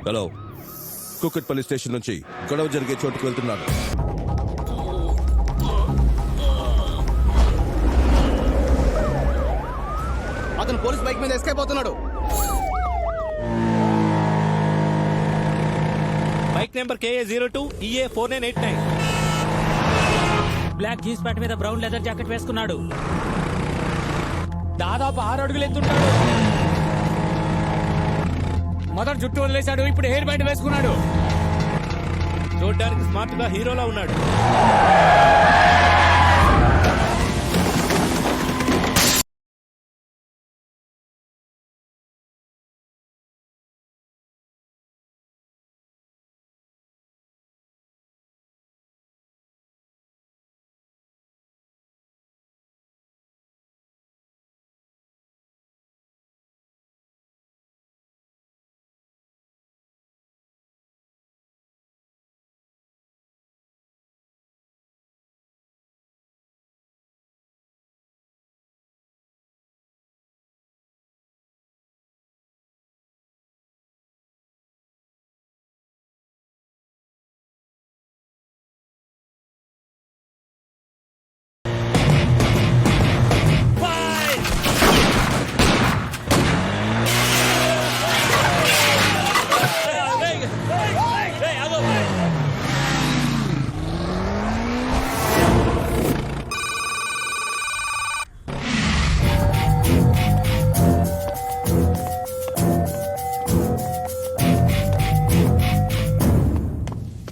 Hello, Kukatpally station నుంచి గొడవ జరిగే చోటుకు వెళ్తున్నాను. అతను పోలీస్ బైక్ మీద ఎస్కేప్ అవుతున్నాడు. Bike number KA02 EA 4989. Black jeans pant మీద బ్రౌన్ లెదర్ జాకెట్ వేసుకున్నాడు. దాదాపు 6 అడుగులు ఎత్తుంటాడు. మొదటి జుట్టు వదిలేశాడు. ఇప్పుడు హెయిర్ బ్యాండ్ వేసుకున్నాడు. చూడ్డానికి స్మార్ట్ గా హీరోలా ఉన్నాడు.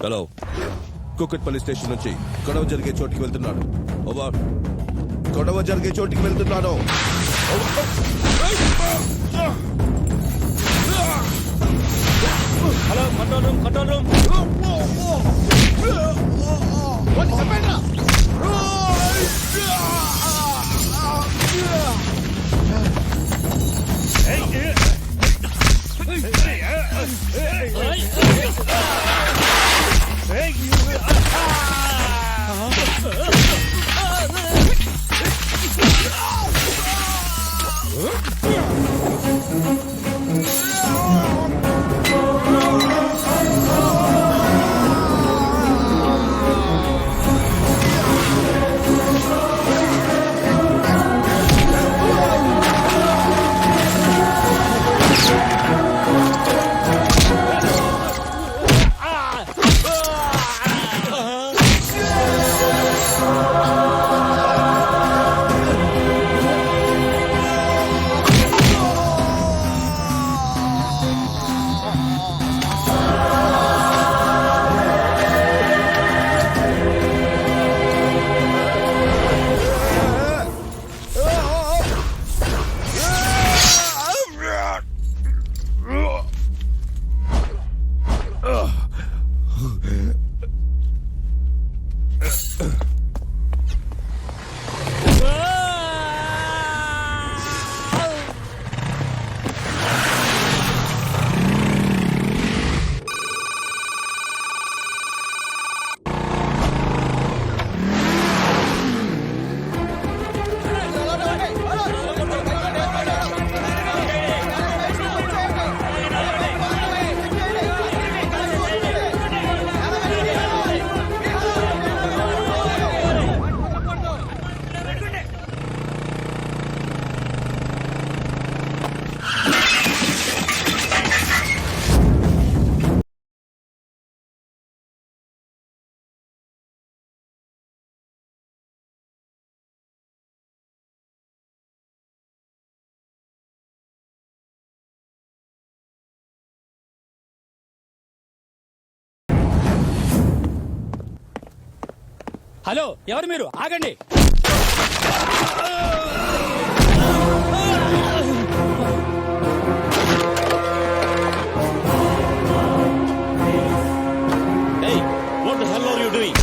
హలో, కుక్కట్పల్లి స్టేషన్ నుంచి గొడవ జరిగే చోటుకి వెళ్తున్నాను. ఓవర్. గొడవ జరిగే చోటుకి వెళ్తున్నాను. Hello, control room, control room. Hello, ఎవరు మీరు? ఆగండి. Hey, what the hell are you doing?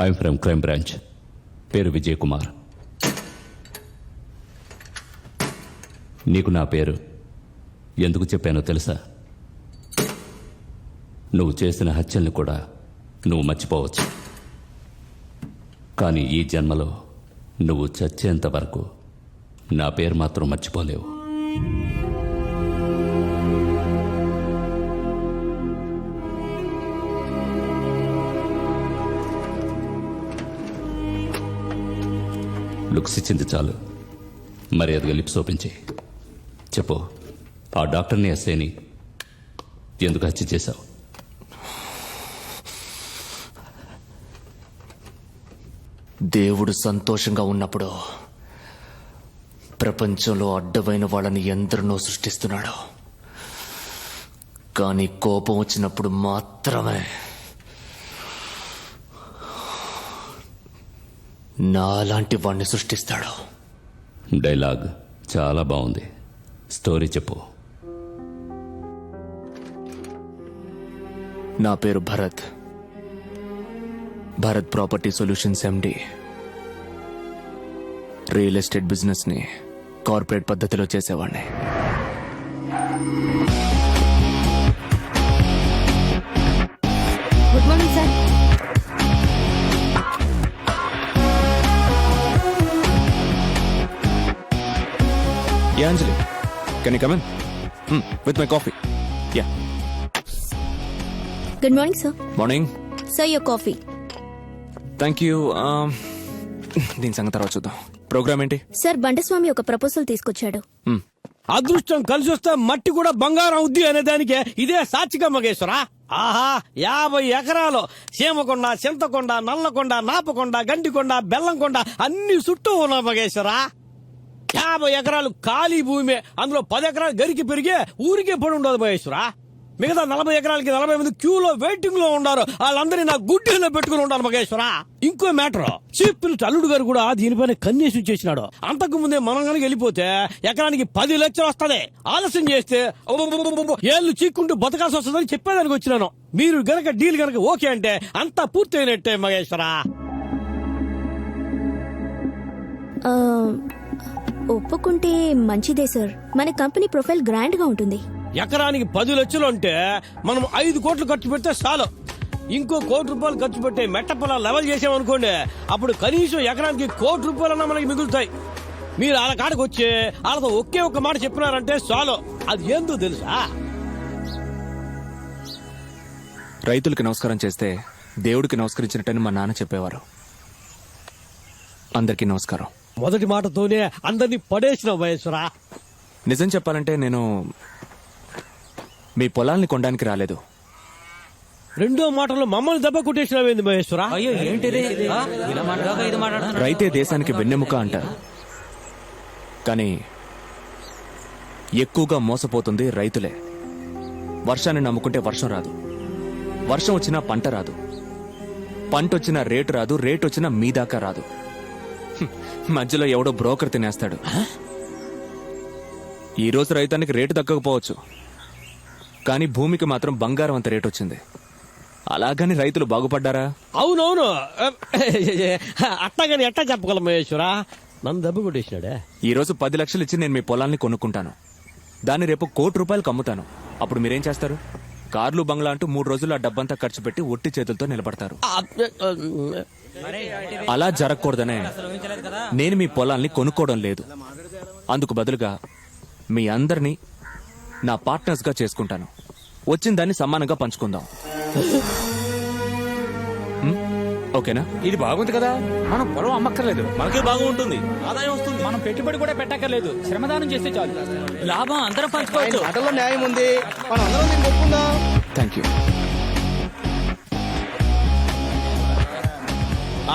I'm from crime branch. పేరు విజయ్ కుమార్. నీకు నా పేరు ఎందుకు చెప్పానో తెలుసా? నువ్వు చేసిన హత్యల్ని కూడా నువ్వు మర్చిపోవచ్చు, కానీ ఈ జన్మలో నువ్వు చచ్చేంత వరకు నా పేరు మాత్రం మర్చిపోలేవు. లుక్స్ ఇచ్చింది చాలు, మర్యాదగా లిప్స్ ఓపెన్ చేయి. చెప్పు, ఆ డాక్టర్ని ఎస్ఐని ఎందుకు హత్య చేశావు? దేవుడు సంతోషంగా ఉన్నప్పుడు ప్రపంచంలో అడ్డమైన వాళ్ళని ఎందరినో సృష్టిస్తున్నాడు, కానీ కోపం వచ్చినప్పుడు మాత్రమే నాలాంటి వాణ్ణి సృష్టిస్తాడు. డైలాగ్ చాలా బాగుంది, స్టోరీ చెప్పు. నా పేరు భరత్. భరత్ ప్రాపర్టీ సొల్యూషన్స్ ఎండి. రియల్ ఎస్టేట్ బిజినెస్ ని కార్పొరేట్ పద్ధతిలో చేసేవాడిని. Good morning sir. Yeah, Anjali. Can you come in? With my coffee. Yeah. Good morning sir. Morning. Sir your coffee. Thank you. దీని సంగతి తర్వాత చూద్దాం. ప్రోగ్రామ్ ఏంటి? సార్ బండస్వామి ఒక ప్రపోజల్ తీసుకొచ్చాడు. అదృష్టం కలిసి వస్తే మట్టి కూడా బంగారం అవుద్ది అనే దానికే ఇదే సాక్షిగా మగేశ్వరా. ఆహా, 50 ఎకరాలు సీమకొండ, చింతకొండ, నల్లకొండ, నాపకొండ, గండికొండ, బెల్లంకొండ అన్ని చుట్టూ ఉన్నా మగేశ్వరా. 50 ఎకరాలు ఖాళీ భూమి, అందులో 10 ఎకరాలు గరికి పెరిగే ఊరికే పడి ఉండదు మహేశ్వరా. మిగతా 40 ఎకరాలకి 40 మంది క్యూలో వెయిటింగ్ లో ఉన్నారు. వాళ్ళందరినీ నా గుడ్డీలో పెట్టుకుని ఉంటాను మగేశ్వర. ఇంకో మ్యాటర్, చీఫ్ మినిస్టర్ అల్లుడు గారు కూడా దీనిపైన కన్నేసి చేసినాడు. అంతకు ముందే మనం కనుక వెళ్ళిపోతే ఎకరానికి 10 లక్షలు వస్తుంది. ఆలస్యం చేస్తే ఏళ్ళు చీక్కుంటూ బతకాల్సి వస్తుందని చెప్పేదానికి వచ్చినాను. మీరు గనక డీల్ గనక ఓకే అంటే అంతా పూర్తయినట్టే మగేశ్వర. ఒప్పుకుంటే మంచిదే సార్. మన కంపెనీ ప్రొఫైల్ గ్రాండ్ గా ఉంటుంది. ఎకరానికి 10 లక్షలు అంటే మనం 5 కోట్లు ఖర్చు పెడితే చాలు. ఇంకో ₹1 కోటి ఖర్చు పెట్టే మెట్ట పొలాలు లెవెల్ చేసామనుకోండి, అప్పుడు కనీసం ఎకరానికి ₹1 కోటి మనకి మిగులుతాయి. మీరు వాళ్ళ కాడికి వచ్చి వాళ్ళతో ఒకే ఒక్క మాట చెప్పినారంటే చాలు. అది ఏందో తెలుసా? రైతులకి నమస్కారం చేస్తే దేవుడికి నమస్కరించినట్టని మా నాన్న చెప్పేవారు. అందరికీ నమస్కారం. మొదటి మాటతోనే అందరినీ పడేసిన మహేశ్వరా. నిజం చెప్పాలంటే నేను మీ పొలాల్ని కొనడానికి రాలేదు. రెండో మాటలో మమ్మల్ని దెబ్బ కొట్టేసినవేంది మహేశ్వరా? అయ్యో ఏంటిది? ఇలా మాట్లాడగా ఇది మాట్లాడుతున్నారు. రైతే దేశానికి వెన్నెముక అంటారు, కానీ ఎక్కువగా మోసపోతుంది రైతులే. వర్షాన్ని నమ్ముకుంటే వర్షం రాదు, వర్షం వచ్చినా పంట రాదు, పంట వచ్చినా రేటు రాదు, రేటు వచ్చినా మీ దాకా రాదు. మధ్యలో ఎవడో బ్రోకర్ తినేస్తాడు. ఈ రోజు రైతానికి రేటు దక్కకపోవచ్చు, కానీ భూమికి మాత్రం బంగారం అంత రేటు వచ్చింది. అలాగని రైతులు బాగుపడ్డారా? అవునవును, అట్టగాని ఎట్టా చెప్పగలం మహేశ్వరా? నన్ను దెబ్బ కొట్టేసినాడే. ఈ రోజు 10 లక్షలు ఇచ్చి నేను మీ పొలాల్ని కొనుక్కుంటాను. దాన్ని రేపు ₹1 కోటి అమ్ముతాను. అప్పుడు మీరేం చేస్తారు? కార్లు, బంగ్లా అంటూ 3 రోజులు ఆ డబ్బంతా ఖర్చు పెట్టి ఒట్టి చేతులతో నిలబడతారు. అలా జరగకూడదనే నేను మీ పొలాల్ని కొనుక్కోవడం లేదు. అందుకు బదులుగా మీ అందరినీ నా పార్ట్నర్స్ గా చేసుకుంటాను. వచ్చిన దాన్ని సమానంగా పంచుకుందాం. ఓకేనా? ఇది బాగుంది కదా. మనం పొలం అమ్మక్కర్లేదు, మనకే బాగుంటుంది, ఆదాయం వస్తుంది. మనం పెట్టుబడి కూడా పెట్టక్కర్లేదు, శ్రమదానం చేస్తే చాలు. లాభం అందరం పంచుకోవచ్చు. మాటల్లో న్యాయం ఉంది. మనం అందరం దీన్ని ఒప్పుకుందాం. Thank you.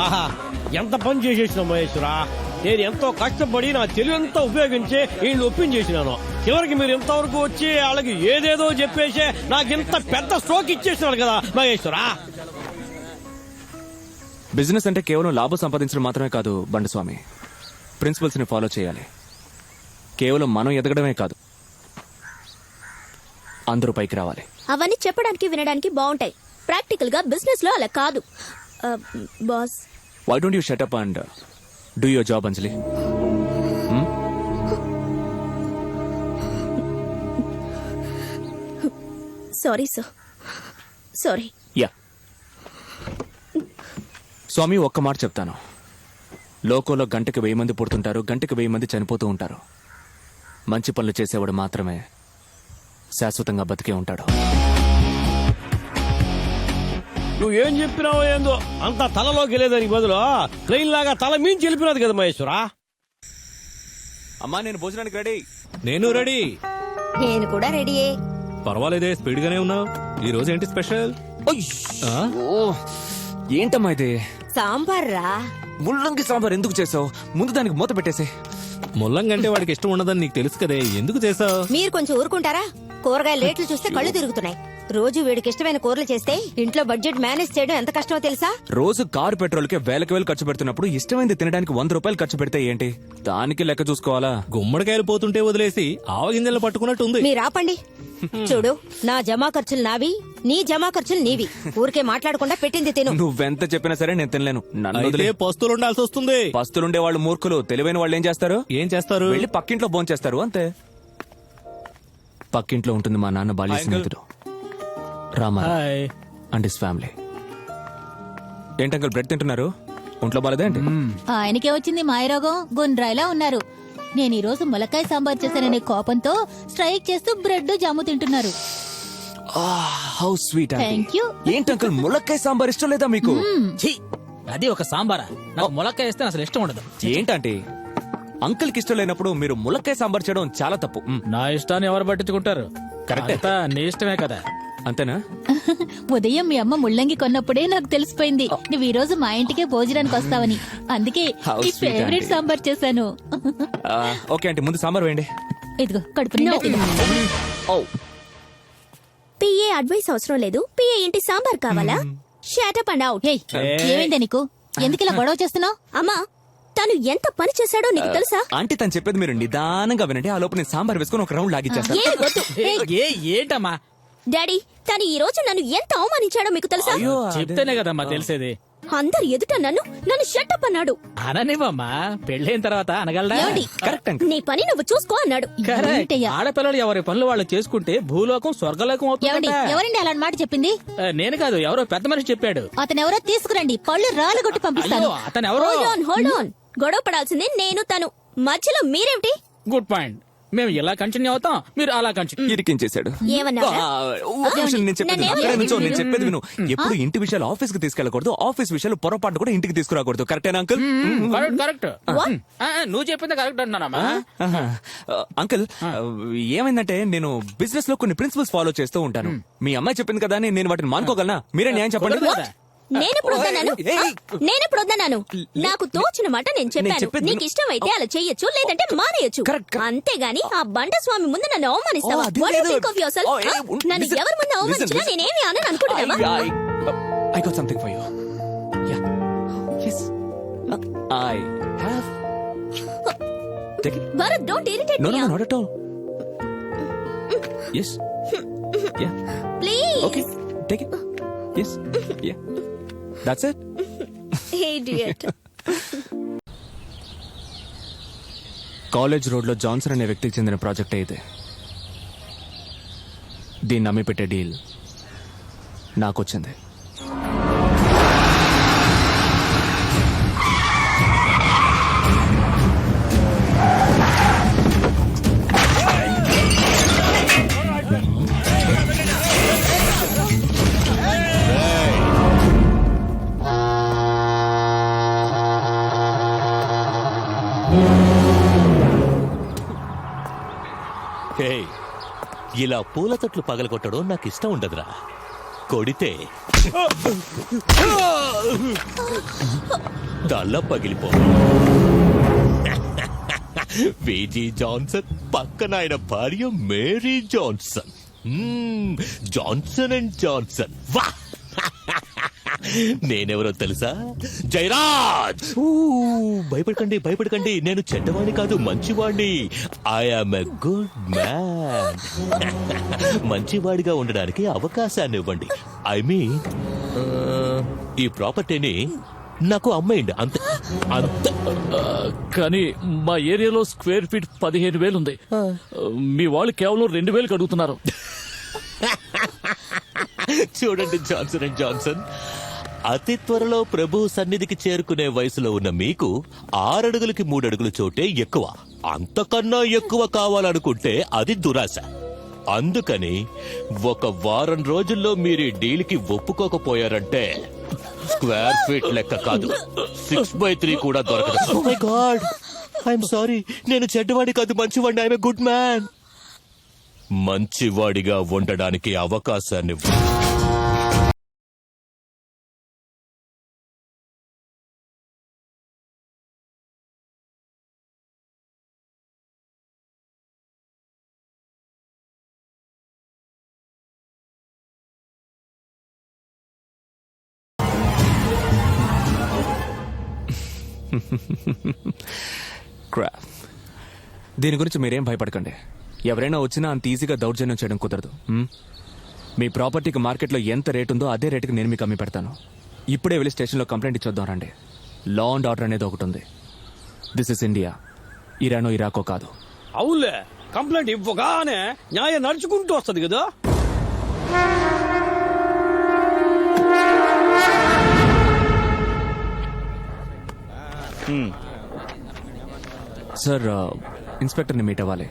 ఆహా, ఎంత పని చేసేసిన మహేశ్వరా. నేను ఎంతో కష్టపడి నా తెలివంతా ఉపయోగించి వీళ్ళు ఒప్పించేసినాను. చివరికి మీరు ఇంతవరకు వచ్చి వాళ్ళకి ఏదేదో చెప్పేసి నాకు ఇంత పెద్ద స్ట్రోక్ ఇచ్చేసినారు కదా మహేశ్వరా. బిజినెస్ అంటే కేవలం లాభం సంపాదించడం మాత్రమే కాదు బండస్వామి. ప్రిన్సిపల్స్ ని ఫాలో చేయాలి. కేవలం మనం ఎదగడమే కాదు, అందరూ పైకి రావాలి. అవన్నీ చెప్పడానికి వినడానికి బాగుంటాయి. ప్రాక్టికల్ గా బిజినెస్ లో అలా కాదు. Boss why don't you shut up and do your job Anjali? Sorry sir, sorry. యా స్వామి, ఒక్క మాట చెప్తాను. లోకంలో గంటకి 1000 మంది పుడుతుంటారు, గంటకి 1000 మంది చనిపోతూ ఉంటారు. మంచి పనులు చేసేవాడు మాత్రమే శాశ్వతంగా బతికే ఉంటాడు. నువ్వేం చెప్పినావో ఏందో అంత తలలోకి లేదని బదులు ట్రైన్ లాగా తల మించి వెళ్ళిపోయినది కదా మహేశ్వరా. అమ్మా, నేను భోజనానికి రెడీ. నేను రెడీ. నేను కూడా రెడీయే. పర్వాలేదే, స్పీడ్ గానే ఉన్నావు. ఈ రోజు ఏంటి స్పెషల్? ఏంటమ్మా ఇది? సాంబార్ రా. ముల్లంగి సాంబార్ ఎందుకు చేసావు? ముందు దానికి మూత పెట్టేసి. ముల్లంగంటే వాడికి ఇష్టం ఉండదని నీకు తెలుసు కదే, ఎందుకు చేసావు? మీరు కొంచెం ఊరుకుంటారా? కూరగాయల రేట్లు చూస్తే కళ్ళు తిరుగుతున్నాయి. రోజు వీడికి ఇష్టమైన కూరలు చేస్తే ఇంట్లో బడ్జెట్ మేనేజ్ చేయడం ఎంత కష్టమో తెలుసా? రోజు కారు పెట్రోల్ కి వేలు ఖర్చు పెడుతున్నప్పుడు ఇష్టమైంది తినడానికి 100 రూపాయలు ఖర్చు పెడితే ఏంటి? దానికి లెక్క చూసుకోవాలా? గుమ్మడికాయలు పోతుంటే వదిలేసి ఆవగింజలు పట్టుకున్నట్టుంది. మీరు ఆపండి. చూడు, నా జమా ఖర్చులు నావి, నీ జమా ఖర్చులు నీవి. ఊరికే మాట్లాడకుండా పెట్టింది తిను. నువ్వెంత చెప్పినా సరే నేను తినలేను. నన్ను అయితే వదిలే. పస్తులు ఉండాల్సి వస్తుంది. పస్తులుండే వాళ్ళు మూర్ఖులు. తెలివైన వాళ్ళు ఏం చేస్తారు? ఏం చేస్తారు? వెళ్ళి పక్కింట్లో భోంచేస్తారు అంతే. పక్కింట్లో ఉంటుంది మా నాన్న బాల్య స్నేహితుడు రామా అండ్ హిస్ ఫ్యామిలీ. ఏంటంకల్ బ్రెడ్ తింటున్నారు? ఒంట్లో బాలేదేంటి? ఆయనకే వచ్చింది మాయరోగం. గుండ్రాయిలా ఉన్నారు. నేను ఈ రోజు ములక్కాయ సాంబార్ చేశాననే కోపంతో స్ట్రైక్ చేస్తూ బ్రెడ్ జాము తింటున్నారు. How sweet. Thank you. ఏంటంకల్ ములక్కాయ సాంబార్ ఇష్టం లేదా మీకు? ఛీ, అది ఒక సాంబారా? నాకు ములక్కాయ వేస్తే అసలు ఇష్టం ఉండదు. ఏంటంటే అంకుల్ కి ఇష్టం లేనప్పుడు మీరు ములక్కాయ సాంబార్ చేయడం చాలా తప్పు. నా ఇష్టాన్ని ఎవరు పట్టించుకుంటారు? కరెక్టే. అంతా నీ ఇష్టమే కదా. అంతేనా? ఉదయం మీ అమ్మ ముల్లంగి కొన్నప్పుడే నాకు తెలిసిపోయింది నువ్వు ఈ రోజు మా ఇంటికే భోజనానికి వస్తావని. అందుకే How నీ sweet, ఫేవరెట్ aunty. సాంబార్ చేశాను. ఓకే అంటే ముందు సాంబార్ వేయండి. ఇదిగో కడుపు నిండా తిను. పిఏ అడ్వైస్ అవసరం లేదు. పిఏ ఇంటి సాంబార్ కావాలా? Shut up and out. ఏయ్, ఏమైందే నీకు? ఎందుకు ఇలా గొడవ చేస్తున్నావు? అమ్మా, తను ఎంత పని చేశాడో నీకు తెలుసా? ఆంటీ తను చెప్పేది మీరు నిదానంగా వినండి. ఆ లోపు నేను సాంబార్ వేసుకుని ఒక రౌండ్ లాగిచ్చేస్తాను. ఏం వద్దు. ఏంటమ్మా? డాడీ, తను ఈ రోజు నన్ను ఎంత అవమానించాడో మీకు తెలుసా? చెప్తేనే కదమ్మా తెలిసేది. అందరు ఎదుట నన్ను షట్టప్ అన్నాడు. అననివమ్మా, పెళ్ళైన తర్వాత అనగలడా? ఏమండి? Correct uncle. నీ పని నువ్వు చూసుకో అన్నాడు. కరెక్ట్. ఏంటయ్యా? ఆడపిల్లలు ఎవరి పనులు వాళ్ళు చేసుకుంటే భూలోకం స్వర్గలోకం ఏమండి? అవుతుంది. ఎవరండి అలాంటి మాట చెప్పింది? నేను కాదు, ఎవరో పెద్ద మనిషి చెప్పాడు. అతను ఎవరో తీసుకురండి, పళ్ళు రాళ్ళగొట్టి పంపిస్తాను. అయ్యో, అతను ఎవరో. Hold on. గొడవ పడాల్సిందే నేను తను. మధ్యలో మీరేమిటి? Good point. మేము ఇలా కంటిన్యూ అవుతాం, మీరు అలా కంటిన్యూ. ఇరికించేశాడు. ఏమన్నారా? ఒక నిమిషం నేను చెప్పేది విను. అక్కడే నిల్చో, నేను చెప్పేది విను. ఎప్పుడు ఇంటి విషయాలు ఆఫీస్ కి తీసుకెళ్ళకూడదు, ఆఫీస్ విషయాలు పొరపాటు కూడా ఇంటికి తీసుకురాకూడదు. కరెక్టేనా అంకుల్? కరెక్ట్. నువ్వు చెప్పింది కరెక్ట్ అంటున్నానమ్మా. అంకుల్, ఏమైందంటే నేను బిజినెస్ లో కొన్ని ప్రిన్సిపల్స్ ఫాలో చేస్తూ ఉంటాను. మీ అమ్మాయి చెప్పింది కదా అని నేను వాటిని మానుకోగలనా? మీరే న్యాయం చెప్పండి. కుదరదు కదా. నేనెప్పుడు వద్దన్నాను? నాకు తోచిన మాట నేను చెప్పాను. చెప్పేది నీకు ఇష్టమైతే అలా చెయ్యొచ్చు, లేదంటే మానేయచ్చు. Correct. అంతేగాని ఆ బండ స్వామి ముందు నన్ను అవమానిస్తావా? అది What do you లేదు. think of yourself? నన్ను listen, ఎవరి ముందు అవమానించినా listen. నేనేమి అనని అనుకుంటున్నావా? I got something for you. Yeah. Yes. I have. Take it. Bharat, don't irritate No, me. no, not at all. Yes. Yeah. Please. Okay. Take it. Yes. Yeah. That's it. Idiot. College road లో Johnson అనే వ్యక్తికి చెందిన project అయితే దీన్ని అమ్మి పెట్టే deal నాకొచ్చింది. ఇలా పూల తొట్లు పగలగొట్టడం నాకు ఇష్టం ఉండదురా. కొడితే తల పగిలిపో. వేజీ జాన్సన్ పక్కన ఆయన భార్య Mary Johnson. Johnson and Johnson. వా, నేనెవరో తెలుసా? జయరాజ్. భయపడకండి, నేను చెడ్డవాణ్ణి కాదు, మంచివాణ్ణి. I am a good man. మంచివాడిగా ఉండడానికి అవకాశాన్ని ఇవ్వండి. ఐ మీన్ ఈ ప్రాపర్టీని నాకు అమ్మేయండి అంతే అంతే. కానీ మా ఏరియాలో స్క్వేర్ ఫీట్ 15,000 ఉంది. మీ వాళ్ళు కేవలం 2,000 అడుగుతున్నారు. చూడండి జాన్సన్ అండ్ జాన్సన్, అతి త్వరలో ప్రభు సన్నిధికి చేరుకునే వయసులో ఉన్న మీకు 6 అడుగులకి 3 అడుగుల చోటే ఎక్కువ. అంతకన్నా ఎక్కువ కావాలనుకుంటే అది దురాశ. అందుకని ఒక వారం రోజుల్లో మీరు ఈ డీల్కి ఒప్పుకోకపోయారంటే స్క్వేర్ ఫీట్ లెక్క కాదు 6/3 కూడా దొరకదు. Oh my god, I'm sorry. నేను చెడ్డవాడి కాదు, మంచివాడిని. I'm good man. మంచివాడిగా ఉండడానికి అవకాశాన్ని క్రాప్. దీని గురించి మీరేం భయపడకండి. ఎవరైనా వచ్చినా అంత ఈజీగా దౌర్జన్యం చేయడం కుదరదు. మీ ప్రాపర్టీకి మార్కెట్లో ఎంత రేటు ఉందో అదే రేటుకి నేను మీకు అమ్మి పెడతాను. ఇప్పుడే వెళ్ళి స్టేషన్లో కంప్లైంట్ ఇచ్చొద్దాం రండి. లా అండ్ ఆర్డర్ అనేది ఒకటి ఉంది. దిస్ ఇస్ ఇండియా, ఇరానో ఇరాకో కాదు. అవునులే, కంప్లైంట్ ఇవ్వగానే న్యాయం నడుచుకుంటూ వస్తుంది కదా. సార్, ఇన్స్పెక్టర్ని మీట్ అవ్వాలి.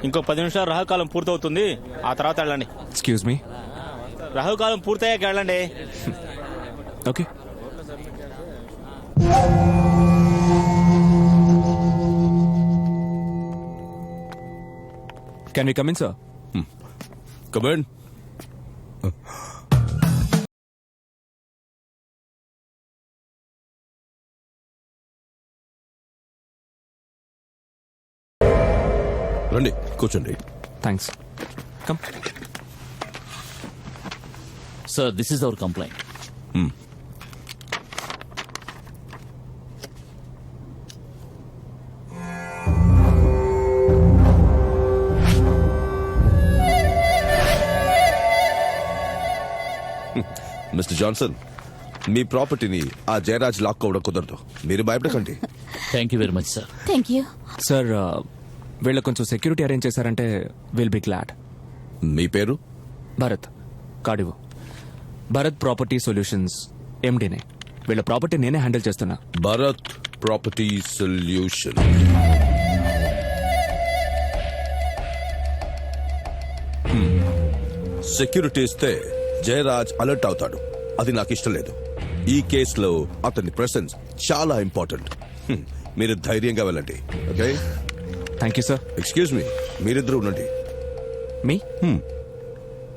ఇంకో 10 నిమిషాలు రాహుకాలం పూర్తవుతుంది, ఆ తర్వాత వెళ్ళండి. Excuse me. రాహుకాలం పూర్తయ్యాక వెళ్ళండి. Okay. Can we come in, sir? కమాండ్. రండి, కూర్చోండి. Thanks. Come. Sir, this is our complaint. Mister Johnson, మీ ప్రాపర్టీని ఆ జయరాజ్ లాక్కోవడం కుదరదు. మీరు భయపడకండి. Thank you very much sir. Thank you. Sir, వీళ్ళ కొంచెం సెక్యూరిటీ అరేంజ్ చేశారంటే విల్ బి గ్లాడ్. మీ పేరు? భరత్. కాడివు. భరత్ ప్రాపర్టీ సొల్యూషన్స్ ఎండీనే. వీళ్ళ ప్రాపర్టీ నేనే హ్యాండిల్ చేస్తున్నా. Bharat property solution. సెక్యూరిటీ ఇస్తే జయరాజ్ అలర్ట్ అవుతాడు. అది నాకు ఇష్టం లేదు. ఈ కేసులో అతని ప్రెసెన్స్ చాలా ఇంపార్టెంట్. మీరు ధైర్యంగా వెళ్ళండి. Okay? Thank you sir. Excuse me, మీరిద్దరు ఉండండి. మీ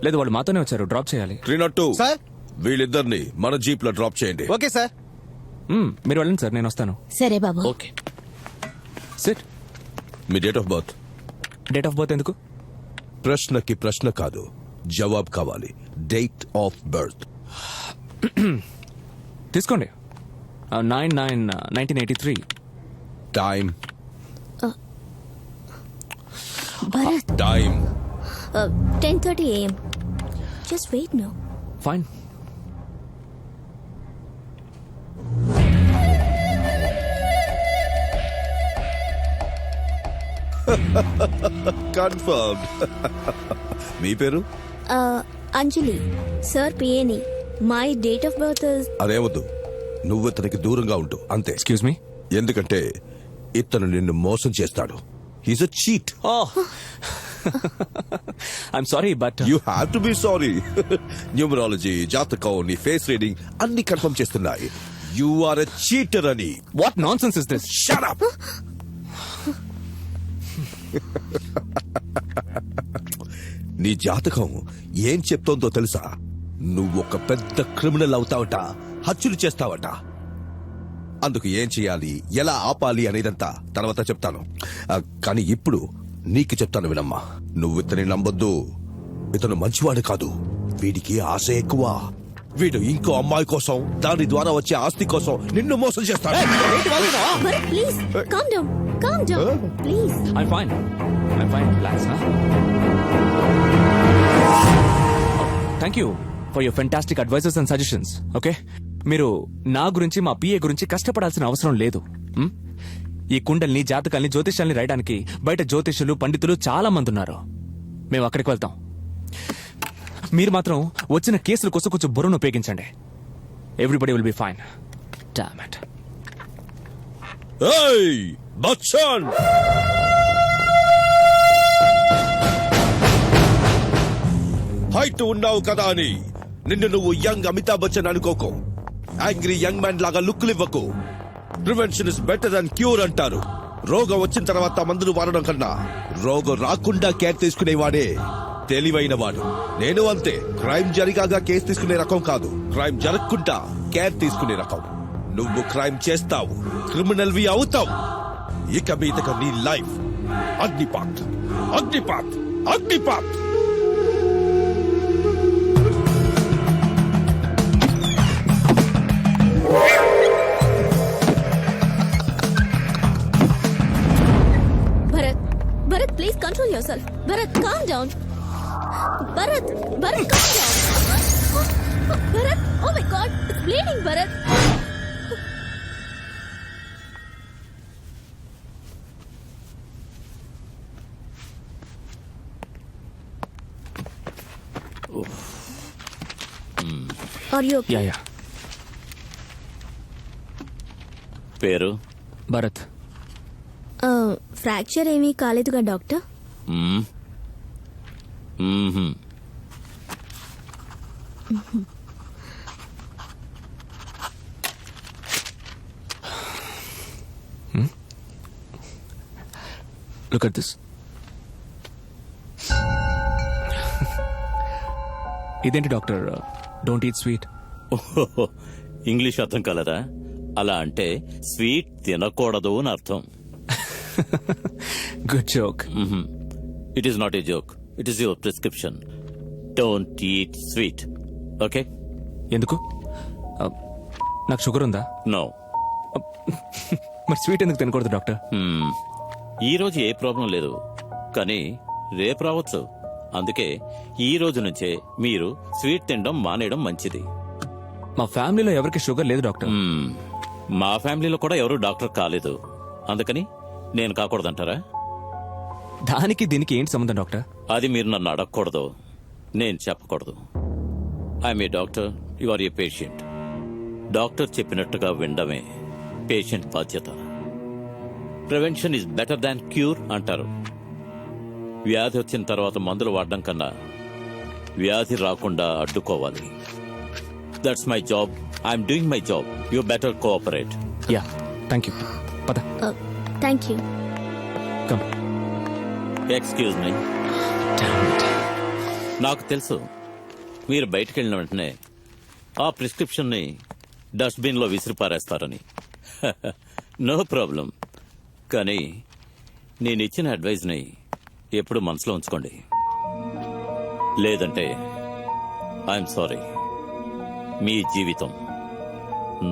లేదు, వాళ్ళు మాతోనే వచ్చారు. డ్రాప్ చేయాలి. 302 సార్. వీళ్ళిద్దరిని మన జీప్ లో డ్రాప్ చేయండి. Okay sir. మీరు వెళ్ళండి సార్, నేను వస్తాను. సరే బాబు. ఓకే. సిట్. మీ date of birth? Date of birth ఎందుకు? ప్రశ్నకి ప్రశ్న కాదు, జవాబు కావాలి. డేట్ ఆఫ్ బర్త్ తీసుకోండి. 9/9/1983. Time? Bharat, time 10:30 AM. Just wait now. Fine. Confirm. మీ పేరు? అంజలి. సార్ పిఏని. My date of birth is... అదేవద్దు, నువ్వు ఇతనికి దూరంగా ఉంటూ అంతే. Excuse me. ఎందుకంటే ఇతను నిన్ను మోసం చేస్తాడు. He's a cheat. I'm sorry, but you have to be sorry. Numerology, జాతకం, నీ ఫేస్ రీడింగ్ అన్ని కన్ఫర్మ్ చేస్తున్నాయి. యు ఆర్ ఎ చీటర్ అని. What nonsense is this? Shut up. నీ జాతకం ఏం చెప్తోందో తెలుసా? నువ్వు ఒక పెద్ద క్రిమినల్ అవుతావట, హత్యలు చేస్తావట. అందుకు ఏం చేయాలి, ఎలా ఆపాలి అనేదంతా తర్వాత చెప్తాను. కానీ ఇప్పుడు నీకు చెప్తాను వినమ్మా. నువ్వు ఇతని నమ్మొద్దు. ఇతను మంచివాడు కాదు. వీడికి ఆశ ఎక్కువ. వీడు ఇంకో అమ్మాయి కోసం, దాని ద్వారా వచ్చే ఆస్తి కోసం నిన్ను మోసం చేస్తాడు. Bharat, please calm down. Calm down please. I'm fine. Relax, huh? Thank you. For your fantastic advises and suggestions. Okay, మీరు నా గురించి మా పిఏ గురించి కష్టపడాల్సిన అవసరం లేదు. ఈ కుండల్ని, జాతకాల్ని, జ్యోతిష్యాల్ని రాయడానికి బయట జ్యోతిష్యులు, పండితులు చాలా మంది ఉన్నారు. మేము అక్కడికి వెళ్తాం. మీరు మాత్రం వచ్చిన కేసుల కోసం కొంచెం బుర్రను ఉపయోగించండి. Everybody will be fine. Damn it. ఏయ్ బచ్చన్, హైట్ ఉన్నావు కదా అని నిన్ను నువ్వు యంగ్ అమితాబ్ బచ్చన్ అనుకోకు. యాంగ్రీ యంగ్ మ్యాన్ లాగా లుక్లు ఇవ్వకు. Prevention is better than cure అంటారు. రోగం వచ్చిన తర్వాత మందులు వాడడం కన్నా రోగం రాకుండా కేర్ తీసుకునేవాడే తెలివైన వాడు. నేను అంతే. క్రైమ్ జరిగాక కేసు తీసుకునే రకం కాదు, క్రైమ్ జరగకుండా కేర్ తీసుకునే రకం. నువ్వు క్రైమ్ చేస్తావు, క్రిమినల్ వి అవుతావు. ఇక మీదక నీ life Agnipath, Agnipath, Agnipath. Bharat, please control yourself. Bharat, calm down. Bharat, calm down. Bharat, oh my God, it's bleeding, Bharat. Are you okay? Yeah. పేరు? భరత్. ఫ్రాక్చర్ ఏమీ కాలేదుగా డాక్టర్? Look at this. ఇదేంటి doctor, don't eat sweet? English అర్థం కలదా? అలా అంటే sweet తినకూడదు అని అర్థం. Good joke. It is not a joke, it is your prescription. Don't eat sweet, okay? ఎందుకు? నాకు షుగర్ ఉందా? నో. మరి స్వీట్ ఎందుకు తినకూడదు డాక్టర్? ఈ రోజు ఏ ప్రాబ్లం లేదు, కానీ రేపు రావచ్చు. అందుకే ఈ రోజు నుంచే మీరు స్వీట్ తినడం మానేయడం మంచిది. మా ఫ్యామిలీలో ఎవరికి షుగర్ లేదు డాక్టర్. మా ఫ్యామిలీలో కూడా ఎవరు డాక్టర్ కాలేదు, అందుకని నేను కాకూడదంటారా? దానికి దీనికి ఏంటి సంబంధం డాక్టర్? అది మీరు నన్ను అడగకూడదు, నేను చెప్పకూడదు. I'm a doctor, you are a patient. Doctor చెప్పినట్టుగా వినడమే పేషెంట్ బాధ్యత. Prevention is better than cure అంటారు. వ్యాధి వచ్చిన తర్వాత మందులు వాడడం కన్నా వ్యాధి రాకుండా అడ్డుకోవాలి. That's my job. I'm doing my job. You better cooperate. Yeah, thank you. పద. Thank you. Come. Excuse me. నాకు తెలుసు మీరు బయటికి వెళ్ళిన వెంటనే ఆ ప్రిస్క్రిప్షన్ని డస్ట్బిన్లో విసిరిపారేస్తారని. No problem. కానీ నేను ఇచ్చిన అడ్వైజ్ని ఎప్పుడు మనసులో ఉంచుకోండి. లేదంటే ఐఎమ్ సారీ, మీ జీవితం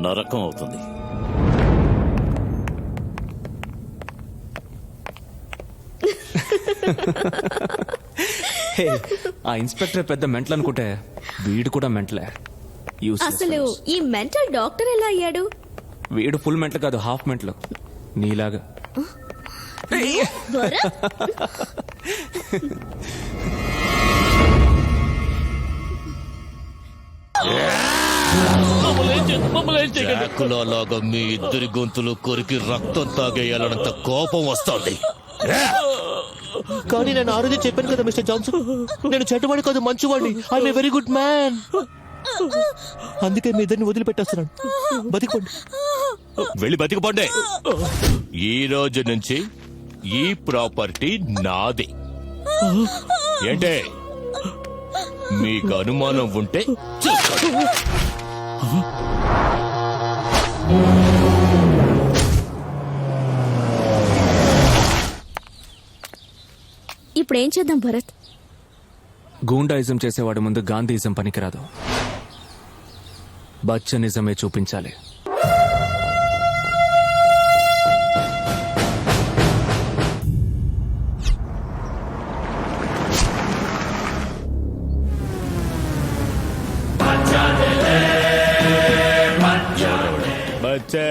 నరకం అవుతుంది. ఆ ఇన్స్పెక్టర్ పెద్ద మెంటల్ అనుకుంటే వీడు కూడా మెంటలే. అసలు ఈ మెంటల్ డాక్టర్ ఎలా అయ్యాడు? వీడు ఫుల్ మెంటల్ కాదు, హాఫ్ మెంటల్ నీలాగా. లాగా మీ ఇద్దరి గొంతులు కొరికి రక్తం తాగేయాలన్నంత కోపం వస్తోంది. కానీ నేను ఆ రోజే చెప్పాను కదా మిస్టర్ జాన్సన్, నేను చెడ్డవాడి కాదు, మంచివాడిని. I'm a very good man. అందుకే మీ ఇద్దరిని వదిలిపెట్టేస్తున్నాను. బతికిపోండి, వెళ్ళి బతికిపోండి. ఈ రోజు నుంచి ఈ ప్రాపర్టీ నాది. ఏంటే మీకు అనుమానం ఉంటే చూసుకోండి. ఇప్పుడు ఏం చేద్దాం భరత్? గూండాయిజం చేసేవాడి ముందు గాంధీయిజం పనికిరాదు, బచ్చనిజమే చూపించాలి.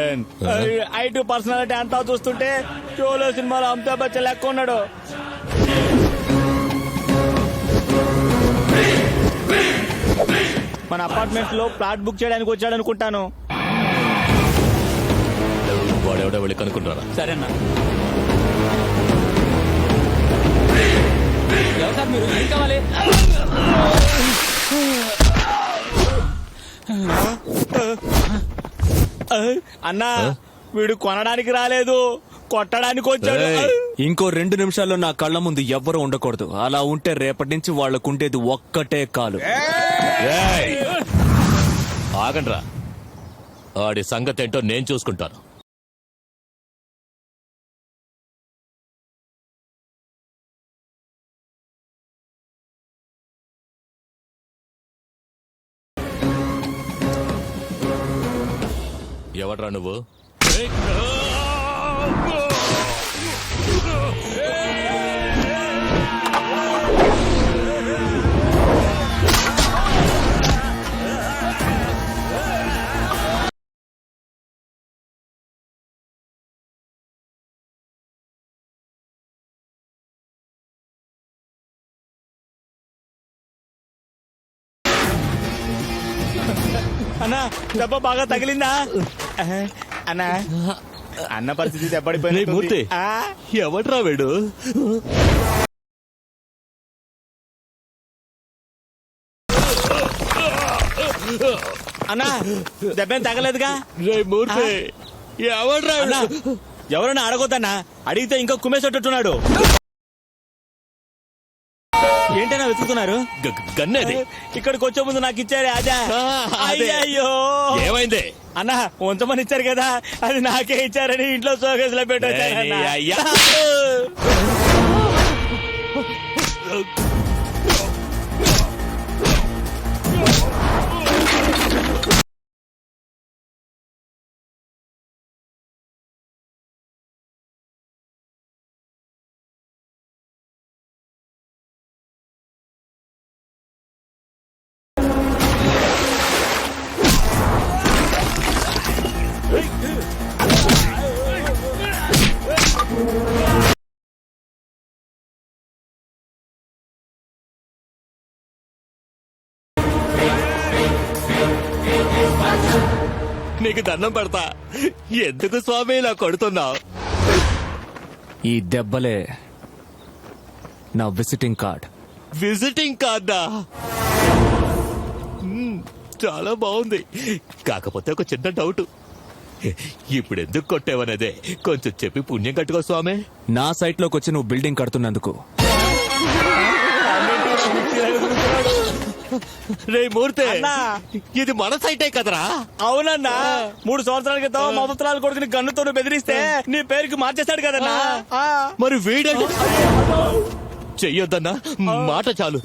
జాన్సన్ ఐటు పర్సనాలిటీ అంతా చూస్తుంటే షోలో సినిమాలో అమితాబ్ బచ్చన్ లెక్క ఉన్నాడు. మన అపార్ట్మెంట్ లో ఫ్లాట్ బుక్ చేయడానికి వచ్చాడు అనుకుంటాను. వాడెవడో వెళ్ళి కనుక్కుంటారా? సరేనా ఎవరు సార్ మీరు? ఏం కావాలి? అన్నా వీడు కొనడానికి రాలేదు, కొట్టడానికి వచ్చాడు. ఇంకో 2 నిమిషాల్లో నా కళ్ళ ముందు ఎవ్వరూ ఉండకూడదు. అలా ఉంటే రేపటి నుంచి వాళ్ళకుండేది ఒక్కటే కాలు. ఆగండ్రా, ఆడి సంగతి ఏంటో నేను చూసుకుంటాను. ఎవడ్రా నువ్వు? అన్నా దెబ్బ బాగా తగిలిందా? అన్నా అన్న పరిస్థితి రేయ్ దెబ్బడిపోయింది. మూర్తి, ఎవడ్రా వీడు? అన్నా దెబ్బేం తగలేదుగా? రే మూర్తి, ఎవడ్రా అన్నా వీడు? ఎవరన్నా అడగొద్దన్నా, అడిగితే ఇంకా కుమ్మేసేటట్టున్నాడు. ఏంటన్నా వెతుకుతున్నారు? గన్నేది ఇక్కడికి వచ్చే ముందు నాకు ఇచ్చారే అదే. అదే. అయ్యో ఏమైంది? అన్నా ఉంచమని ఇచ్చారు కదా, అది నాకే ఇచ్చారని ఇంట్లో షోకేసులో పెట్టొచ్చాను. అయ్యా. నీకు దండం పెడతా, ఎందుకు స్వామి ఇలా కొడుతున్నావు? ఈ దెబ్బలే నా విజిటింగ్ కార్డ్. విజిటింగ్ కార్డా? చాలా బాగుంది. కాకపోతే ఒక చిన్న డౌట్, ఇప్పుడు ఎందుకు కొట్టావనేదే కొంచెం చెప్పి పుణ్యం కట్టుకో స్వామి. నా సైట్ లోకి వచ్చి నువ్వు బిల్డింగ్ కడుతున్నందుకు. రే మూర్తి, అన్నా. ఇది మన సైటే కదరా? అవునన్నా 3 సంవత్సరాల క్రితం మా పుత్రాల కొడుకుని గన్నుతో బెదిరిస్తే నీ పేరుకి మార్చేశాడు కదన్నా. మరి వీడంటే చెయ్యొద్దన్నా, మాట చాలు.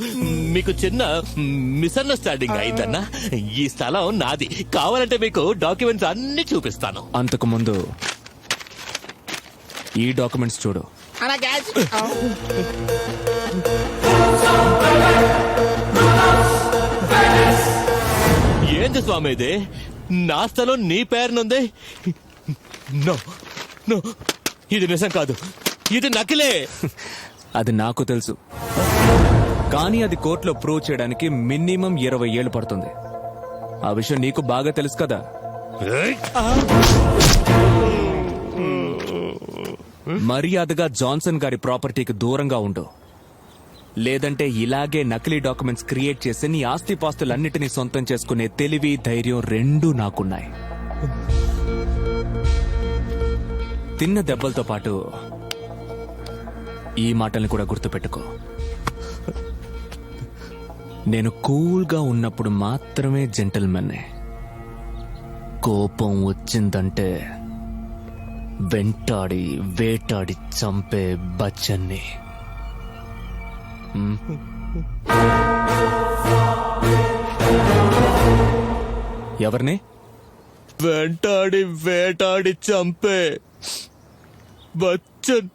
మీకు చిన్న మిస్అండర్స్టాండింగ్ అయిందన్నా. ఈ స్థలం నాది, కావాలంటే మీకు డాక్యుమెంట్స్ అన్ని చూపిస్తాను. అంతకు ముందు ఈ డాక్యుమెంట్స్ చూడు. ఏంది స్వామి ఇది? నా స్థలం నీ పేరునుంది. నో నో, ఇది నిజం కాదు, ఇది నకిలే. అది నాకు తెలుసు, కానీ అది కోర్టులో ప్రూవ్ చేయడానికి మినిమం 20 ఏళ్ళు పడుతుంది. ఆ విషయం నీకు బాగా తెలుసు కదా. మర్యాదగా జాన్సన్ గారి ప్రాపర్టీకి దూరంగా ఉండు, లేదంటే ఇలాగే నకిలీ డాక్యుమెంట్స్ క్రియేట్ చేసి నీ ఆస్తిపాస్తులన్నిటినీ సొంతం చేసుకునే తెలివి, ధైర్యం రెండూ నాకున్నాయి. తిన్న దెబ్బలతో పాటు ఈ మాటల్ని కూడా గుర్తుపెట్టుకో. నేను కూల్గా ఉన్నప్పుడు మాత్రమే జెంటల్మెన్నే. కోపం వచ్చిందంటే వెంటాడి వేటాడి చంపే బచ్చన్ని. ఎవరిని? వెంటాడి వేటాడి చంపే బచ్చన్.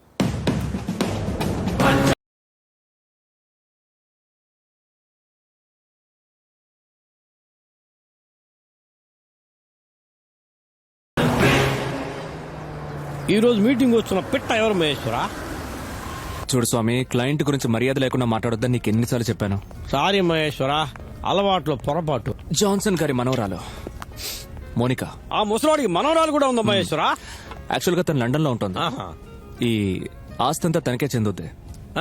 ఈ రోజు మీటింగ్ వచ్చిన పిట్ట ఎవరు మహేశ్వరా? చూడు స్వామి, క్లయింట్ గురించి మర్యాద లేకుండా మాట్లాడొద్దని నీకు ఎన్నిసార్లు చెప్పాను. సారీ మహేశ్వరా, అలవాట్లో పొరపాటు. జాన్సన్ గారి మనవరాలు మోనికా. ఆ ముసలాడికి మనవరాలు కూడా ఉందా మహేశ్వరా? యాక్చువల్ గా తను లండన్ లో ఉంటుంది. ఆహా. ఈ ఆస్తి అంతా తనకే చెందుద్ది.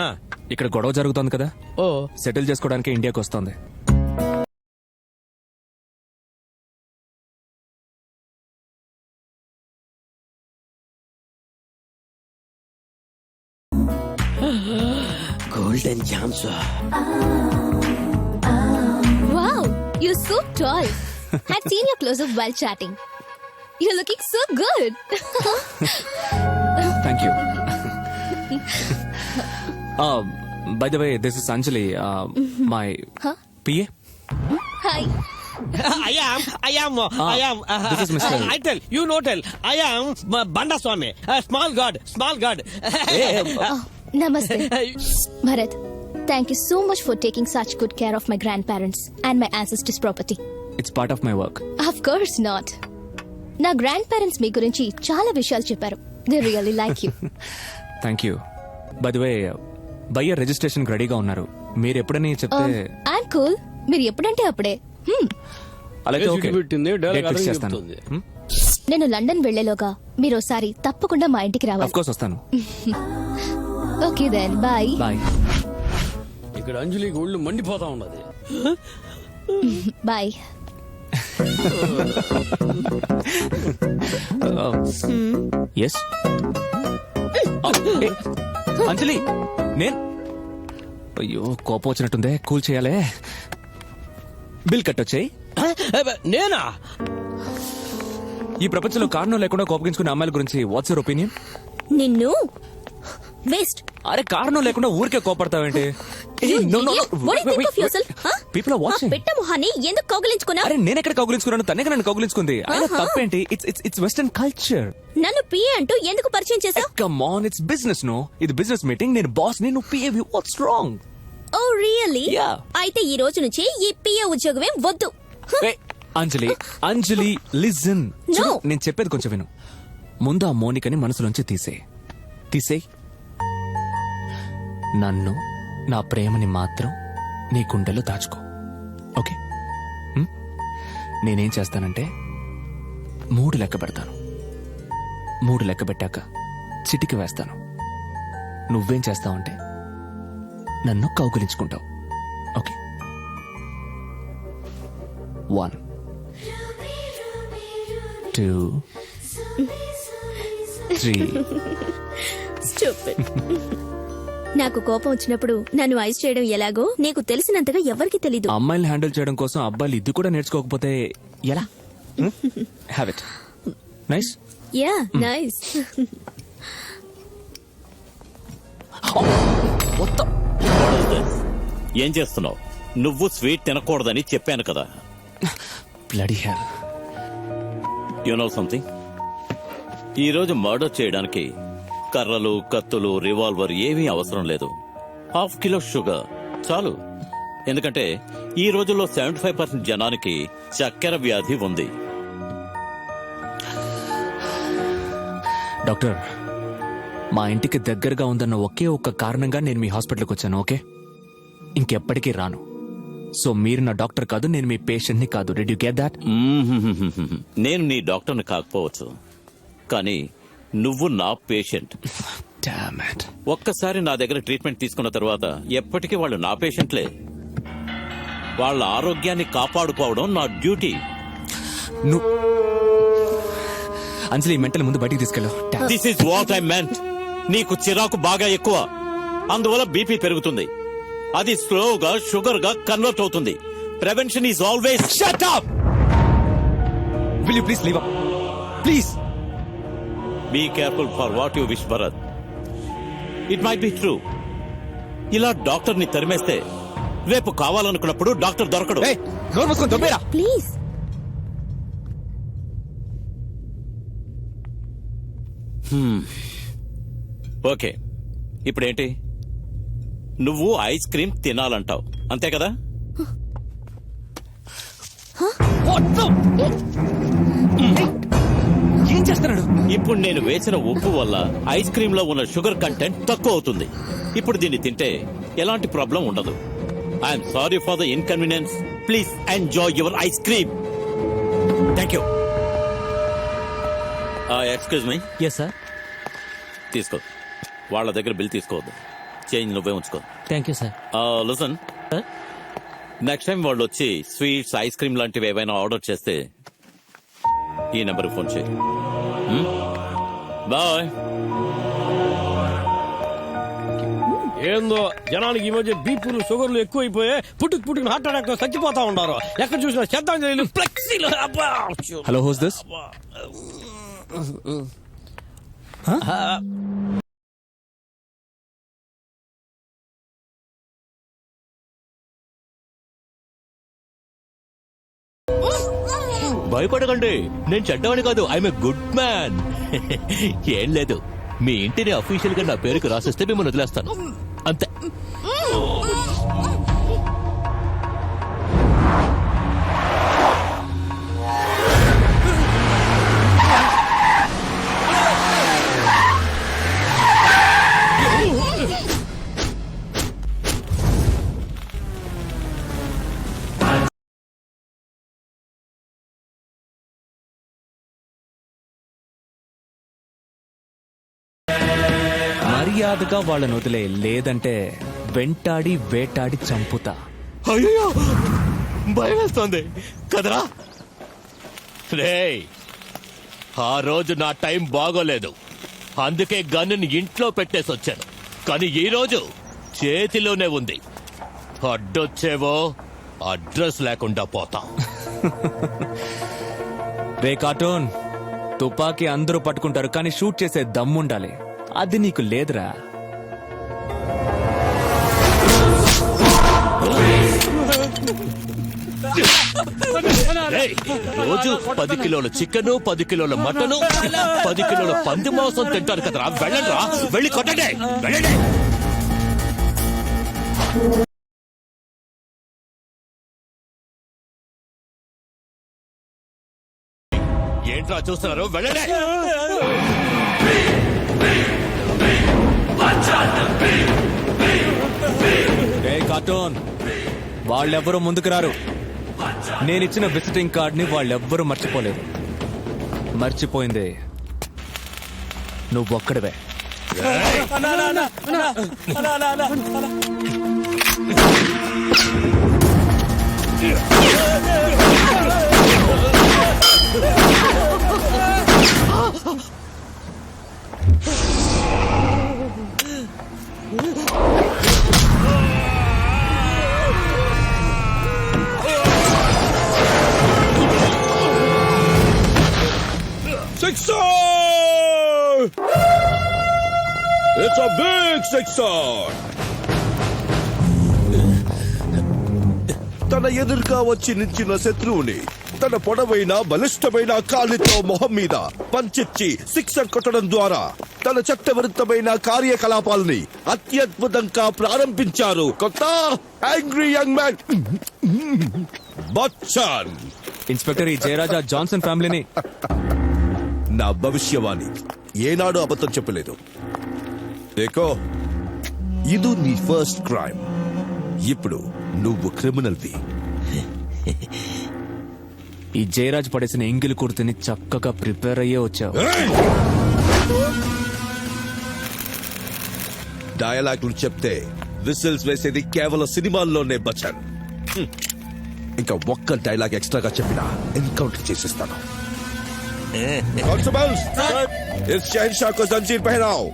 ఆ. ఇక్కడ గొడవ జరుగుతోంది కదా, ఓ సెటిల్ చేసుకోవడానికి ఇండియాకి వస్తుంది. Golden chance. Wow, you're so tall. I'd seen your close-up while chatting. You're looking so good. Thank you. By the way, this is Anjali, my PA. Hi. I am. This is Mr. I tell, you no tell. I am Banda Swami, a small god. Namaste. Bharat, thank you so much for taking such good care of my grandparents and my ancestors' property. It's part of my work. Of course not. నా grand parents మీ గురించి చాలా విషయాలు చెప్పారు. They really like you. Thank you. By the way, Bayya registration రెడీగా ఉన్నారు. మీరు ఎప్పుడని చెప్తే I'm cool. మీరు ఎప్పుడంటే అప్పుడే. అలాగే ఏ ఓకే, సిటీ పెట్టింది, డైలాగ్ డేట్ ఫిక్స్ అదే చేస్తాను. చెప్తుంది. నేను లండన్ వెళ్లేలోగా మీరు ఒకసారి తప్పకుండా మా ఇంటికి ఆఫ్ రావాలి. కోర్స్ వస్తాను. Okay then bye. బాయ్. ఇక్కడ అంజలికి ఒళ్ళు మండిపోతా ఉన్నది. బాయ్. ఎస్ అంజలి, నేను అయ్యో కోపం వచ్చినట్టుందే, కూల్ చేయాలే. బిల్ కట్టొచ్చాయి. నేనా? ఈ ప్రపంచంలో కారణం లేకుండా కోపగించుకునే అమ్మాయిల గురించి వాట్స్ యువర్ ఒపీనియన్? నిన్ను వేస్ట్. అరే కారణం లేకుండా ఊరికే కోపడతావేంటి? People are watching. పెట్ట మొహాన్ని ఎందుకు కౌగిలించుకున్నా? అరే నేను ఎక్కడ కౌగులించుకున్నాను, తనే నన్ను కౌగులించుకుంది. అయినా తప్పేంటి? It's western culture. నన్ను పిఏ అంటూ ఎందుకు పరిచయం చేశావు? Come on, it's business. No, ఇది బిజినెస్ మీటింగ్. నేను బాస్, నేను PA. What's wrong? Oh really? Yeah. అయితే ఈ రోజు నుంచి ఈ పిఏ ఉద్యోగమే వద్దు. అంజలి లిజన్. No. నేను చెప్పేది కొంచెం విను. ముందు ఆ మోనికని మనసులోంచి తీసేయ్. నన్ను, నా ప్రేమని మాత్రం నీ గుండెలో దాచుకో. ఓకే? నేనేం చేస్తానంటే 3 లెక్క పెడతాను. 3 లెక్క పెట్టాక చిటికి వేస్తాను. నువ్వేం చేస్తావంటే నన్ను కౌగులించుకుంటావు. ఓకే? 1 2 3. Stupid. నాకు కోపం వచ్చినప్పుడు నన్ను ఐస్ చేయడం ఎలాగో నీకు తెలిసినంతగా ఎవరికి తెలీదు. అమ్మాయిని హ్యాండిల్ చేయడం కోసం అబ్బాయిలు ఇది కూడా నేర్చుకోకపోతే ఎలా? Have it. Nice. Yeah nice. ఏం చేస్తున్నావు? నువ్వు స్వీట్ తినకూడదని చెప్పాను కదా. Bloody hell. You know something? ఈరోజు మర్డర్ చేయడానికి కర్రలు, కత్తులు, రివాల్వర్ ఏమీ అవసరం లేదు. 1/2 కిలో షుగర్ చాలు. ఎందుకంటే ఈ రోజుల్లో 75% జనానికి చక్కెర వ్యాధి ఉంది. డాక్టర్, మా ఇంటికి దగ్గరగా ఉందన్న ఒకే ఒక్క కారణంగా నేను మీ హాస్పిటల్కి వచ్చాను. ఓకే? ఇంకెప్పటికీ రాను. సో మీరు నా డాక్టర్ కాదు, నేను మీ పేషెంట్ ని కాదు. Did you get that? నేను నీ డాక్టర్ని కాకపోవచ్చు, కానీ నువ్వు నా పేషెంట్. Damn it. ఒక్కసారి నా దగ్గర ట్రీట్మెంట్ తీసుకున్న తర్వాత ఎప్పటికీ వాళ్ళు నా పేషెంట్లే. వాళ్ళ ఆరోగ్యాన్ని కాపాడుకోవడం నా డ్యూటీ. అంజలి, మెంటల్ ముందు బయటికి తీసుకెళ్ళు. This is what I meant. నీకు చిరాకు బాగా ఎక్కువ, అందువల్ల బీపీ పెరుగుతుంది. అది స్లోగా షుగర్ గా కన్వర్ట్ అవుతుంది. Prevention is always. Shut up! Will you please leave up? Please. Be careful for what you wish Bharat. It might be true. ఇలా డాక్టర్ ని తరిమేస్తే రేపు కావాలనుకున్నప్పుడు డాక్టర్ దొరకడు. నోరు మూసుకొని దొబ్బేరా. ప్లీజ్. ఓకే, ఇప్పుడేంటి? నువ్వు ఐస్ క్రీమ్ తినాలంటావు, అంతే కదా? ఏం చేస్తున్నాడు? ఇప్పుడు నేను వేసిన ఉప్పు వల్ల ఐస్ క్రీమ్ లో ఉన్న షుగర్ కంటెంట్ తక్కువ అవుతుంది. ఇప్పుడు దీన్ని తింటే ఎలాంటి ప్రాబ్లం ఉండదు. I'm sorry for the inconvenience. Please enjoy your ice cream. Thank you. Excuse me. Yes sir. తీసుకో. వాళ్ళ దగ్గర బిల్ తీసుకోవద్దు. చేంజ్ నువ్వే ఉంచుకో. Thank you sir. Listen, next time వాళ్ళు వచ్చి స్వీట్స్, ఐస్ క్రీమ్ లాంటివి ఏవైనా ఆర్డర్ చేస్తే ఈ నెంబర్కి ఫోన్ చేయి. బాయ్. ఏందో జనానికి ఈ మధ్య బీపీలు షుగర్లు ఎక్కువైపోయి పుట్టుకు హార్ట్ అటాక్ తో చచ్చిపోతా ఉన్నారు. ఎక్కడ చూసినా శ్రద్ధాంజలి ఫ్లెక్సీలు. Hello, who's this? భయపడకండి, నేను చెడ్డవాడిని కాదు. I'm a good man. ఏం లేదు, మీ ఇంటిని అఫీషియల్ గా నా పేరుకు రాసిస్తే మిమ్మల్ని వదిలేస్తాను అంతే. మర్యాదగా వాళ్ళని వదిలే, లేదంటే వెంటాడి వేటాడి చంపుతా. అయ్యో, భయం వేస్తోంది కదరా. రేయ్, ఆ రోజు నా టైం బాగోలేదు, అందుకే గన్నుని ఇంట్లో పెట్టేసి వచ్చాను. కానీ ఈ రోజు చేతిలోనే ఉంది. అడ్డొచ్చేవో అడ్రస్ లేకుండా పోతాం. రే కార్టూన్, తుపాకీ అందరూ పట్టుకుంటారు, కానీ షూట్ చేసే దమ్ముండాలి. అది నీకు లేదురా. రేయ్, రోజు 10 కిలోల చికెన్, 10 కిలోల మటన్, 10 కిలోల పంది మాంసం తింటారు కదరా. వెళ్ళండిరా, వెళ్ళి కొట్టండి, వెళ్ళండి. ఏంట్రా చూస్తున్నారు, వెళ్ళండి. రే కార్టూన్, వాళ్ళెవ్వరూ ముందుకు రారు. నేనిచ్చిన విజిటింగ్ కార్డ్ ని వాళ్ళెవ్వరూ మర్చిపోలేదు. మర్చిపోయింది నువ్వొక్కడివే. Sixer! It's a big sixer! తన ఎదురుగా వచ్చి నించిన శత్రువుని తన పొడవైన బలిష్టమైన కాలితో మొహం మీద పంచిచ్చి సిక్సర్ కొట్టడం ద్వారా తన చట్టవిరుద్ధమైన కార్యకలాపాలని అత్యద్భుతంగా ప్రారంభించారు కొత్త angry young man Bachchan. Inspector, ఈ జయరాజా జాన్సన్ ఫ్యామిలీని నా భవిష్యవాణి ఏనాడు అబద్ధం చెప్పలేదు. దేకో, ఇది నీ ఫస్ట్ క్రైమ్. ఇప్పుడు నువ్వు క్రిమినల్వి. ఈ జయరాజ్ పడేసిన ఎంగిలి కుర్తిని చక్కగా ప్రిపేర్ అయ్యే వచ్చావు. డయలాగులు చెప్తే విసిల్స్ వేసేది కేవలం సినిమాల్లోనే బచ్చన్. ఇంకా ఒక్క డైలాగ్ ఎక్స్ట్రాగా చెప్పినా ఎన్కౌంటర్ చేసేస్తాను. कांस्टेबल्स, इस शहंशाह को जंजीर पहनाओ.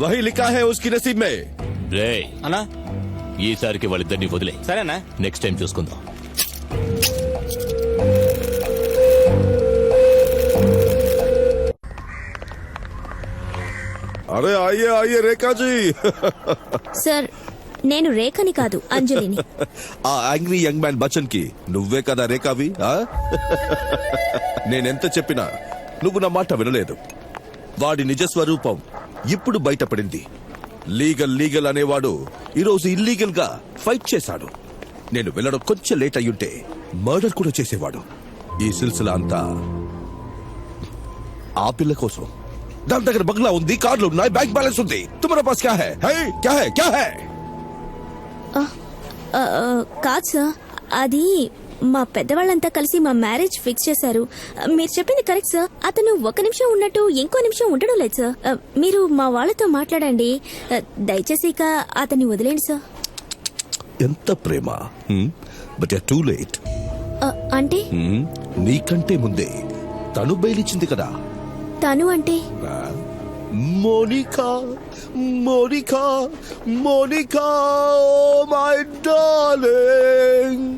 वही लिखा है उसकी नसीब में. రేయ్ అన్నా, ఈసారికి వాళ్ళిద్దరిని వదిలే. సరేనా, నెక్స్ట్ టైం చూసుకుందాం. अरे आइए आइए रेखा जी. సార్, నేను రేఖని కాదు, అంజలిని. ఆ యాంగ్రీ యంగ్ మ్యాన్ బచ్చన్ కి నువ్వే కదా రేఖావి? నేనెంత చెప్పినా నువ్వు నా మాట వినలేదు. వాడి నిజ స్వరూపం ఇప్పుడు బయటపడింది. లీగల్ అనేవాడు ఈరోజు ఇల్లీగల్ గా ఫైట్ చేశాడు. నేను వెళ్ళడం కొంచెం లేట్ అయ్యుంటే మర్డర్ కూడా చేసేవాడు. ఈ సిల్సిలా అంతా ఆ పిల్ల కోసం. దాని దగ్గర బంగ్లా ఉంది, కార్లు ఉన్నాయి, బ్యాంక్ బ్యాలెన్స్ ఉంది. తుమ్హారా పాస్ క్యా హై? హై క్యా హై? క్యా హై? కాదు సార్, అది మా పెద్దవాళ్ళంతా కలిసి మా మ్యారేజ్ ఫిక్స్ చేశారు. మీరు చెప్పింది కరెక్ట్ సార్. అతను ఒక నిమిషం ఉన్నట్టు ఇంకో నిమిషం ఉండడం లేదు సార్. మీరు మా వాళ్ళతో మాట్లాడండి. దయచేసి ఇక అతన్ని వదిలేండి సార్. ఎంత ప్రేమ. But too late. అంటే నీకంటే ముందే తను బయలిచ్చింది కదా. తను అంటే Monika, Monica, Monika, my darling.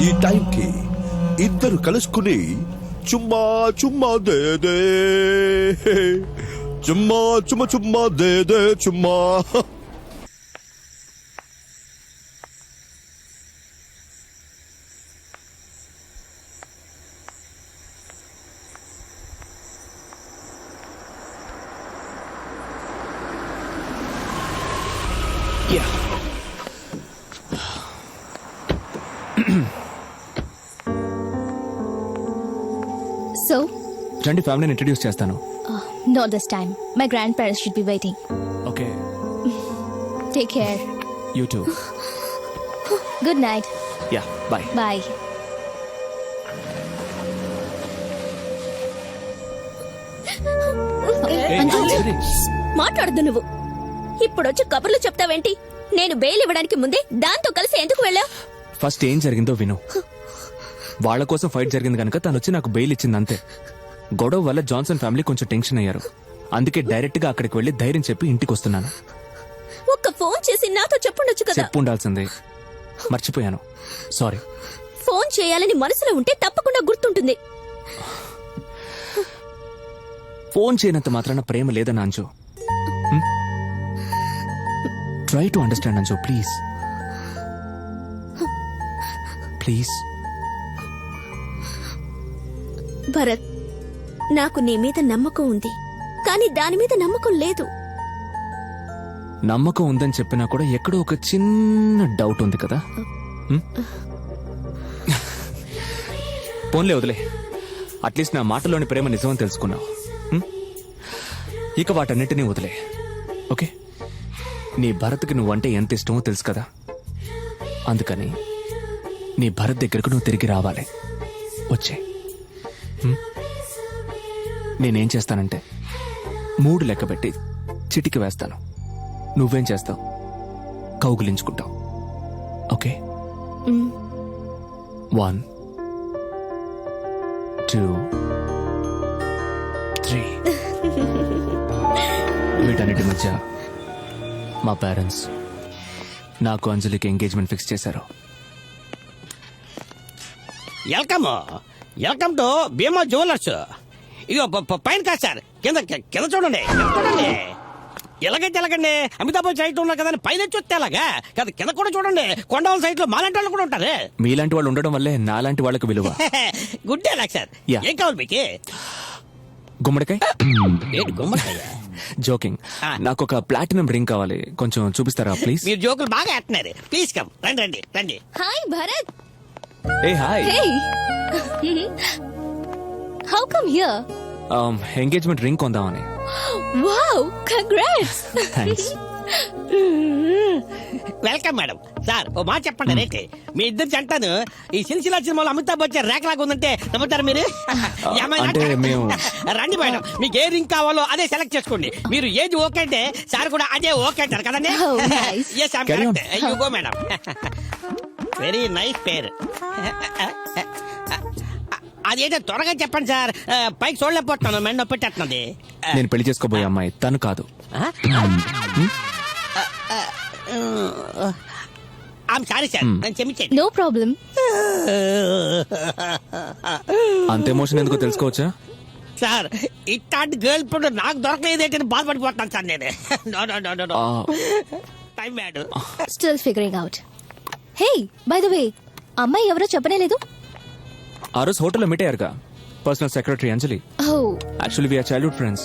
ఈ టైంకి ఇద్దరు కలుసుకుని చుమ్మా చుమ్మా దే దే, చుమ్మా చుమ్మా చుమ్మా దే దే చుమ్మా. సో రండి, ఫ్యామిలీని ఇంట్రడ్యూస్ చేస్తాను. not this time. My grandparents should be waiting. Okay, Take care. You too. Good night. Yeah, bye. Bye. మాట్లాడద్దు నువ్వు. ఇప్పుడొచ్చి కబుర్లు చెప్తావేంటి? నేను బెయిల్ ఇవ్వడానికి ముందే దాంతో కలిసి ఎందుకు వెళ్ళావు? ఫస్ట్ ఏం జరిగిందో విను. వాళ్ళ కోసం ఫైట్ జరిగింది కనుక తను వచ్చి నాకు బెయిల్ ఇచ్చింది అంతే. గొడవ వల్ల జాన్సన్ ఫ్యామిలీ కొంచెం టెన్షన్ అయ్యారు. అందుకే డైరెక్ట్ గా అక్కడికి వెళ్లి ధైర్యం చెప్పి ఇంటికి వస్తున్నాను. ఒక్క ఫోన్ చేసి నాతో చెప్పుండొచ్చు కదా. చెప్పుండాల్సిందే, మర్చిపోయాను. సారీ. ఫోన్ చేయాలని మనసులో ఉంటే తప్పకుండా గుర్తుంటుంది. ఫోన్ చేయనంత మాత్రాన ప్రేమ లేదని Anju. Try to understand Anju, please please. Bharat, నాకు నీ మీద నమ్మకం ఉంది, కానీ దాని మీద నమ్మకం లేదు. నమ్మకం ఉందని చెప్పినా కూడా ఎక్కడో ఒక చిన్న డౌట్ ఉంది కదా. పోన్లే, వదిలే. అట్లీస్ట్ నా మాటలోని ప్రేమ నిజమని తెలుసుకున్నావు. ఇక వాటన్నిటినీ వదిలే, ఓకే? నీ భరత్కి నువ్వంటే ఎంత ఇష్టమో తెలుసు కదా. అందుకని నీ భరత్ దగ్గరకు నువ్వు తిరిగి రావాలి. వచ్చే. నేనేం చేస్తానంటే 3 లెక్కబెట్టి చిటికి వేస్తాను. నువ్వేం చేస్తావు? కౌగులించుకుంటావు. ఓకే? 1 2 3. వీటన్నిటి మధ్య మా పేరెంట్స్ నాకు అంజలికి ఎంగేజ్మెంట్ ఫిక్స్ చేశారు. Welcome, welcome to Bhima jewellers. ఇగో పైన కాదు సార్, కింద కింద చూడండి, చూడండి. ఎలాగైతే ఎలాగండి, అమితాబ్ సైట్ ఉన్నారు కదా, పైన చూస్తే ఎలాగా కదా, కింద కూడా చూడండి. కొండవల సైట్ లో మాలాంటి వాళ్ళు కూడా ఉంటారు. మీలాంటి వాళ్ళు ఉండడం వల్లే నాలాంటి వాళ్ళకి విలువ. Good day sir. Yeah. ఏం కావాలి మీకు? గుమ్మడికాయ? ఏంటి గుమ్మడికాయ? జోకింగ్. నాకు ఒక ప్లాటినం రింగ్ కావాలి, కొంచెం చూపిస్తారా ప్లీజ్? మీరు జోకులు బాగా ఆడుతున్నారు. ప్లీజ్ కమ్, రండి రండి రండి. Hi Bharat. Hey hi. Hey. How come here? Engagement ring కొందామని. Wow, congrats. Thanks. Welcome madam. Sir ఓ మాట చెప్పండి, రేటే మీ ఇద్దరు జంటను ఈ సిల్సిలా సినిమాలో అమితాబ్ బచ్చన్ రేఖలాగా ఉందంటే నమ్ముతారు మీరు? అంటే మేము రండి మేడం, మీకు ఏ రింగ్ కావాలో అదే సెలెక్ట్ చేసుకోండి. మీరు ఏది ఓకే అంటే సార్ కూడా అదే ఓకే అంటారు కదండి. Oh, nice. Yes I'm Carry on. Correct. You go madam. Very nice పేరు. అదేంటో త్వరగా చెప్పండి సార్, పైకి చూడలేకపోతున్నాను, మెండ పెట్టేస్తున్నది. నేను పెళ్లి చేసుకోబోయే అమ్మాయి తను కాదు. ఐమ్ సారీ సార్, నేను క్షమించండి. No problem. అంత ఎమోషన్ ఎందుకో తెలుసుకోవచ్చా? సార్ ఇట్లాంటి గర్ల్ ఫ్రెండ్ నాకు దొరకలేదేంటని బాధపడిపోతున్నాను సార్ నేను. No no no no no. Time bad. Still figuring out. Hey, by the way, అమ్మాయి ఎవరో చెప్పనే లేదు. ఆ రోజు హోటల్లో మీట్ అయ్యారుగా, personal secretary Anjali. Oh. Actually we're childhood friends.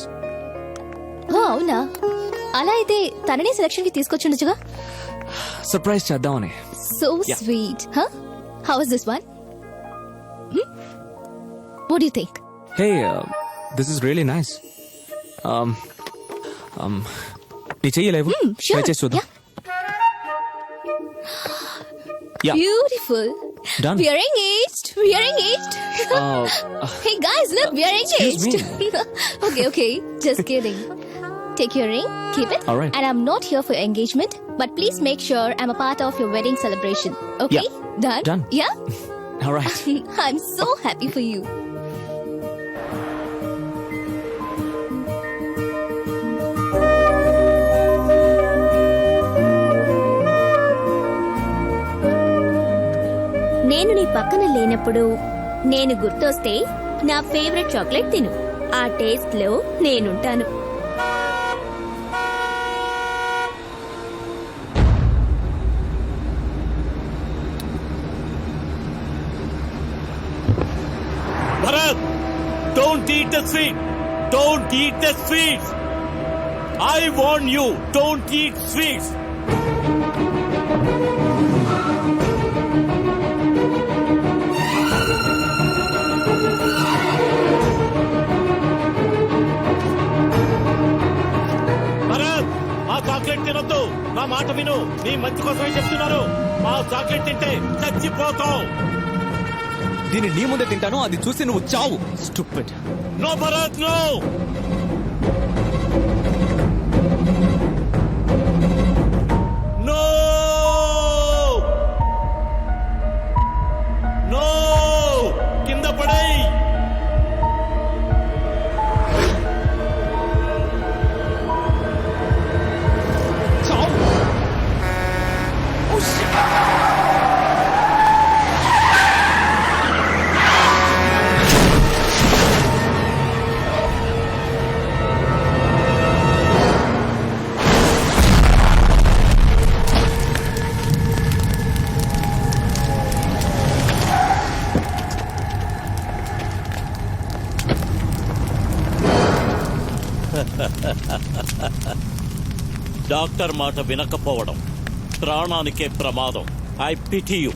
Oh, అవునా? అలా అయితే తనని సెలక్షన్ కి తీసుకొచ్చుండొచ్చుగా. సర్ప్రైజ్ చేద్దామని. So sweet. Huh? How was this one? What do you think? Hey this is really nice. నీ చెయ్యలేవు Sure. ట్రై చేసి చూద్దాం. Yeah. Beautiful. Done. We are engaged. We are engaged. Hey guys, look, we are excuse engaged. Okay. Just kidding. Take your ring, keep it. All right. And I'm not here for your engagement, but please make sure I'm a part of your wedding celebration. Okay? Yeah. Done. Yeah? All right. I'm so happy for you. నేను నీ పక్కన లేనప్పుడు నేను గుర్తొస్తే నా favourite chocolate తిను. ఆ taste లో నేనుంటాను. Bharat, don't eat the sweet. Don't eat the sweets. I warn you, don't eat sweets. Bharat, ఆ చాక్లెట్ తినొద్దు. నా మాట విను, నీ మంచి కోసమే చెప్తున్నారు. ఆ చాక్లెట్ తింటే చచ్చిపోతావు. దీన్ని నీ ముందే తింటాను, అది చూసి నువ్వు చావు. Stupid. No Bharat, no. No no, కింద పడై. డాక్టర్ మాట వినకపోవడం ప్రాణానికే ప్రమాదం. I pity you.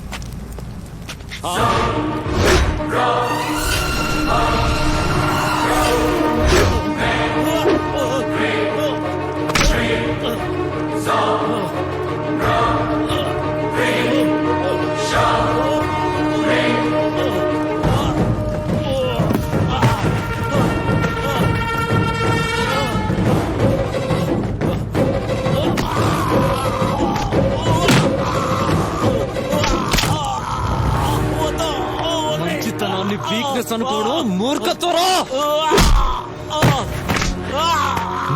మంచితనాన్ని వీక్నెస్ అనుకోవడం మూర్ఖత్వరా.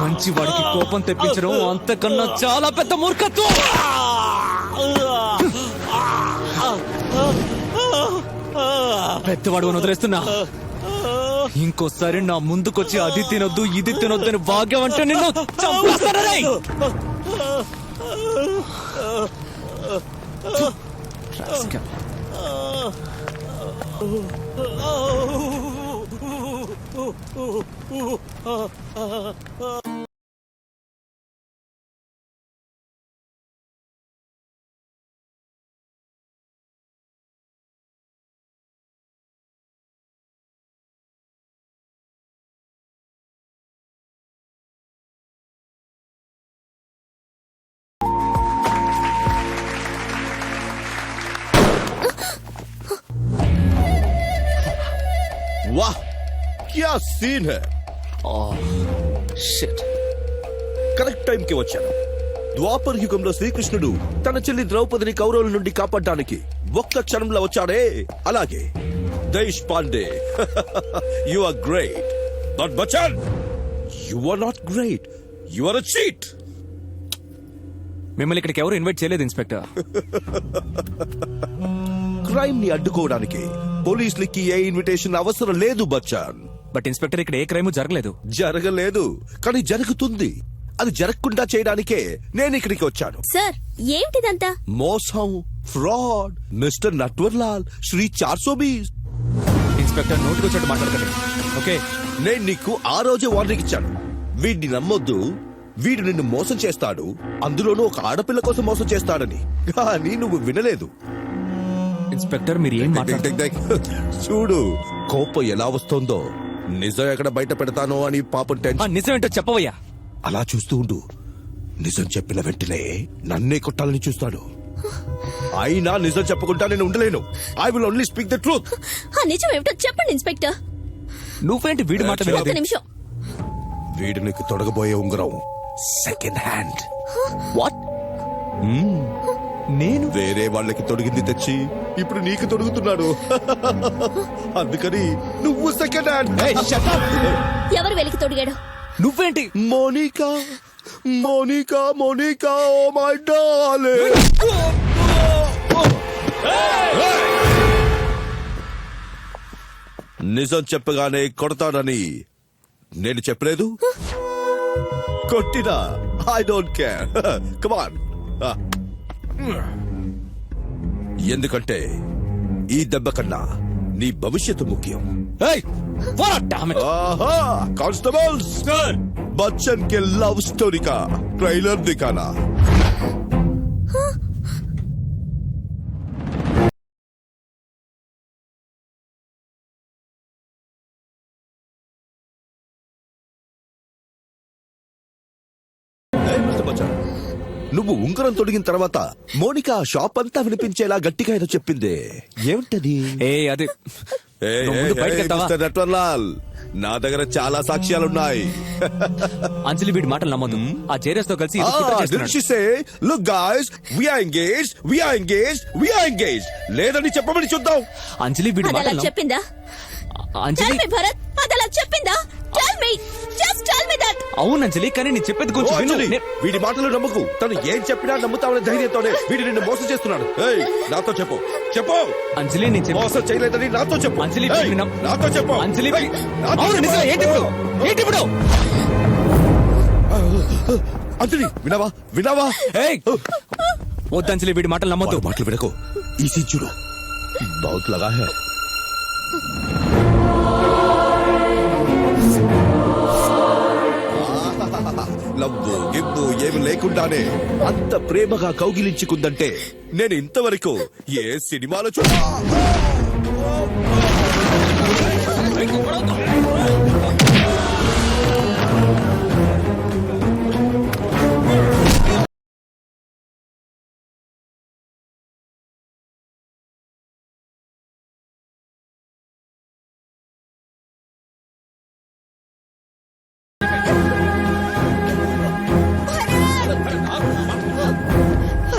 మంచి వాడికి కోపం తెప్పించడం అంతకన్నా చాలా పెద్ద మూర్ఖత్వం. పెద్దవాడు వదిలేస్తున్నా. ఇంకోసారి నా ముందుకొచ్చి అది తినొద్దు ఇది తినొద్దు అని భాగ్యం అంటే నిన్ను చంపేస్తాను. वाह क्या सीन है. షిట్. కరెక్ట్ టైం కి వచ్చాను. ద్వాపర యుగంలో శ్రీకృష్ణుడు తన చెల్లి ద్రౌపదిని కౌరవుల నుండి కాపాడడానికి ఒక్క క్షణంలో వచ్చాడే, అలాగే Deshpande you are great. But Bachchan, you are not great, you are a cheat. మిమ్మల్ని ఇక్కడికి ఎవరు ఇన్వైట్ చేయలేదు ఇన్స్పెక్టర్. క్రైమ్ ని అడ్డుకోవడానికి పోలీసులకి ఏ ఇన్విటేషన్ అవసరం లేదు బచ్చన్. బట్ ఇన్స్పెక్టర్ ఇక్కడ ఏ క్రైమ్ జరగలేదు. జరగలేదు, కానీ జరుగుతుంది. అది జరగకుండా చేయడానికే నేను ఇక్కడికి వచ్చాను. సార్, ఏమిటిదంతా? మోసం, fraud, mister Natwarlal, Shri 420. Inspector నోటుకొచ్చాడు మాట్లాడకండి. ఓకే, నేను నీకు ఆ రోజే వార్నింగ్ ఇచ్చాను. వీడిని నమ్మొద్దు, వీడు నిన్ను మోసం చేస్తాడు, అందులోనూ ఒక ఆడపిల్ల కోసం మోసం చేస్తాడని. కానీ నువ్వు వినలేదు. ఇన్స్పెక్టర్ మీరు ఏం మాట్లాడుతున్నారు? చూడు కోపం ఎలా వస్తోందో. నిజం ఎక్కడ బయట పెడతానో అని పాపం ఆ, టెన్షన్. నిజం ఏంటో చెప్పవయ్యా. అలా చూస్తూ ఉండు. నిజం చెప్పిన వెంటనే నన్నే కొట్టాలని చూస్తాడు. అయినా నిజం చెప్పకుండా నేను ఉండలేను. I will only speak the truth. ఆ నిజం ఏమిటో చెప్పండి ఇన్స్పెక్టర్. నువ్వేంటి వీడి మాట ఒక్క వినేది? నిమిషం. వీడు నీకు తొడగబోయే ఉంగరం సెకండ్ హ్యాండ్. వాట్? నేను వేరే వాళ్ళకి తొడిగింది తెచ్చి ఇప్పుడు నీకు తొడుగుతున్నాడు. అందుకని నువ్వు సెకండ్ హ్యాండ్. ఏయ్, shut up! ఎవరు వెలికి తొడిగాడు? నువ్వేంటి? Monica Monica Monica oh my darling. నిజం చెప్పగానే కొడతాడని నేను చెప్పలేదు. కొట్టినా ఐ డోంట్ కేర్. కమాన్. ఎందుకంటే ఈ దెబ్బ కన్నా నీ భవిష్యత్తు ముఖ్యం. ఏయ్, what? Damn it. ఆహా కానిస్టేబుల్స్, बच्चन के लव स्टोरी का ट्रेलर दिखाना. నువ్వు ఉంగరం తొడిగిన తర్వాత మోనికా షాప్ అంతా వినిపించేలా గట్టిగా ఏదో చెప్పిందే, ఏమిటది? ఏ అది నువ్వు ముందు బయటికి వెళ్తావా? మిస్టర్ నట్వర్లాల్, నా దగ్గర చాలా సాక్ష్యాలున్నాయి. అంజలి వీడి మాటలు నమ్మదు. ఆ జేరస్ తో కలిసి ఇది కుట్ర చేస్తున్నాడు. Look guys, we are engaged లేదని చెప్పమని చూద్దాం. అంజలి వీడి అది అలా మాటలు చెప్పిందా? అంజలి Tell me, భరత్, అది అలా చెప్పిందా? Tell me, just tell me that. అవును అంజలి, కానీ నేను చెప్పేది కొంచెం విను. అంజలి, వీడి మాటలు నమ్మకు. తను ఏం చెప్పినా నమ్ముతామనే ధైర్యంతోనే వీడి నిన్ను మోసం చేస్తున్నాడు. ఏయ్, నాతో చెప్పు. అంజలి నేను చెప్పు. మోసం చేయలేదని నాతో చెప్పు. అంజలి ఏయ్, వీడిని నాతో చెప్పు. అంజలి ఏయ్, నాతో అవును, చెప్పు. నిజమే. ఏంటి ఇప్పుడు? అంజలి వినావా? ఏయ్, వద్దు అంజలి వీడి మాటలు నమ్మొద్దు. వాడి మాటలు వినకు. ఈ సీన్ చూడు, బహుత్ లగా హై. లవ్వు గివ్వు ఏమి లేకుండానే అంత ప్రేమగా కౌగిలించుకుందంటే నేను ఇంతవరకు ఏ సినిమాలో చూడా.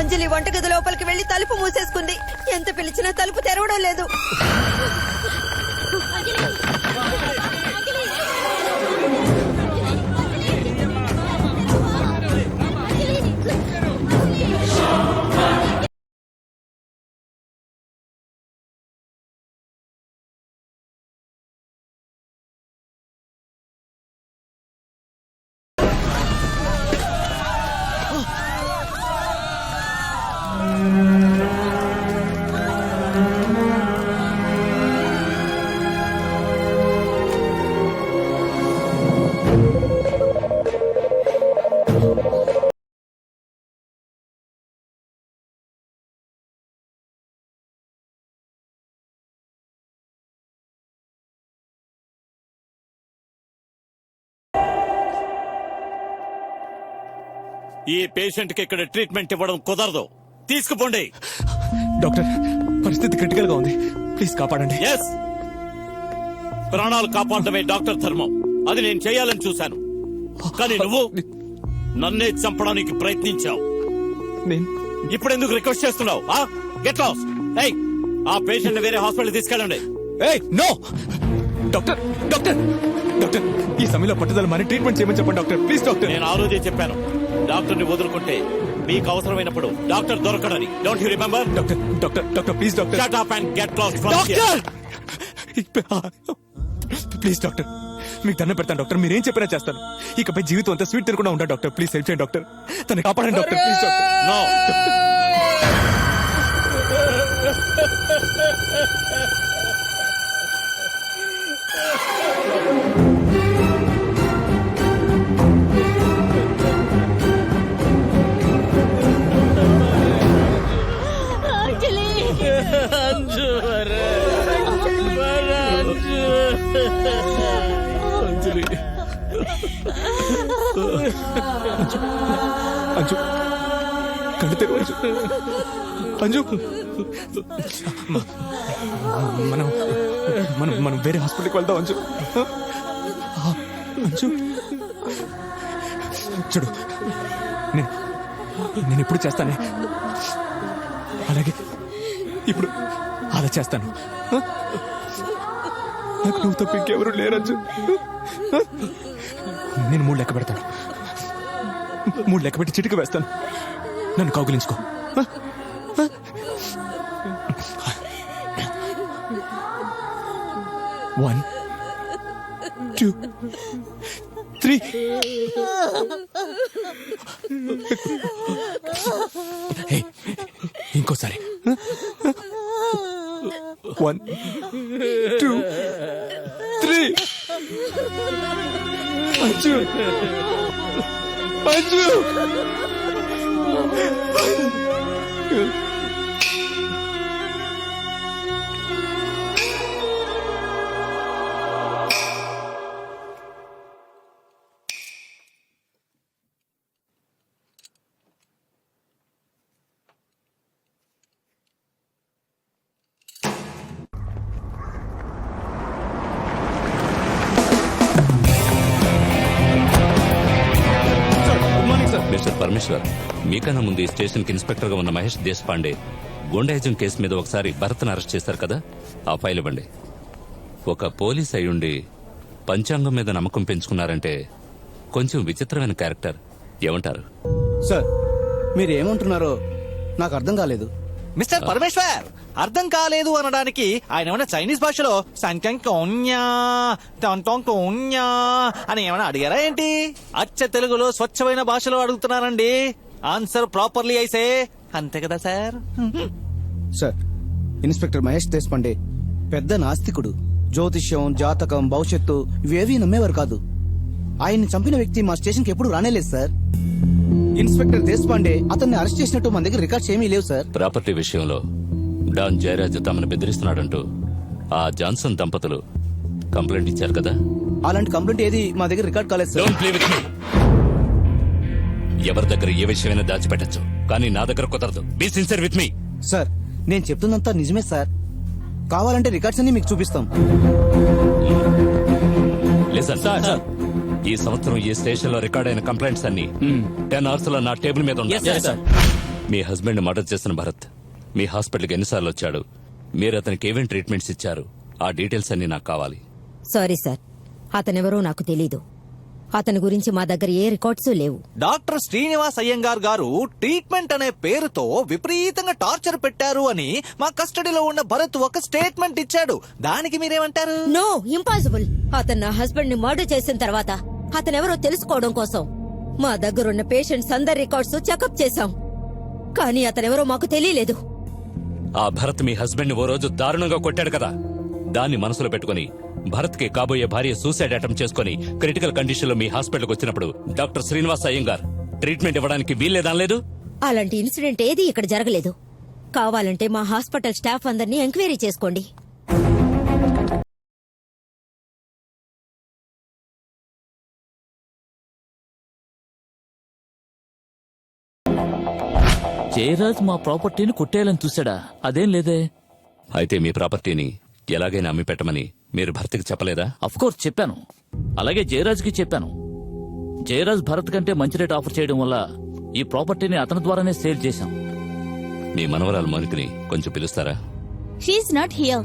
అంజలి వంటగది లోపలికి వెళ్లి తలుపు మూసేసుకుంది. ఎంత పిలిచినా తలుపు తెరవడం లేదు. ఈ పేషెంట్ కి ఇక్కడ ట్రీట్మెంట్ ఇవ్వడం కుదరదు. తీసుకుపోండి. డాక్టర్, పరిస్థితి క్రిటికల్ గా ఉంది, ప్లీజ్ కాపాడండి. ఎస్, ప్రాణాలు కాపాడటమే డాక్టర్ ధర్మం. అది నేను చేయాలని చూశాను, కానీ నువ్వు నన్నే చంపడానికి ప్రయత్నించావు. ఇప్పుడు ఎందుకు రిక్వెస్ట్ చేస్తున్నావు? Get lost. ఏయ్, ఆ పేషెంట్ వేరే హాస్పిటల్ తీసుకెళ్ళండి. ఏయ్, నో డాక్టర్, డాక్టర్, డాక్టర్, ఈ సమయంలో పట్టుదల మరి ట్రీట్మెంట్ చేయమని చెప్పండి డాక్టర్, ప్లీజ్ డాక్టర్. నేను ఆ రోజే చెప్పాను, డాక్టర్ ని వదులుకుంటే మీకు అవసరమైనప్పుడు డాక్టర్ దొరకడని. Don't you remember? Doctor, doctor, doctor, please doctor. Shut up and get lost from doctor, please doctor, మీకు దండం పెడతాను డాక్టర్, మీరేం చెప్పినా చేస్తాను. ఇకపై జీవితం అంతా స్వీట్ తినకుండా ఉంటా డాక్టర్, ప్లీజ్ హెల్ప్ చేయండి డాక్టర్, తనని కాపాడండి డాక్టర్, ప్లీజ్ డాక్టర్. నో. అంజలి అంజు కళ్ళు తెరువు అంజు. అంజు మనం మనం మనం వేరే హాస్పిటల్కి వెళ్దాం అంజు. అంజు చూడు, నేను ఎప్పుడు చేస్తానే అలాగే ఇప్పుడు అలా చేస్తాను. నాకు నువ్వు తప్ప ఇంకెవరు లేరంజు. నేను 3 లెక్క పెడతాను. 3 లెక్క పెట్టి చిటికి వేస్తాను. నన్ను కౌగిలించుకో. 1 2 3. ఇంకోసారి 1 2 3. అంజు అంజు మిస్టర్ పరమేశ్వర్, మీకన్నా ముందు ఈ స్టేషన్ కి ఇన్స్పెక్టర్ గా ఉన్న మహేష్ దేశపాండే గుండాయిజం కేసు మీద ఒకసారి భరత్ను అరెస్ట్ చేశారు కదా, ఆ ఫైల్ ఇవ్వండి. ఒక పోలీస్ అయ్యుండి పంచాంగం మీద నమ్మకం పెంచుకున్నారంటే కొంచెం విచిత్రమైన క్యారెక్టర్. ఏమంటారు? సార్ మీరేమంటున్నారో నాకు అర్థం కాలేదు. మిస్టర్ పరమేశ్వర్, అర్థం కాలేదు అనడానికి ఆయన ఏమైనా చైనీస్ భాషలో అని ఏమైనా అడిగారా ఏంటి? అచ్చ తెలుగులో స్వచ్ఛమైన భాషలో అడుగుతున్నారండి. ఆన్సర్ ప్రాపర్లీ అయితే అంతే కదా sir. Sir, inspector Mahesh Deshpande పెద్ద నాస్తికుడు. జ్యోతిష్యం, జాతకం, భవిష్యత్తు ఇవేవీ నమ్మేవారు కాదు. ఆయన్ని చంపిన వ్యక్తి మా స్టేషన్ కి ఎప్పుడు రానేలేదు సార్. ఇన్స్పెక్టర్ దేశపాండే అతన్ని అరెస్ట్ చేసినట్టు మన దగ్గర రికార్డ్స్ ఏమీ లేవు సార్. ప్రాపర్టీ విషయంలో డాన్ జయరాజ్ తమను బెదిరిస్తున్నాడంటూ ఆ జాన్సన్ దంపతులు కంప్లైంట్ ఇచ్చారు కదా. అలాంటి కంప్లైంట్ ఏది మా దగ్గర రికార్డ్ కాలేదు sir. Don't play with me. ఎవరి దగ్గర ఏ విషయమైనా దాచిపెట్టచ్చు, కానీ నా దగ్గర కుదరదు. Be sincere with me. Sir, నేను చెప్తున్నంతా నిజమే సార్. కావాలంటే రికార్డ్స్ అన్ని మీకు చూపిస్తాం. లిసన్ సార్, ఈ సంవత్సరం ఈ స్టేషన్ లో రికార్డ్ అయిన కంప్లైంట్స్ అన్ని 10 hours లో నా టేబుల్ మీద ఉన్నాయి. మీ హస్బెండ్ మర్డర్ చేసిన భరత్ మీ హాస్పిటల్కి ఎన్నిసార్లు వచ్చాడు, మీరు అతనికి ఏమేం ట్రీట్మెంట్స్ ఇచ్చారు, ఆ డీటెయిల్స్ అన్ని నాకు కావాలి. సారీ సార్, అతనెవరో నాకు తెలీదు. అతని గురించి మా దగ్గర ఏ రికార్డ్స్ లేవు. డాక్టర్ శ్రీనివాస్ అయ్యంగార్ గారు ట్రీట్మెంట్ అనే పేరుతో విపరీతంగా టార్చర్ పెట్టారు అని మా కస్టడీలో ఉన్న భరత్ ఒక స్టేట్మెంట్ ఇచ్చాడు. దానికి మీరేమంటారు? No, impossible. అతను నా హస్బెండ్ ని మర్డర్ చేసిన తర్వాత అతనెవరో తెలుసుకోవడం కోసం మా దగ్గరున్న పేషెంట్స్ అందరి రికార్డ్స్ చెకప్ చేశాం. కానీ అతనెవరో మాకు తెలియలేదు. ఆ భరత్ మీ హస్బెండ్ ఓ రోజు దారుణంగా కొట్టాడు కదా, దాన్ని మనసులో పెట్టుకుని భరత్ కి కాబోయే భార్య సూసైడ్ అటెంప్ట్ చేసుకుని క్రిటికల్ కండిషన్ లో మీ హాస్పిటల్కి వచ్చినప్పుడు డాక్టర్ శ్రీనివాస్ అయ్యంగార్ ట్రీట్మెంట్ ఇవ్వడానికి వీల్లేదనలేదు. అలాంటి ఇన్సిడెంట్ ఏది ఇక్కడ జరగలేదు. కావాలంటే మా హాస్పిటల్ స్టాఫ్ అందరినీ ఎంక్వైరీ చేసుకోండి. జయరాజ్ మా ప్రాపర్టీని కొట్టేయాలని చూశాడా? అదేం లేదే. అయితే మీ ప్రాపర్టీని ఎలాగైనా అమ్మి పెట్టమని మీరు భరత్కి చెప్పలేదా? అఫ్కోర్స్ చెప్పాను. అలాగే జయరాజ్కి చెప్పాను. జయరాజ్ భరత్ కంటే మంచి రేట్ ఆఫర్ చేయడం వల్ల ఈ ప్రాపర్టీని అతని ద్వారానే సేల్ చేశాం. మీ మనవరాలు మౌనికని కొంచెం పిలుస్తారా? She's not here.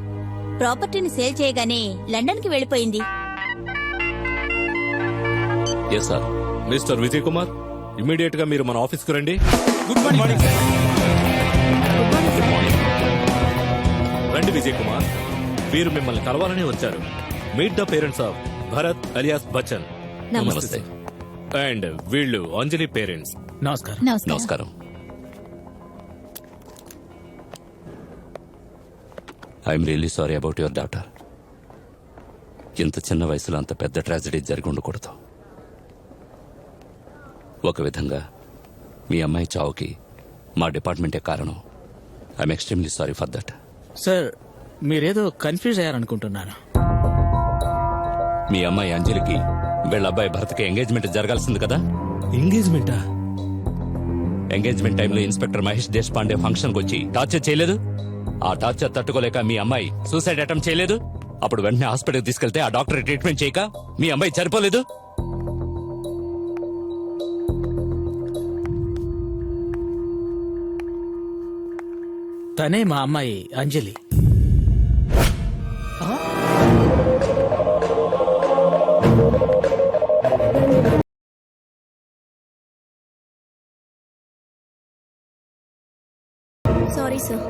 ప్రాపర్టీని సేల్ చేయగానే లండన్ కి వెళ్ళిపోయింది. Yes sir. Mister Vijay Kumar, immediate గా మీరు మన ఆఫీస్ కు రండి. Good morning sir. రండి విజయ్ కుమార్, వీరు మిమ్మల్ని కలవాలని వచ్చారు. Meet the parents of Bharat alias Bachchan. నమస్తే. అండ్ వీళ్ళు అంజలి పేరెంట్స్. నమస్కారం. నమస్కారం. I'm really sorry about your daughter. ఇంత చిన్న వయసులో అంత పెద్ద ట్రాజడీ జరిగి ఉండకూడదు. ఒక విధంగా మీ అమ్మాయి చావుకి మా డిపార్ట్మెంటే కారణం. I'm extremely sorry for that. Sir, మీరేదో కన్ఫ్యూజ్ అయ్యారనుకుంటున్నాను. మీ అమ్మాయి అంజలికి వీళ్ళ అబ్బాయి భరత్కి ఎంగేజ్మెంట్ జరగాల్సింది కదా. ఎంగేజ్మెంటా? ఎంగేజ్మెంట్ టైంలో ఇన్స్పెక్టర్ మహేష్ దేశపాండే ఫంక్షన్కి వచ్చి టార్చర్ చేయలేదు? ఆ టార్చర్ తట్టుకోలేక మీ అమ్మాయి సూసైడ్ అటెంప్ట్ చేయలేదు? అప్పుడు వెంటనే హాస్పిటల్కి తీసుకెళ్తే ఆ డాక్టర్ ట్రీట్మెంట్ చేయక మీ అమ్మాయి చనిపోలేదు? తనే మా అమ్మాయి అంజలి. సారీ సార్,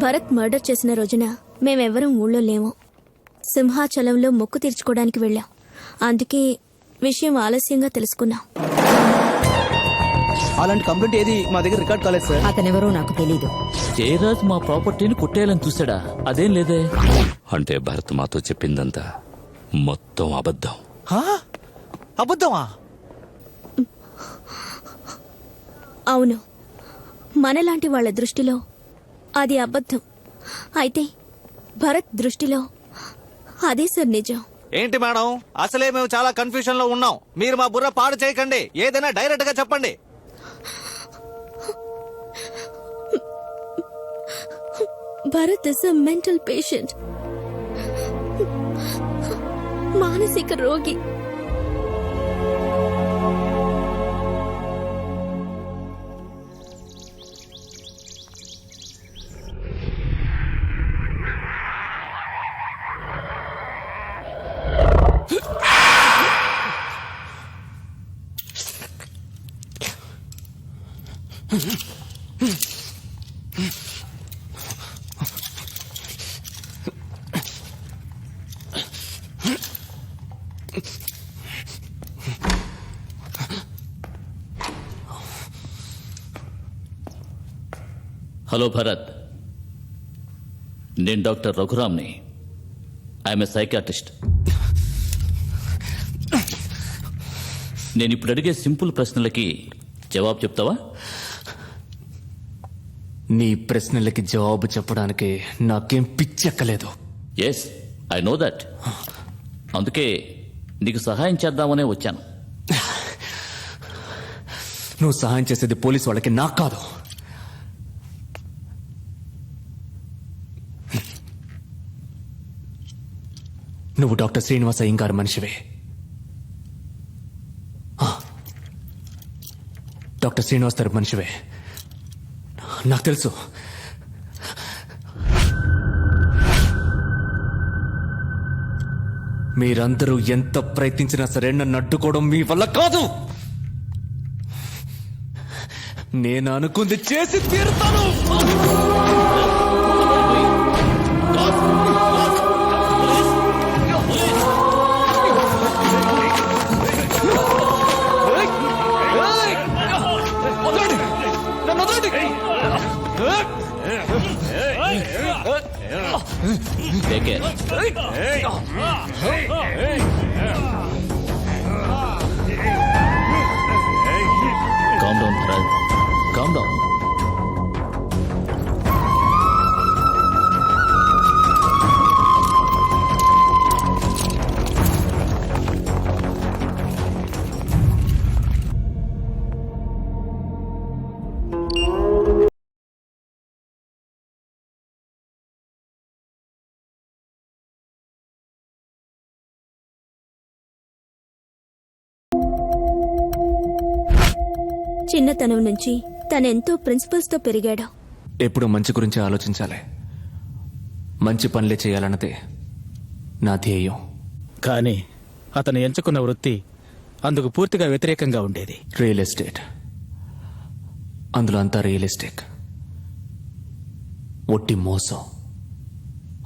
భరత్ మర్డర్ చేసిన రోజున మేమెవరం ఊళ్ళో లేము. సింహాచలంలో మొక్కు తీర్చుకోవడానికి వెళ్ళాం. అందుకే విషయం ఆలస్యంగా తెలుసుకున్నాం. అలాంటి కంప్లైంట్ ఏది మా దగ్గర రికార్డ్ కాలేదు సార్. అతనెవరో నాకు తెలీదు. జయరాజ్ మా ప్రాపర్టీని కుట్టేయాలని చూసాడా? అదేం లేదే. అంటే భరత్ మాతో చెప్పిందంతా మొత్తం అబద్ధం. అబద్ధమా? అవును, మనలాంటి వాళ్ళ దృష్టిలో అది అబద్ధం. అయితే భరత్ దృష్టిలో అదే సార్ నిజం. ఏంటి మేడం, అసలే మేము చాలా కన్ఫ్యూజన్ లో ఉన్నాం. మీరు మా బుర్ర పాడు చేయకండి, ఏదైనా డైరెక్ట్ గా చెప్పండి. Bharat is a mental patient, మానసిక రోగి. హలో భరత్, నేను డాక్టర్ రఘురామ్ని. I'm a psychiatrist. నేను ఇప్పుడు అడిగే సింపుల్ ప్రశ్నలకి జవాబు చెప్తావా? నీ ప్రశ్నలకి జవాబు చెప్పడానికి నాకేం పిచ్చెక్కలేదు. Yes, I know that. అందుకే నీకు సహాయం చేద్దామనే వచ్చాను. నువ్వు సహాయం చేసేది పోలీసు వాళ్ళకి, నాకు కాదు. నువ్వు డాక్టర్ శ్రీనివాస అయ్యంగార్ మనిషివే. డాక్టర్ శ్రీనివాస్ తరపు మనిషివే, నాకు తెలుసు. మీరందరూ ఎంత ప్రయత్నించినా సరే నన్ను అడ్డుకోవడం మీ వల్ల కాదు. నేను అనుకుంది చేసి తీరుతాను. Take care. Calm down, Bharat. Calm down. చిన్నతనం నుంచి తనెంతో ప్రిన్సిపల్స్ తో పెరిగాడు. ఎప్పుడు మంచి గురించి ఆలోచించాలి, మంచి పనులే చేయాలన్నదే నా ధ్యేయం. కానీ అతను ఎంచుకున్న వృత్తి అందుకు పూర్తిగా వ్యతిరేకంగా ఉండేది. Real estate. అందులో అంతా రియలిస్టిక్. ఒట్టి మోసం,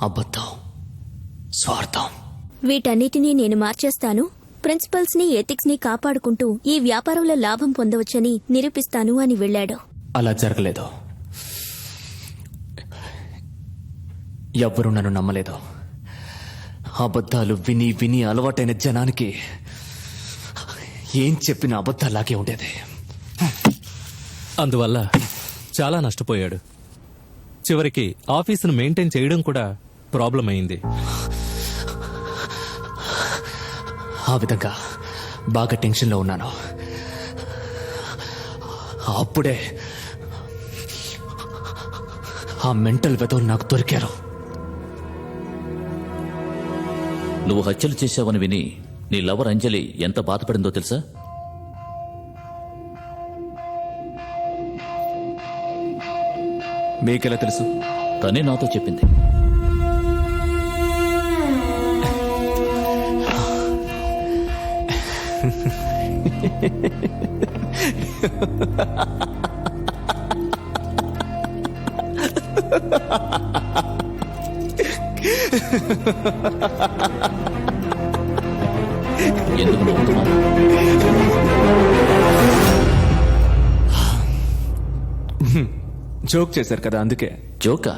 అబద్ధం, స్వార్థం. వీటన్నిటినీ నేను మార్చేస్తాను, ప్రిన్సిపల్స్ ని ఎథిక్స్ ని కాపాడుకుంటూ ఈ వ్యాపారంలో లాభం పొందవచ్చని నిరూపిస్తాను అని వెళ్ళాడు. అలా జరగలేదు. ఎవ్వరూ నన్ను నమ్మలేదు. అబద్ధాలు విని విని అలవాటైన జనానికి ఏం చెప్పిన అబద్ధాలాగే ఉండేది. అందువల్ల చాలా నష్టపోయాడు. చివరికి ఆఫీసును మెయింటైన్ చేయడం కూడా ప్రాబ్లం అయింది. ఆ విధంగా బాగా టెన్షన్లో ఉన్నాను. అప్పుడే ఆ మెంటల్ వెధవులు నాకు దొరికారు. నువ్వు హత్యలు చేశావని విని నీ లవర్ అంజలి ఎంత బాధపడిందో తెలుసా? మీకెలా తెలుసు? తనే నాతో చెప్పింది. ఎందుకు నవ్వుతున్నావు? జోక్ చేశారు కదా, అందుకే. జోకా?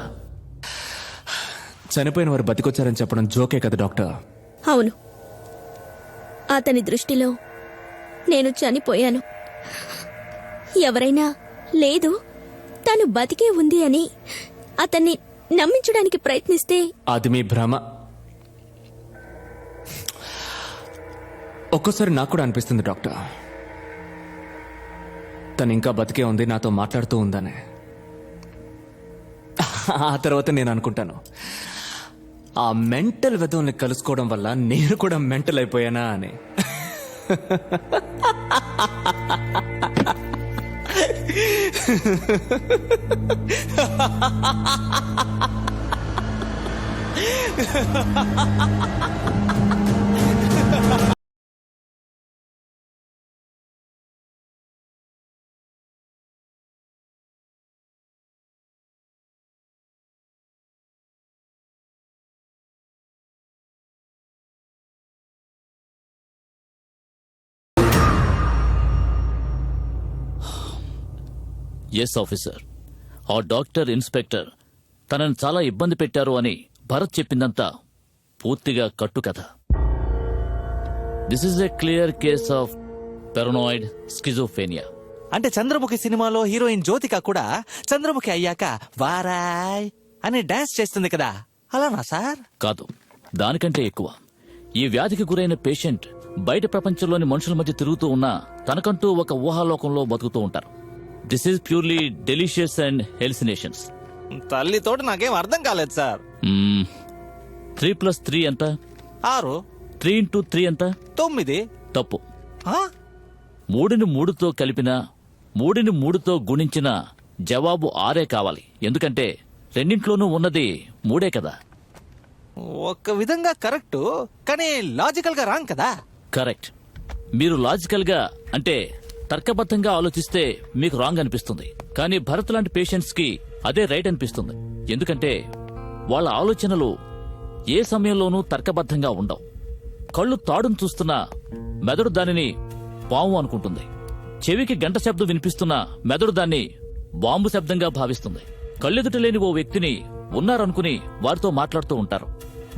చనిపోయిన వారు బతికొచ్చారని చెప్పడం జోకే కదా డాక్టర్? అవును, అతని దృష్టిలో నేను చనిపోయాను. ఎవరైనా లేదు తను బతికే ఉంది అని అతన్ని నమ్మించడానికి ప్రయత్నిస్తే అది మీ భ్రమ. ఒక్కోసారి నాకు కూడా అనిపిస్తుంది డాక్టర్, తను ఇంకా బతికే ఉంది, నాతో మాట్లాడుతూ ఉందనే. ఆ తర్వాత నేను అనుకుంటాను, ఆ మెంటల్ వెధవల్ని కలుసుకోవడం వల్ల నేను కూడా మెంటల్ అయిపోయానా అని. ఎస్ ఆఫీసర్, ఆ డాక్టర్ ఇన్స్పెక్టర్ తనని చాలా ఇబ్బంది పెట్టారు అని భరత్ చెప్పిందంతా పూర్తిగా కట్టుకథ. This is a clear case of paranoid schizophrenia. అంటే చంద్రముఖి సినిమాలో హీరోయిన్ జ్యోతిక కూడా చంద్రముఖి అయ్యాక వారాయ్ అని డాన్స్ చేస్తుంది కదా, అలానా సార్? కాదు, దానికంటే ఎక్కువ. ఈ వ్యాధికి గురైన పేషెంట్ బయట ప్రపంచంలోని మనుషుల మధ్య తిరుగుతూ ఉన్నా తనకంటూ ఒక ఊహాలోకంలో బతుకుతూ ఉంటారు. This is purely delicious and hallucinations. తల్లితోటి నాకేం అర్థం కాలేదు సార్. 3+3 ఎంత? 6. 3 into 3 ఎంత? 9. తప్పు. 3ని 3తో కలిపినా 3ని 3తో గుణించిన జవాబు 6 కావాలి. ఎందుకంటే రెండింట్లోనూ ఉన్నది 3 కదా. ఒక విధంగా కరెక్ట్, కానీ లాజికల్ గా రాంగ్ కదా. కరెక్ట్. మీరు లాజికల్ గా అంటే తర్కబద్ధంగా ఆలోచిస్తే మీకు రాంగ్ అనిపిస్తుంది, కానీ భరత్ లాంటి పేషెంట్స్ కి అదే రైట్ అనిపిస్తుంది. ఎందుకంటే వాళ్ళ ఆలోచనలు ఏ సమయంలోనూ తర్కబద్ధంగా ఉండవు. కళ్ళు తాడును చూస్తున్నా మెదడు దానిని పాము అనుకుంటుంది. చెవికి గంట శబ్దం వినిపిస్తున్నా మెదడు దాన్ని బాంబు శబ్దంగా భావిస్తుంది. కళ్ళెదుట లేని ఓ వ్యక్తిని ఉన్నారనుకుని వారితో మాట్లాడుతూ ఉంటారు.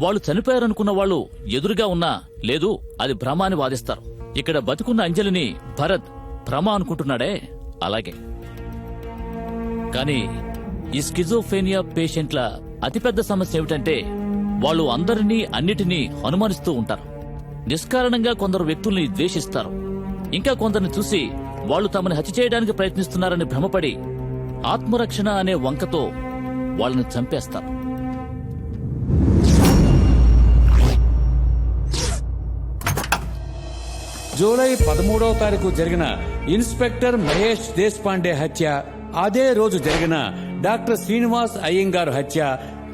వాళ్ళు చనిపోయారనుకున్న వాళ్ళు ఎదురుగా ఉన్నా లేదు, అది భ్రమ అని వాదిస్తారు. ఇక్కడ బతుకున్న అంజలిని భరత్ భ్రమ అనుకుంటున్నాడే, అలాగే. కానీ ఈ స్కిజోఫేనియా పేషెంట్ల అతిపెద్ద సమస్య ఏమిటంటే వాళ్ళు అందరినీ అన్నిటినీ అనుమానిస్తూ ఉంటారు. నిష్కారణంగా కొందరు వ్యక్తుల్ని ద్వేషిస్తారు. ఇంకా కొందరిని చూసి వాళ్ళు తమని హత్య చేయడానికి ప్రయత్నిస్తున్నారని భ్రమపడి ఆత్మరక్షణ అనే వంకతో వాళ్ళని చంపేస్తారు. జూలై 13వ తారీఖు జరిగిన ఇన్స్పెక్టర్ మహేష్ దేశపాండే హత్య, అదే రోజు జరిగిన డాక్టర్ శ్రీనివాస్ అయ్యంగారు హత్య,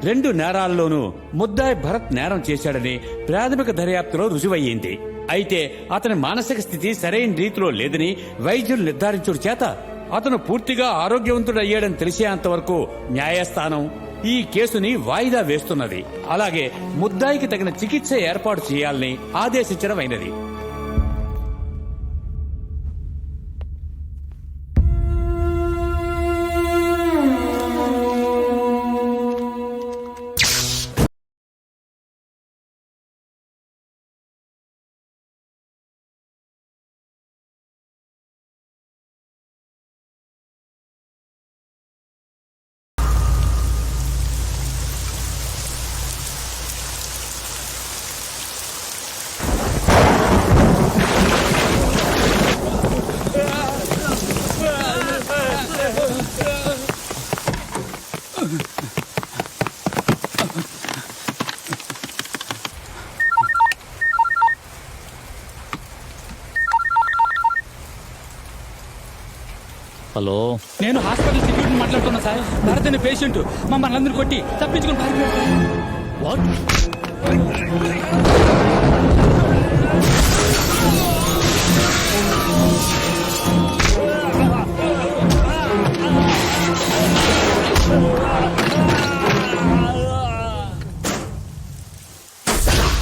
2 నేరాల్లోనూ ముద్దాయి భరత్ నేరం చేశాడని ప్రాథమిక దర్యాప్తులో రుజువయ్యింది. అయితే అతని మానసిక స్థితి సరైన రీతిలో లేదని వైద్యులు నిర్ధారించుడు చేత అతను పూర్తిగా ఆరోగ్యవంతుడయ్యాడని తెలిసేంతవరకు న్యాయస్థానం ఈ కేసుని వాయిదా వేస్తున్నది. అలాగే ముద్దాయికి తగిన చికిత్స ఏర్పాటు చేయాలని ఆదేశించడమైనది. హలో, నేను హాస్పిటల్ సెక్యూరిటీ మాట్లాడుతున్నా సార్. భరత్ అనే పేషెంట్ మమ్మల్ని అందరూ కొట్టి తప్పించుకుని పారిపోయాడు. What?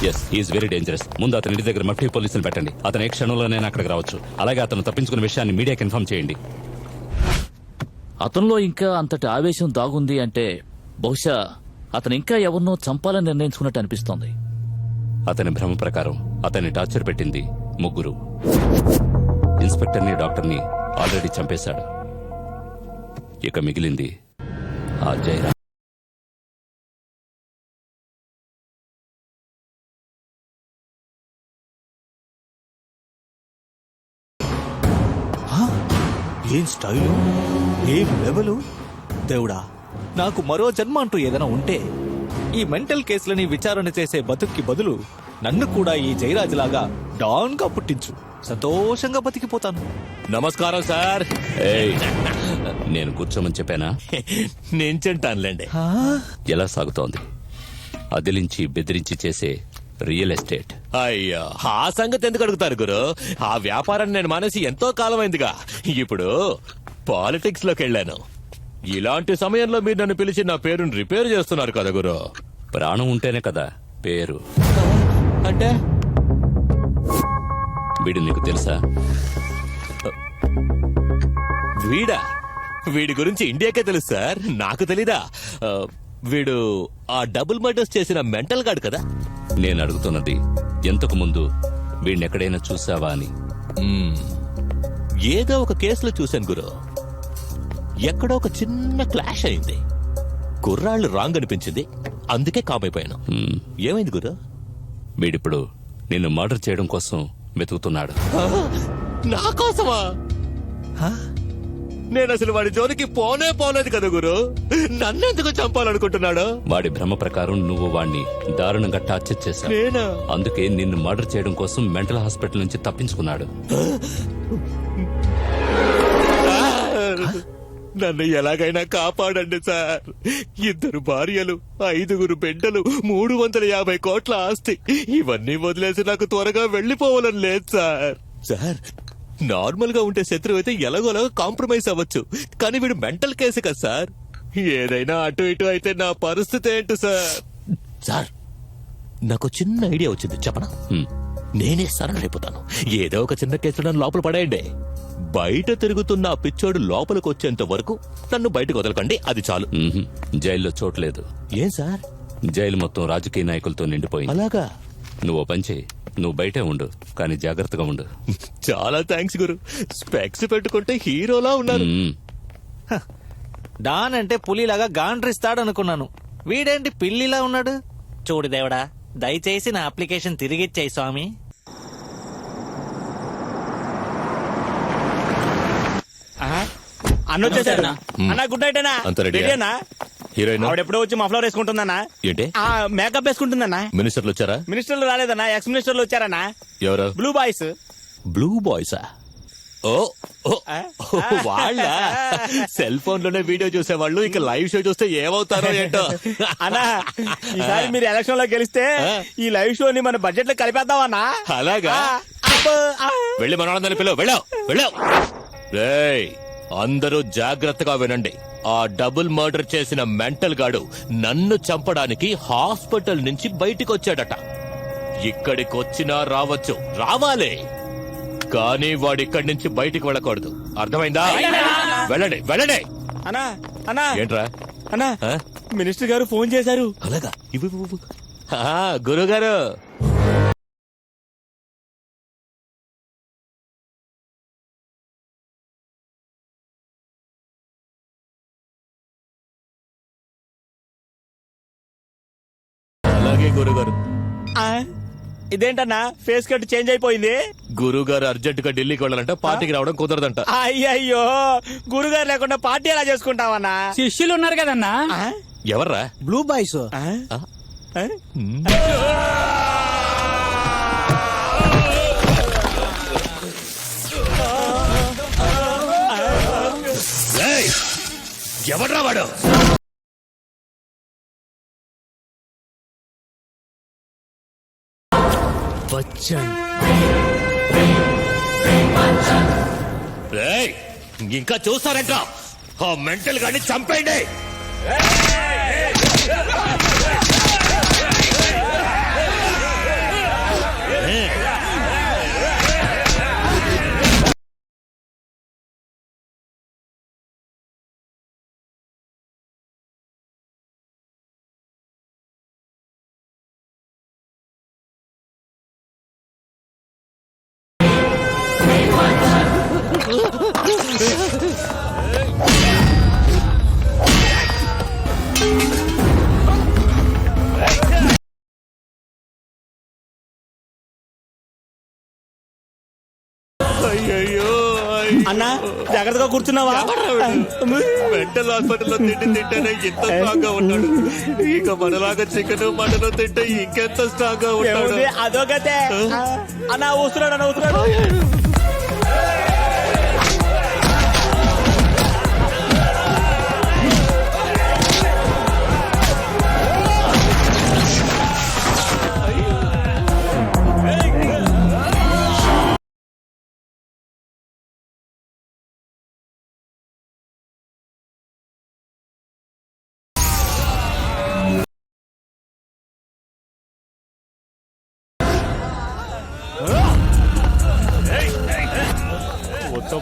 Yes is very dangerous. ముందు అతని ఇంటి దగ్గర మట్టి పోలీసులు పెట్టండి. అతను ఏ క్షణంలోనైనా అక్కడికి రావచ్చు. అలాగే అతను తప్పించుకున్న విషయాన్ని మీడియాకి ఇన్ఫార్మ్ చేయండి. అతనిలో ఇంకా అంతటి ఆవేశం దాగుంది అంటే బహుశా అతను ఇంకా ఎవరినో చంపాలని నిర్ణయించుకున్నట్టు అనిపిస్తోంది. అతని భ్రమ ప్రకారం అతన్ని టార్చర్ పెట్టింది ముగ్గురు. ఇన్స్పెక్టర్ని, డాక్టర్ని ఆల్రెడీ చంపేశాడు. ఇక మిగిలింది ఆ జయరాం. ఏం స్టైలు, ఏం లెవెలు! దేవుడా, నాకు మరో జన్మ అంటూ ఏదైనా ఉంటే ఈ మెంటల్ కేసులని విచారణ చేసే బతుక్కి బదులు నన్ను కూడా ఈ జయరాజులాగా డాన్ గా పుట్టించు. సంతోషంగా బతికిపోతాను. నమస్కారం సార్. ఏయ్, నేను కూర్చోమని చెప్పానా? నేను చెంటానులేండి. ఎలా సాగుతోంది? అదిలించి బెదిరించి చేసే రియల్ ఎస్టేట్. అయ్యో, ఆ సంగతి ఎందుకు అడుగుతారు గురు? ఆ వ్యాపారాన్ని నేను మానేసి ఎంతో కాలమైందిగా. ఇప్పుడు పాలిటిక్స్ లోకి వెళ్ళాను. ఇలాంటి సమయంలో మీరు నన్ను పిలిచి నా పేరుని రిపేర్ చేస్తున్నారు కదా గురు. ప్రాణం ఉంటేనే కదా పేరు. అంటే వీడు నీకు తెలుసా? వీడా? వీడి గురించి ఇండియాకే తెలుసు సార్, నాకు తెలీదా? వీడు ఆ డబుల్ మర్డర్స్ చేసిన మెంటల్ గాడు కదా. నేను అడుగుతున్నది ఎంతకు ముందు వీడినెక్కడైనా చూసావా అని. ఏదో ఒక కేసులో చూశాను గురు. ఎక్కడో ఒక చిన్న క్లాష్ అయింది. కుర్రాళ్ళు రాంగ్ అనిపించింది, అందుకే కామైపోయాను. ఏమైంది గురు? వీడిప్పుడు నిన్ను మర్డర్ చేయడం కోసం వెతుకుతున్నాడు. నా కోసమా? నేను అసలు వాడి జోలికి పోలేదు కదా గురు. నన్నెందుకు చంపాలనుకుంటున్నాడు? వాడి భ్రమ ప్రకారం నువ్వు వాణ్ణి దారుణంగా టార్చర్ చేశావు. నేనా? అందుకే నిన్ను మర్డర్ చేయడం కోసం మెంటల్ హాస్పిటల్ నుంచి తప్పించుకున్నాడు. నన్ను ఎలాగైనా కాపాడండి సార్. 2 భార్యలు, 5 బిడ్డలు, 350 కోట్ల ఆస్తి, ఇవన్నీ వదిలేసి నాకు త్వరగా వెళ్లిపోవాలని లేదు సార్. సార్, నార్మల్ గా ఉంటే శత్రువు అయితే ఎలాగోలాగా కాంప్రమైజ్ అవ్వచ్చు, కానీ వీడు మెంటల్ కేసు కదా సార్. ఏదైనా అటు ఇటు అయితే నా పరిస్థితి ఏంటి సార్? సార్, నాకు చిన్న ఐడియా వచ్చింది, చెప్పనా? నేనే సరెండర్ అయిపోతాను. ఏదో ఒక చిన్న కేసు నన్ను లోపల పడేయండి. బయట తిరుగుతున్న ఆ పిచ్చోడు లోపలికి వచ్చేంత వరకు నన్ను బయటకు వదలకండి, అది చాలు. జైల్లో చోట్లేదు. ఏం సార్? జైలు మొత్తం రాజకీయ నాయకులతో నిండిపోయింది. అలాగా? నువ్వు పని చేయి, నువ్వు బయటే ఉండు, కానీ జాగ్రత్తగా ఉండు. చాలా థ్యాంక్స్ గురు. స్పెక్స్ పెట్టుకుంటే హీరోలా ఉన్నారు. డాన్ అంటే పులిలాగా గాండ్రిస్తాడనుకున్నాను. వీడేంటి పిల్లిలా ఉన్నాడు? చూడు దేవుడా, దయచేసి నా అప్లికేషన్ తిరిగిచ్చేయి స్వామి. అన్న వచ్చేసారు. అన్న గుడ్ నైట్ అన్నా. అంత రెడీనా? హీరోయిన్ ఆవిడ ఎప్పుడో వచ్చి మఫ్లర్ వేసుకుంటుందన్నా. ఏంటి? మేకప్ వేసుకుంటుందన్నా. మినిస్టర్లు వచ్చారా? మినిస్టర్లు రాలేదన్నా, ఎక్స్ మినిస్టర్లు వచ్చారన్నా. ఎవరు? Blue boys. బ్లూ బాయ్సా? ఓ వాళ్ళ సెల్ ఫోన్ లోనే వీడియో చూసేవాళ్ళు ఇక లైవ్ షో చూస్తే ఏమవుతారో ఏంటో. అన్నా, ఈసారి మీరు ఎలక్షన్ లో గెలిస్తే ఈ లైవ్ షోని మన బడ్జెట్ లో కలిపేద్దామన్నా. అలాగా? వెళ్ళి మనోళ్ళందరినీ పిలవు, వెళ్ళావు. రేయ్, అందరూ జాగ్రత్తగా వినండి. ఆ డబుల్ మర్డర్ చేసిన మెంటల్ గాడు నన్ను చంపడానికి హాస్పిటల్ నుంచి బయటికి వచ్చాడట. ఇక్కడికి వచ్చినా రావచ్చు, రావాలి, కానీ వాడిక్కడి నుంచి బయటికి వెళ్ళకూడదు. అర్థమైందా? వెళ్ళండి. అన్నా అన్నా ఏంట్రా? అన్నా, మినిస్టర్ గారు ఫోన్ చేశారు. అలాగా? గురుగారు, అలాగే గురుగారు. ఇదేంటన్నా ఫేస్ కట్ చేంజ్ అయిపోయింది? గురుగారు అర్జెంట్ గా ఢిల్లీకి వెళ్ళాలంట, పార్టీకి రావడం కుదరదంట. అయ్యయ్యో, గురుగారు లేకుండా పార్టీ ఎలా చేసుకుంటామన్నా? శిష్యులు ఉన్నారు కదన్నా. ఎవర్రా? Blue boys. ఎవడ్రా వాడు? రేయ్, ఇంకా చూస్తారంట. ఆ మెంటల్ గాని చంపేయండి. అయ్యయ్యో, అన్నా జాగ్రత్తగా కూర్చున్నావా? మెంటల్ హాస్పిటల్లో తిండి తింటేనే ఇంత స్ట్రాంగ్ గా ఉన్నాడు. ఇక మనలాగా చికెన్ మటన్ తింటే ఇంకెంత స్ట్రాంగ్ గా ఉంటాడు. అదొకతే అన్నా ఊస్తున్నాడు, అన్న ఊస్తున్నాడు.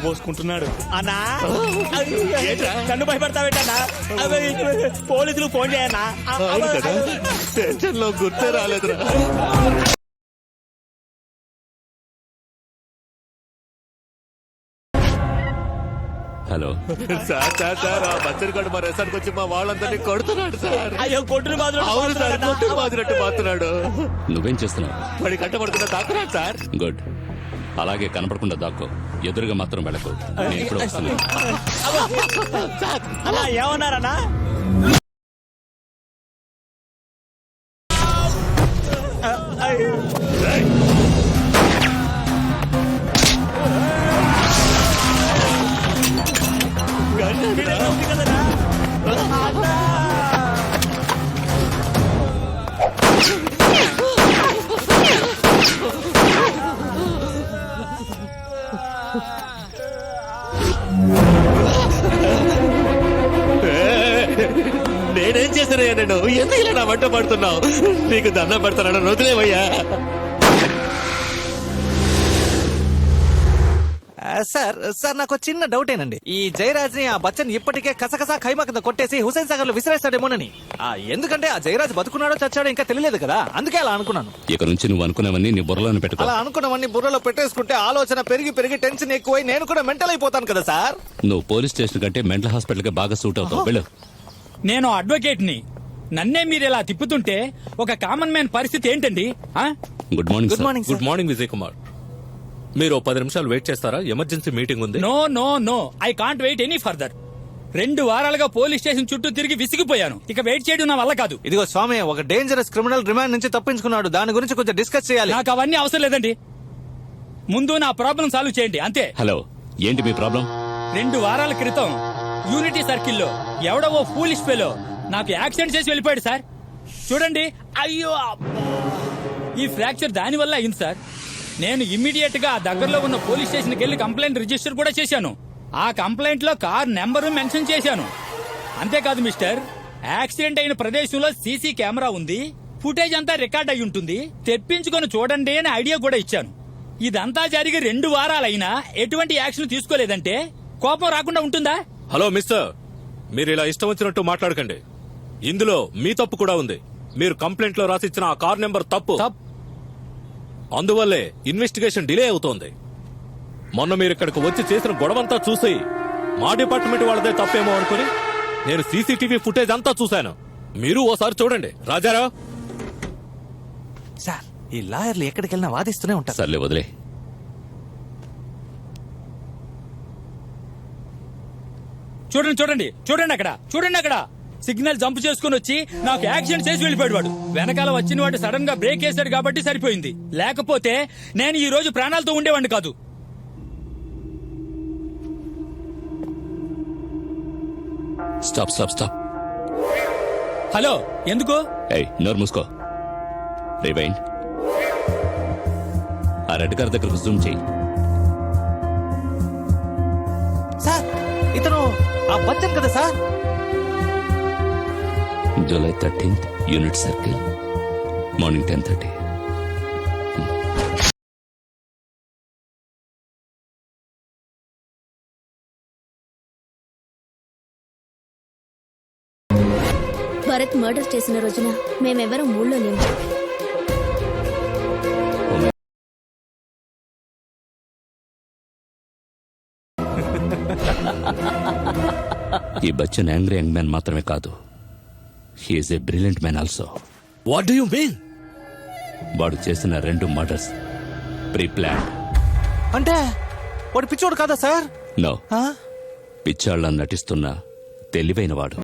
పోసుకుంటున్నాడు అన్నా. నన్ను భయపడతావేటన్నా? పోలీసులు ఫోన్ చేయన్నా. టెన్షన్ లో గుర్తే రాలేదురా. హలో సార్ సార్ సార్ ఆ బచ్చరిగాడు మా రెసార్ట్కి వచ్చి మా వాళ్ళందరినీ కొడుతున్నాడు సార్. అయ్యో కొట్టును బాధ. అవును సార్, కొట్టును బాధినట్టు బాతున్నాడు. నువ్వేం చేస్తున్నావు? వాడి కట్టబడుతున్న తాకున్నాడు సార్. గుడ్. అలాగే కనపడకుండా దాక్కో. ఎదురుగా మాత్రం వెళ్ళకు. నేను ఇప్పుడు వస్తున్నాను. అలా ఏమన్నారన్నా? నేనేం చేశానయ్యా? నేను ఎందుకు ఇలా నా వంట పడుతున్నావు? నీకు దండం పెడతాను, వదిలేవయ్యా. సార్ సార్ నాకు చిన్న డౌటేనండి. ఈ జయరాజ్ ని ఆ బచ్చన్ ఇప్పటికే కసకసా ఖైమా కింద కొట్టేసి హుసేన్ సాగర్ లో విసిరేస్తాడేమోనని. ఎందుకంటే ఆ జయరాజ్ బతుకున్నాడో చచ్చాడో ఇంకా తెలియలేదు కదా, అందుకే అలా అనుకున్నాను. ఇక నుంచి నువ్వు అనుకున్నవన్నీ నీ బుర్రలోనే పెట్టుకో. అలా అనుకున్నవన్నీ బుర్రలో పెట్టేసుకుంటే ఆలోచన పెరిగి పెరిగి టెన్షన్ ఎక్కువై నేను కూడా మెంటల్ అయిపోతాను కదా సార్. నువ్వు పోలీస్ స్టేషన్ కంటే మెంటల్ హాస్పిటల్ కి బాగా సూట్ అవుతావు. వెళ్ళు. నేను అడ్వకేట్ ని. నన్నే మీరు ఇలా తిప్పుతుంటే ఒక కామన్ మ్యాన్ పరిస్థితి ఏంటండి? Good morning. Good morning. Good morning Vijay Kumar. మీరు 10 నిమిషాలు వెయిట్ చేస్తారా? ఎమర్జెన్సీ మీటింగ్ ఉంది. No no no, I can't wait any further. 2 వారాలుగా పోలీస్ స్టేషన్ చుట్టూ తిరిగి విసిగిపోయాను. ఇక వెయిట్ చేయడం నా వల్ల కాదు. ఇదిగో స్వామి, ఒక డేంజరస్ క్రిమినల్ రిమాండ్ నుంచి తప్పించుకున్నాడు. దాని గురించి కొంచెం డిస్కస్ చేయాలి. నాకు అవన్నీ అవసరం లేదండి. ముందు నా ప్రాబ్లం సాల్వ్ చేయండి అంతే. హలో, ఏంటి మీ ప్రాబ్లం? 2 వారాల క్రితం యూనిటీ సర్కిల్లో ఎవడో ఓ ఫూలిష్ ఫెలో నాకు యాక్సిడెంట్ చేసి వెళ్ళిపోయాడు సార్. చూడండి, అయ్యో ఈ ఫ్రాక్చర్ దాని వల్ల అయింది సార్. నేను ఇమ్మీడియట్ గా దగ్గరలో ఉన్న పోలీస్ స్టేషన్కి వెళ్లి కంప్లైంట్ రిజిస్టర్ కూడా చేశాను. ఆ కంప్లైంట్ లో కార్ నెంబరు మెన్షన్ చేశాను. అంతేకాదు మిస్టర్, యాక్సిడెంట్ అయిన ప్రదేశంలో సీసీ కెమెరా ఉంది, ఫుటేజ్ అంతా రికార్డ్ అయి ఉంటుంది, తెప్పించుకొని చూడండి అని ఐడియా కూడా ఇచ్చాను. ఇదంతా జరిగి 2 వారాలైనా ఎటువంటి యాక్షన్ తీసుకోలేదంటే కోపం రాకుండా ఉంటుందా? హలో మిస్టర్, మీరు ఇలా ఇష్టం వచ్చినట్టు మాట్లాడకండి. ఇందులో మీ తప్పు కూడా ఉంది. మీరు కంప్లైంట్ లో రాసిచ్చిన ఆ కార్ నెంబర్ తప్పు. అందువల్లే ఇన్వెస్టిగేషన్ డిలే అవుతోంది. మొన్న మీరు ఇక్కడికి వచ్చి చేసిన గొడవంతా చూసి మా డిపార్ట్మెంట్ వాళ్ళదే తప్పేమో అనుకుని నేను సీసీటీవీ ఫుటేజ్ అంతా చూశాను. మీరు ఓసారి చూడండి. రాజారావు సార్, ఈ లాయర్లు ఎక్కడికి వెళ్ళినా వాదిస్తూనే ఉంటారు. సర్లే వదిలే. చూడండి చూడండి చూడండి అక్కడ, చూడండి అక్కడ సిగ్నల్ జంప్ చేసుకుని వచ్చి నాకు యాక్సిడెంట్ చేసి వెళ్ళిపోయాడు వాడు. వెనకాల వచ్చిన వాడు సడన్ గా బ్రేక్ వేశాడు కాబట్టి సరిపోయింది. లేకపోతే నేను ఈ రోజు ప్రాణాలతో ఉండేవాడిని కాదు. Stop stop stop. హలో ఎందుకు? ఏయ్ నోరు మూసుకో. రివైండ్. ఆ రెడ్ కార్ దగ్గరకు జూమ్ చేయి. సార్ ఇతను ఆ బచ్చన్ కదా sir? July 13th unit circle morning 10:30. Bharat murder చేసిన రోజున మేమెవరం ఊళ్ళో లేము. ఈ బచ్చన్ యాంగ్రీ యంగ్ మ్యాన్ మాత్రమే కాదు, he's a brilliant man also. What do you mean? వాడు చేసిన 2 మర్డర్స్ ప్రీ ప్లాన్. అంటే వాడు పిచ్చోడు కాదా సార్? నో, పిచ్చాళ్ళని నటిస్తున్న తెలివైన వాడు.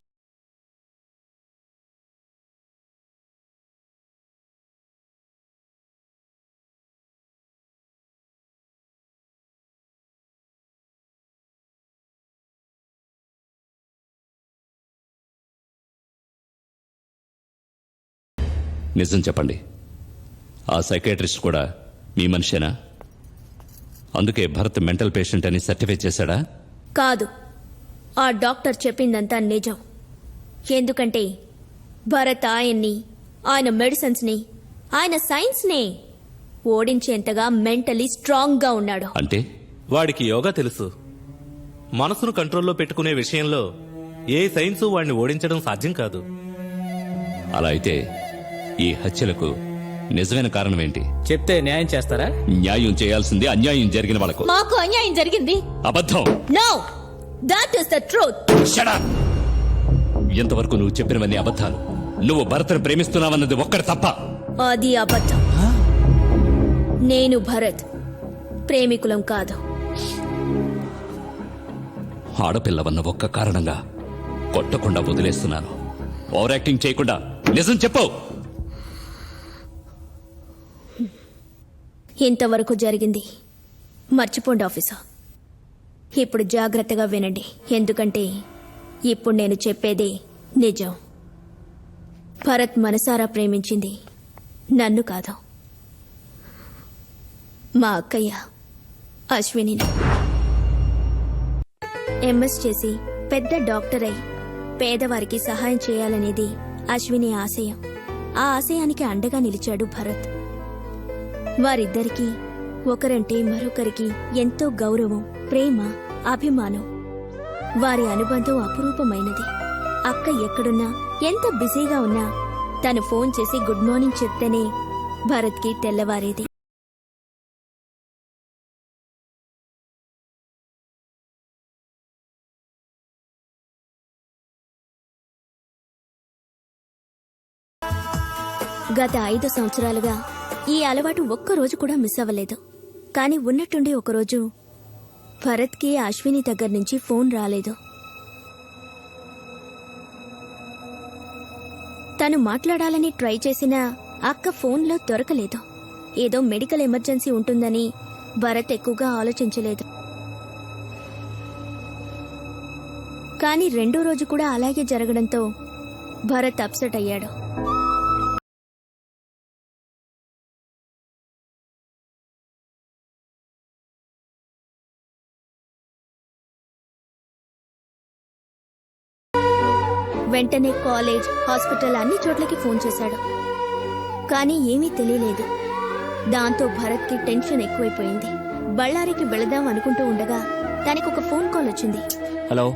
నిజం చెప్పండి, ఆ సైకాట్రిస్ట్ కూడా మీ మనిషేనా? అందుకే భరత్ మెంటల్ పేషెంట్ అని సర్టిఫై చేశాడా? కాదు, ఆ డాక్టర్ చెప్పిందంతా నిజం. ఎందుకంటే భరత్ ఆయన్ని, ఆయన మెడిసిన్స్ ని, ఆయన సైన్స్ ని ఓడించేంతగా మెంటలీ స్ట్రాంగ్ గా ఉన్నాడు. అంటే వాడికి యోగా తెలుసు. మనసును కంట్రోల్లో పెట్టుకునే విషయంలో ఏ సైన్సు వాడిని ఓడించడం సాధ్యం కాదు. అలా అయితే ఈ హత్యలకు నిజమైన కారణం ఏంటి? చెప్తే న్యాయం చేస్తారా? న్యాయం చేయాల్సింది అన్యాయం జరిగిన వాళ్ళకు. మాకు అన్యాయం జరిగింది. అబద్ధం. No, that is the truth. Shut up! ఎంతవరకు నువ్వు చెప్పినవన్నీ అబద్ధాలు. నువ్వు భరత్ను ప్రేమిస్తున్నావన్నది ఒక్కటి తప్ప. అది అబద్ధం. నేను భరత్ ప్రేమికులం కాదు. ఆడపిల్లవన్న ఒక్క కారణంగా కొట్టకుండా వదిలేస్తున్నాను. ఓవర్ యాక్టింగ్ చేయకుండా నిజం చెప్పు. ఇంతవరకు జరిగింది మర్చిపోండి ఆఫీసర్. ఇప్పుడు జాగ్రత్తగా వినండి, ఎందుకంటే ఇప్పుడు నేను చెప్పేది నిజం. భరత్ మనసారా ప్రేమించింది నన్ను కాదు, మా అక్కయ్య అశ్వినిని. ఎంఎస్ చేసి పెద్ద డాక్టర్ అయి పేదవారికి సహాయం చేయాలనేది అశ్విని ఆశయం. ఆ ఆశయానికి అండగా నిలిచాడు భరత్. వారిద్దరికీ ఒకరంటే మరొకరికి ఎంతో గౌరవం, ప్రేమ, అభిమానం. వారి అనుబంధం అపురూపమైనది. అక్క ఎక్కడున్నా, ఎంత బిజీగా ఉన్నా తను ఫోన్ చేసి గుడ్ మార్నింగ్ చెప్తేనే భరత్కి తెల్లవారేది. గత 5 సంవత్సరాలుగా ఈ అలవాటు ఒక్కరోజు కూడా మిస్ అవ్వలేదు. కానీ ఉన్నట్టుండి ఒకరోజు భరత్కి అశ్విని దగ్గర నుంచి ఫోన్ రాలేదు. తను మాట్లాడాలని ట్రై చేసినా అక్క ఫోన్లో దొరకలేదు. ఏదో మెడికల్ ఎమర్జెన్సీ ఉంటుందని భరత్ ఎక్కువగా ఆలోచించలేదు. కానీ 2వ రోజు కూడా అలాగే జరగడంతో భరత్ అప్సెట్ అయ్యాడు. వెంటనే కాలేజ్, హాస్పిటల్ అన్ని చోట్లకి ఫోన్ చేశాడు. కానీ ఏమీ తెలియలేదు. దాంతో భరత్కి టెన్షన్ ఎక్కువైపోయింది. బళ్ళారికి వెళదాం అనుకుంటూ ఉండగా తనకు ఒక ఫోన్ కాల్ వచ్చింది. హలో.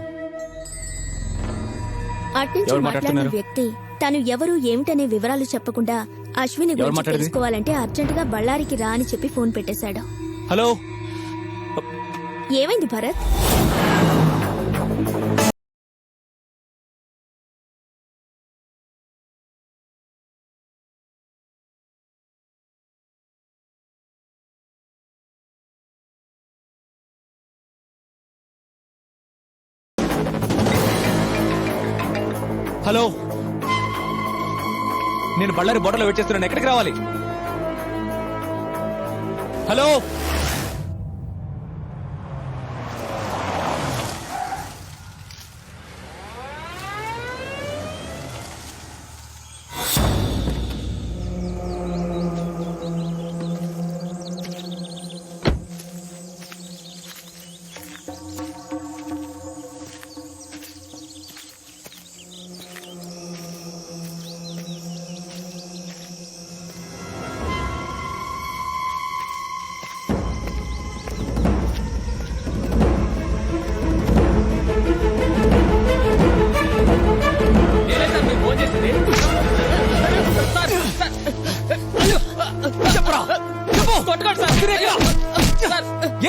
అట్నుంచి మాట్లాడిన వ్యక్తి తను ఎవరు ఏమిటనే వివరాలు చెప్పకుండా అశ్విని గురించి తెలుసుకోవాలంటే అర్జెంటుగా బళ్ళారికి రా అని చెప్పి ఫోన్ పెట్టేశాడు. హలో. ఏమైంది భరత్? హలో, నేను బళ్ళారి బోర్డర్లో వెయిట్ చేస్తున్నాను. ఎక్కడికి రావాలి? హలో.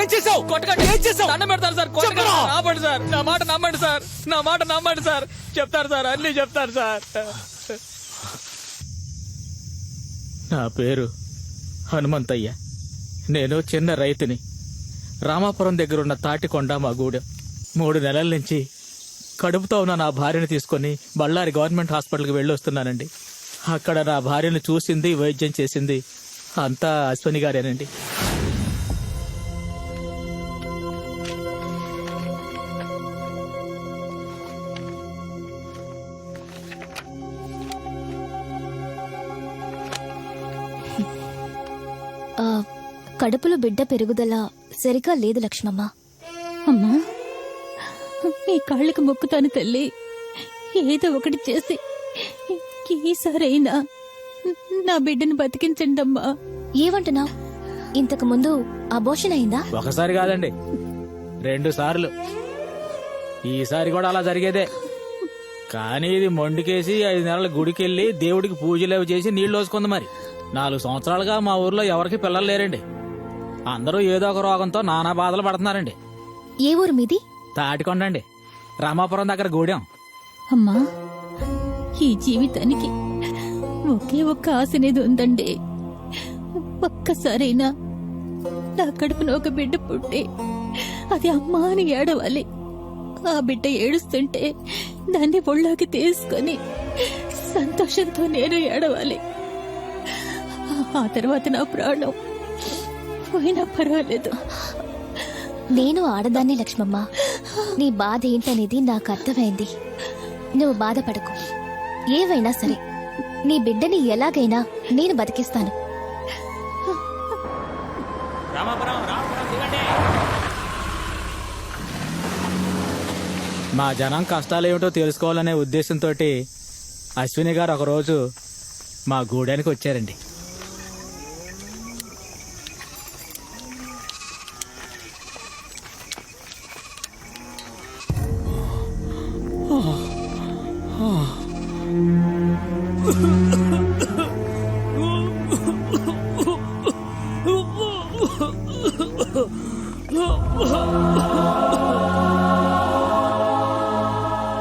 ఏం చేసావు? ఏం చేసావు? దండం పెడతారు సార్, కొట్టకండి సార్, ఆపండి సార్, నా మాట నమ్మండి సార్, నా మాట నమ్మండి సార్, చెప్తారు సార్, అన్ని చెప్తారు సార్. నా పేరు హనుమంతయ్య. నేను చిన్న రైతుని. రామాపురం దగ్గర ఉన్న తాటికొండ మా గూడెం. 3 నెలల నుంచి కడుపుతో ఉన్న నా భార్యను తీసుకొని బళ్ళారి గవర్నమెంట్ హాస్పిటల్కి వెళ్ళొస్తున్నానండి. అక్కడ నా భార్యను చూసింది, వైద్యం చేసింది అంతా అశ్వని గారేనండి. కడుపులో బిడ్డ పెరుగుదల సరిగా లేదు లక్ష్మమ్మ. అమ్మా, నీ కాళ్ళకి మొక్కుతాను తల్లి, ఏదో ఒకటి చేసి ఈసారైనా నా బిడ్డను బతికించండి అమ్మా. ఏమంటున్నావు? ఇంతకు ముందు అబోషన్ అయిందా? ఒకసారి కాదండి, 2 సార్లు. ఈసారి కూడా అలా జరిగేదే. కానీ ఇది మొండికేసి 5 నెలల గుడికెళ్ళి దేవుడికి పూజలు అవి చేసి నీళ్లు పోసుకుంది. మరి 4 సంవత్సరాలుగా మా ఊర్లో ఎవరికి పిల్లలు లేరండి. అందరూ ఏదో ఒక రోగంతో నానా బాధలు పడుతున్నారండి. ఏ ఊరు మీది? తాటికొండండి, రామాపురం దగ్గర గూడెం. అమ్మా, ఈ జీవితానికి ఒకే ఒక్క ఆశ అనేది ఉందండి. ఒక్కసారైనా నా కడుపున ఒక బిడ్డ పుట్టి అది అమ్మా అని ఏడవాలి. ఆ బిడ్డ ఏడుస్తుంటే దాన్ని ఒళ్ళోకి తీసుకొని సంతోషంతో నేను ఏడవాలి. ఆ తర్వాత నా ప్రాణం పోయినా పర్వాలేదు. నేను ఆడదాన్ని లక్ష్మమ్మ. నీ బాధ ఏంటనేది నాకు అర్థమైంది. నువ్వు బాధపడకు. ఏవైనా సరే నీ బిడ్డని ఎలాగైనా నేను బతికిస్తాను. మా జనం కష్టాలేమిటో తెలుసుకోవాలనే ఉద్దేశంతో అశ్విని గారు ఒకరోజు మా గూడానికి వచ్చారండి.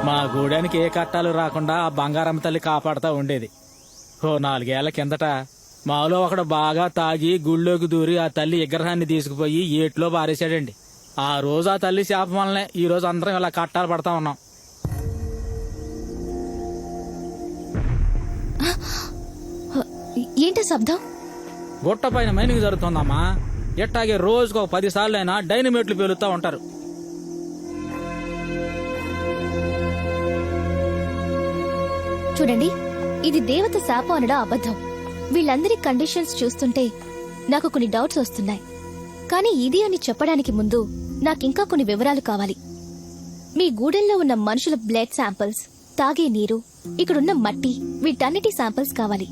మా గూడానికి ఏ కట్టాలు రాకుండా ఆ బంగారం తల్లి కాపాడుతూ ఉండేది. 4 ఏళ్ల కిందట మాలో ఒకడు బాగా తాగి గుళ్ళోకి దూరి ఆ తల్లి విగ్రహాన్ని తీసుకుపోయి ఏట్లో పారేశాడండి. ఆ రోజు ఆ తల్లి శాపం వల్లనే ఈ రోజు అందరం ఇలా కట్టాలు పడతా ఉన్నాం. ఏంటి శబ్దం? గుట్ట పైన మైనింగ్ జరుగుతుందమ్మా. ఎట్టాగే రోజుకు 10 సార్లు అయినా డైనమేట్లు పేలుస్తూ ఉంటారు. చూడండి, ఇది దేవత శాపం అనడం అబద్ధం. వీళ్ళందరి కండిషన్స్ చూస్తుంటే నాకు కొన్ని డౌట్స్ వస్తున్నాయి. కానీ ఇది అని చెప్పడానికి ముందు నాకింకా కొన్ని వివరాలు కావాలి. మీ గూడెల్లో ఉన్న మనుషుల బ్లడ్ శాంపిల్స్, తాగే నీరు, ఇక్కడున్న మట్టి, వీటన్నిటి శాంపిల్స్ కావాలి.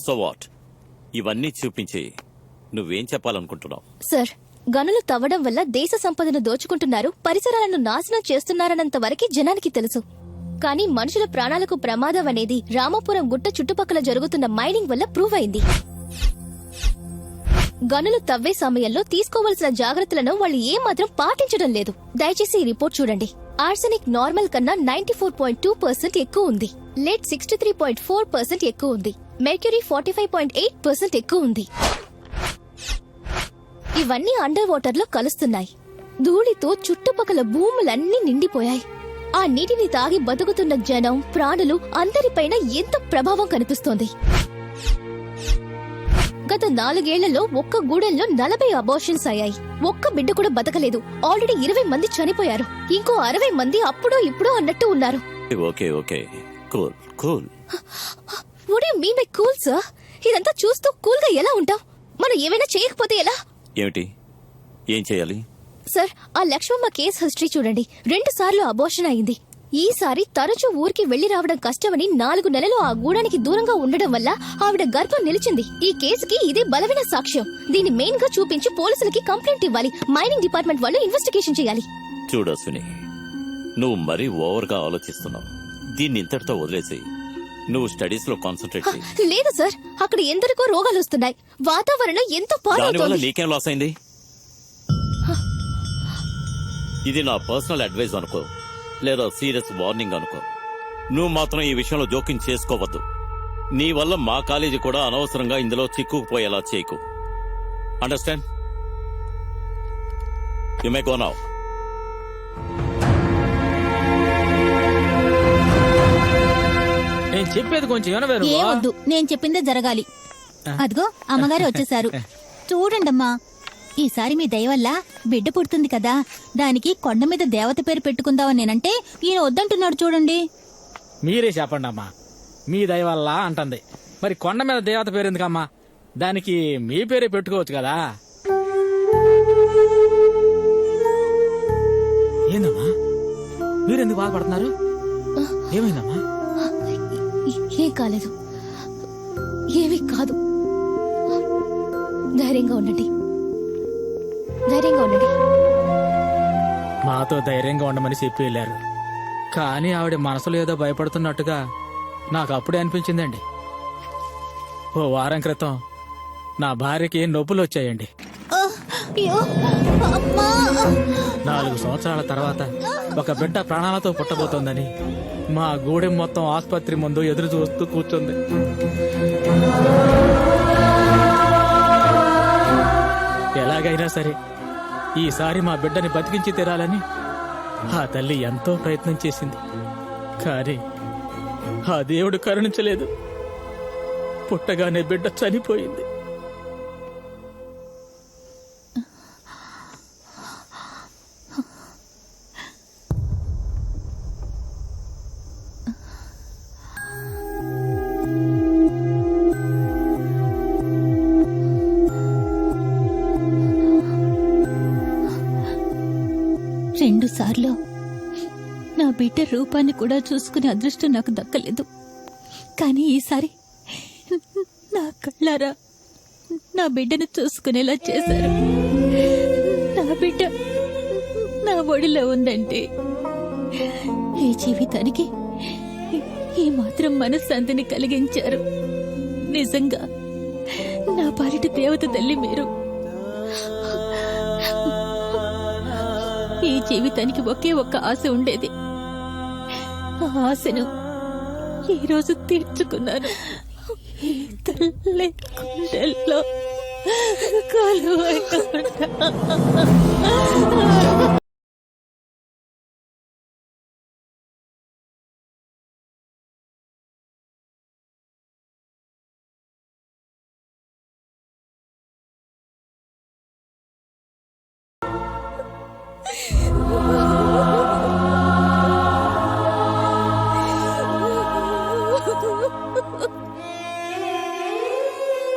So what? ఇవన్నీ చూపించి నువ్వేం చెప్పాలనుకుంటున్నావు? సార్, గనులు తవ్వడం వల్ల దేశ సంపదను దోచుకుంటున్నారు, పరిసరాలను నాశనం చేస్తున్నారన్నంత వరకే జనానికి తెలుసు. కానీ మనుషుల ప్రాణాలకు ప్రమాదం అనేది రామాపురం గుట్ట చుట్టుపక్కల జరుగుతున్న మైనింగ్ వల్ల ప్రూవ్ అయింది. గనులు తవ్వే సమయంలో తీసుకోవాల్సిన జాగ్రత్తలను వాళ్ళు ఏమాత్రం పాటించడం లేదు. దయచేసి ఈ రిపోర్ట్ చూడండి. ఆర్సెనిక్ నార్మల్ కన్నా 94.2% ఎక్కువ ఉంది. lead 63.4% ఎక్కువ ఉంది. మెర్క్యూరీ 45.8% ఎక్కువ ఉంది. ఇవన్నీ అండర్ వాటర్ లో కలుస్తున్నాయి. ధూళితో చుట్టుపక్కల భూములన్నీ నిండిపోయాయి. ఆ నీటిని తాగి బతుకుతున్న జనం, ప్రాణులు అందరిపైన ఎంత ప్రభావం కనిపిస్తోంది. గత 4 ఏళ్లలో ఒక్క గూడెంలో 40 అబార్షన్స్ అయ్యాయి. ఒక్క బిడ్డ కూడా బతకలేదు. ఆల్రెడీ 20 మంది చనిపోయారు. ఇంకో 60 మంది అప్పుడో ఇప్పుడో అన్నట్టు ఉన్నారు. Okay okay cool cool. What do you mean by cool, sir? ఇదంతా చూస్తూ కూల్ గా ఎలా ఉంటాం? మనం ఏమైనా చేయకపోతే ఎలా? ఏమిటి ఏం చేయాలి? సార్, ఆ లక్ష్మమ్మ కేస్ హిస్టరీ చూడండి. 2 సార్లు అబార్షన్ అయింది. ఈసారి తరచూ ఊరికి వెళ్లి రావడం కష్టమని 4 నెలలు ఆ గూడానికి దూరంగా ఉండడం వల్ల ఆవిడ గర్భం నిలిచింది. ఈ కేసుకి ఇదే బలమైన సాక్ష్యం. దీన్ని మెయిన్ గా చూపించి పోలీసులకి కంప్లైంట్ ఇవ్వాలి. మైనింగ్ డిపార్ట్మెంట్ వాళ్ళు ఇన్వెస్టిగేషన్ చేయాలి. చూడు అశ్విని, నువ్వు మరీ ఓవర్ గా ఆలోచిస్తున్నావు. దీన్ని ఇంతటితో వదిలేసి నువ్వు స్టడీస్ లో కాన్సన్ట్రేట్ చేయి. లేదు సార్, అక్కడ ఎందరికో రోగాలు వస్తున్నాయి. వాతావరణం ఎంతో దానివల్ల పాడవుతోంది. నీకేం లాస్ అయింది? ఇది నా పర్సనల్ అడ్వైజ్ అనుకో, లేదా సీరియస్ వార్నింగ్ అనుకో. నువ్వు మాత్రం ఈ విషయంలో జోక్యం చేసుకోవద్దు. నీ వల్ల మా కాలేజీ కూడా అనవసరంగా ఇందులో చిక్కుకుపోయేలా చేయకు. Understand? You may go now. నేను చెప్పేది కొంచెం వినవేరు. ఏమొద్దు, నేను చెప్పిందే జరగాలి. అదిగో అమ్మగారు వచ్చేసారు. చూడండమ్మా, ఈసారి మీ దయ వల్ల బిడ్డ పుడుతుంది కదా, దానికి కొండ మీద దేవత పేరు పెట్టుకుందామని నేనంటే ఈయన వద్దంటున్నాడు. చూడండి. మీరే చెప్పండి అమ్మా, మీ దయ వల్ల అంటుంది. మరి కొండ మీద దేవత పేరు ఎందుకమ్మా? దానికి మీ పేరే పెట్టుకోవచ్చు కదా. ఏందమ్మా మీరెందుకు బాధపడుతున్నారు? ఏమైందమ్మా? ఏం కాలేదు, ఏమీ కాదు. ధైర్యంగా ఉండండి, ధైర్యంగా ఉండండి. మాతో ధైర్యంగా ఉండమని చెప్పి వెళ్ళారు. కానీ ఆవిడ మనసులో ఏదో భయపడుతున్నట్టుగా నాకు అప్పుడే అనిపించిందండి. ఓ వారం క్రితం నా భార్యకి నొప్పులు వచ్చాయండి. 4 సంవత్సరాల తర్వాత ఒక బిడ్డ ప్రాణాలతో పుట్టబోతోందని మా గూడెం మొత్తం ఆసుపత్రి ముందు ఎదురు చూస్తూ కూర్చుంది. ఎలాగైనా సరే ఈసారి మా బిడ్డని బతికించి తీరాలని ఆ తల్లి ఎంతో ప్రయత్నం చేసింది. కానీ ఆ దేవుడు కరుణించలేదు. పుట్టగానే బిడ్డ చనిపోయింది. రెండు సార్లు నా బిడ్డ రూపాన్ని కూడా చూసుకునే అదృష్టం నాకు దక్కలేదు. కానీ ఈసారి నా కళ్ళారా నా బిడ్డను చూసుకునేలా చేశారు. నా బిడ్డ నా ఒడిలో ఉందంటే ఈ జీవితానికి ఈ మాత్రం మనశ్శాంతిని కలిగించారు. నిజంగా నా పాలిటి దేవత తల్లి మీరు. ఈ జీవితానికి ఒకే ఒక్క ఆశ ఉండేది. ఆ ఆశను ఈ రోజు తీర్చుకున్నాను. ఈ తల్లి గుండెల్లో కొలువైన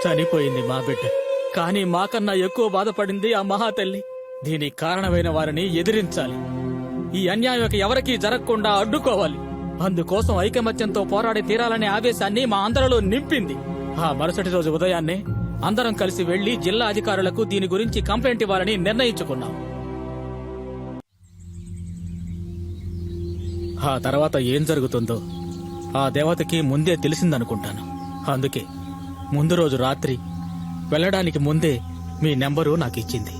చనిపోయింది మా బిడ్డ. కానీ మాకన్నా ఎక్కువ బాధపడింది ఆ మహాతల్లి. దీనికి కారణమైన వారిని ఎదిరించాలి. ఈ అన్యాయం ఎవరికీ జరగకుండా అడ్డుకోవాలి. అందుకోసం ఐకమత్యంతో పోరాడి తీరాలనే ఆవేశాన్ని మా అందరిలో నింపింది. ఆ మరుసటి రోజు ఉదయాన్నే అందరం కలిసి వెళ్లి జిల్లా అధికారులకు దీని గురించి కంప్లైంట్ ఇవ్వాలని నిర్ణయించుకున్నాం. ఆ తర్వాత ఏం జరుగుతుందో ఆ దేవతకి ముందే తెలిసిందనుకుంటాను. అందుకే ముందు రోజు రాత్రి వెళ్ళడానికి ముందే మీ నెంబరు నాకు ఇచ్చింది.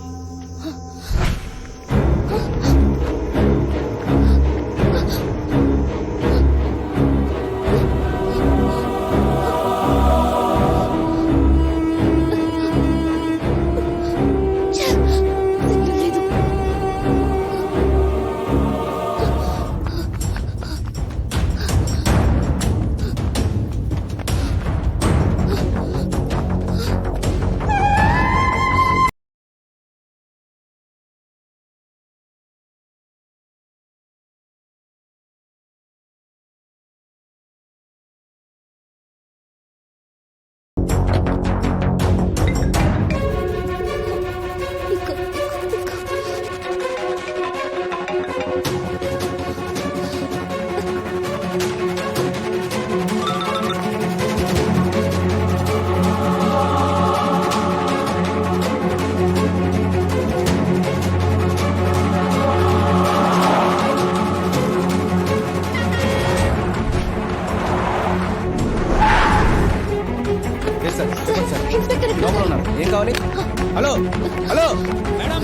Hello madam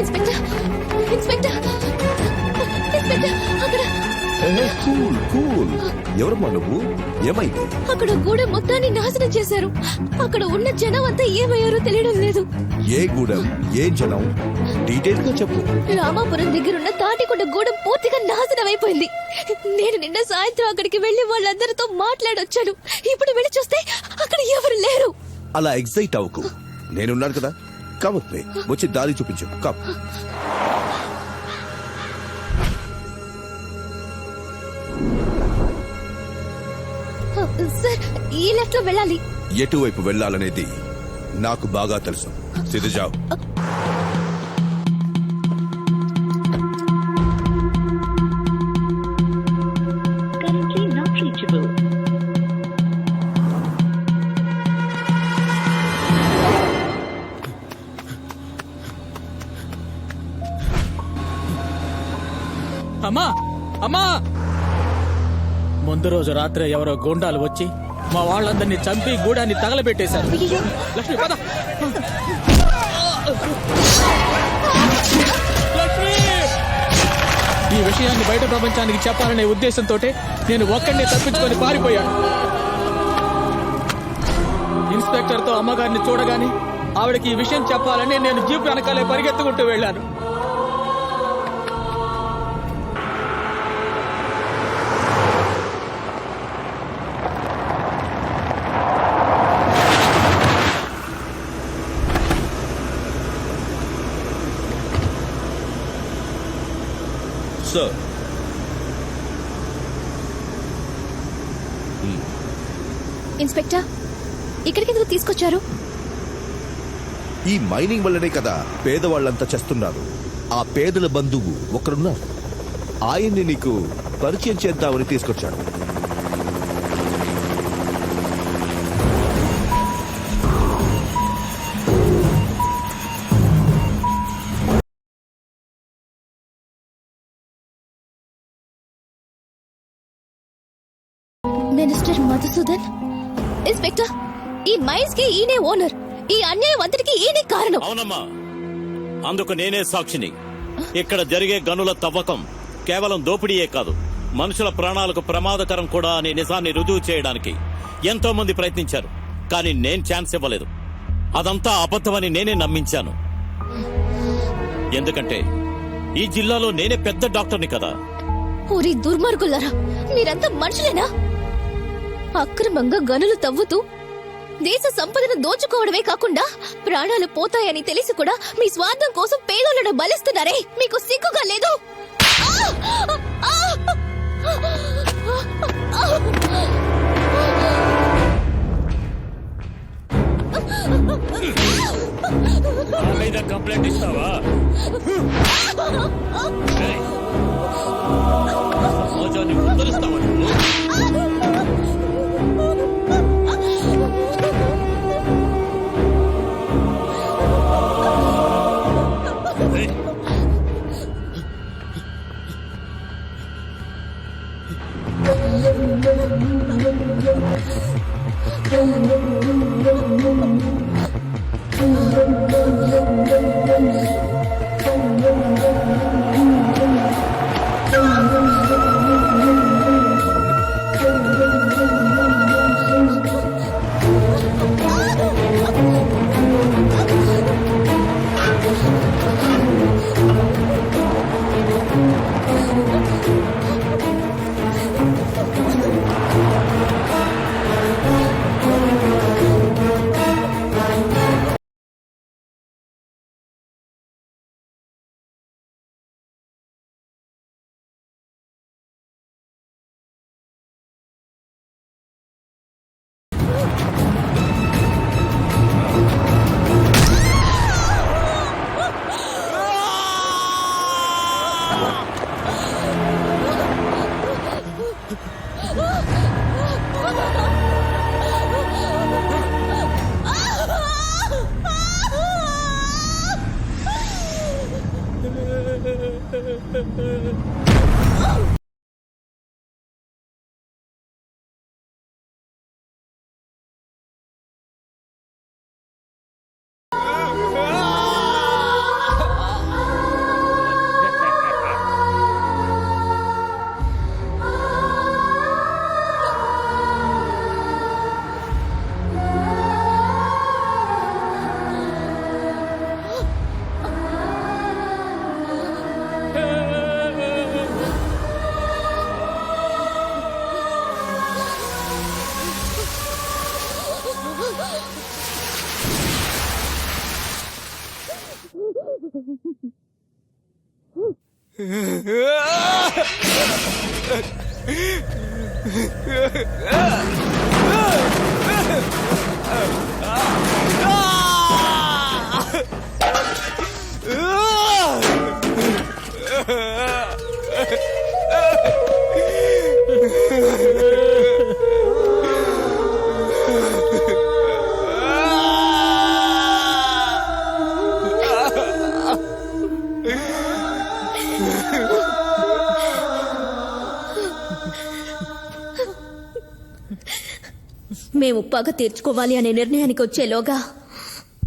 inspector inspector inspector అక్కడ కూల్ కూల్ ఎవరమ్మా నువ్వు ఏమైంది అక్కడ గూడెం మొత్తాన్ని నాశనం చేశారు. అక్కడ ఉన్న జనం అంతా ఏమయ్యారో తెలియడం లేదు. ఏ గూడెం ఏ జనం డీటెయిల్ గా చెప్పు. రామాపురం దగ్గరున్న తాటికొండ గూడెం పూర్తిగా నాశనం అయిపోయింది. నేను నిన్న సాయంత్రం అక్కడికి వెళ్లి వాళ్ళందరితో మాట్లాడొచ్చాను. ఇప్పుడు వెళ్ళి చూస్తే అక్కడ ఎవరు లేరు. అలా ఎగ్జైట్ అవ్వకు, నేనున్నాను కదా. కాబట్టి వచ్చి దారి చూపించు. కమ్. సార్ ఈ లెఫ్ట్ లో వెళ్ళాలి. ఎటువైపు వెళ్ళాలనేది నాకు బాగా తెలుసు. సిద్ధజావ్. అమ్మా అమ్మా ముందు రోజు రాత్రి ఎవరో గూండాలు వచ్చి మా వాళ్ళందరినీ చంపి గూడాన్ని తగలబెట్టేశారు. లక్ష్మి పద. లక్ష్మి! ఈ విషయాన్ని బయట ప్రపంచానికి చెప్పాలనే ఉద్దేశంతో నేను ఒక్కడినే తప్పించుకొని పారిపోయాను. ఇన్స్పెక్టర్ తో అమ్మగారిని చూడగానే ఆవిడకి ఈ విషయం చెప్పాలని నేను జీప్ వెనకాలే పరిగెత్తుకుంటూ వెళ్ళాను. సార్, ఇన్స్పెక్టర్ ఇక్కడికి ఎందుకు తీసుకొచ్చారు? ఈ మైనింగ్ వల్లనే కదా పేదవాళ్ళంతా చేస్తున్నారు. ఆ పేదల బంధువు ఒకరున్నారు. ఆయన్ని నీకు పరిచయం చేద్దామని తీసుకొచ్చాడు. మినిస్టర్ మధుసూదన్. ఇన్స్పెక్టర్ ఈ మైన్స్ కి ఈయనే ఓనర్. ఈ అన్యాయం అంతటికి ఈయనే కారణం. అవునమ్మా, అందుకు నేనే సాక్షిని. ఇక్కడ జరిగే గనుల తవ్వకం కేవలం దోపిడీయే కాదు, మనుషుల ప్రాణాలకు ప్రమాదకరం కూడా అనే నిజాన్ని రుజువు చేయడానికి ఎంతో మంది ప్రయత్నించారు. కానీ నేను ఛాన్స్ ఇవ్వలేదు. అదంతా అబద్ధమని నేనే నమ్మించాను. ఎందుకంటే ఈ జిల్లాలో నేనే పెద్ద డాక్టర్ని కదా. ఊరి దుర్మార్గులారా, మీరంతా మనుషులేనా? అక్రమంగా గనులు తవ్వుతూ దేశ సంపదను దోచుకోవడమే కాకుండా ప్రాణాలు పోతాయని తెలిసి కూడా మీ స్వార్థం కోసం పేదోళ్లను బలిస్తున్నారే, మీకు సిగ్గుగా లేదు? కంప్లైంట్ ఇస్తావా? సమాజాన్ని ఉద్ధరిస్తావా నువ్వు? మేము పగ తీర్చుకోవాలి అనే నిర్ణయానికి వచ్చేలోగా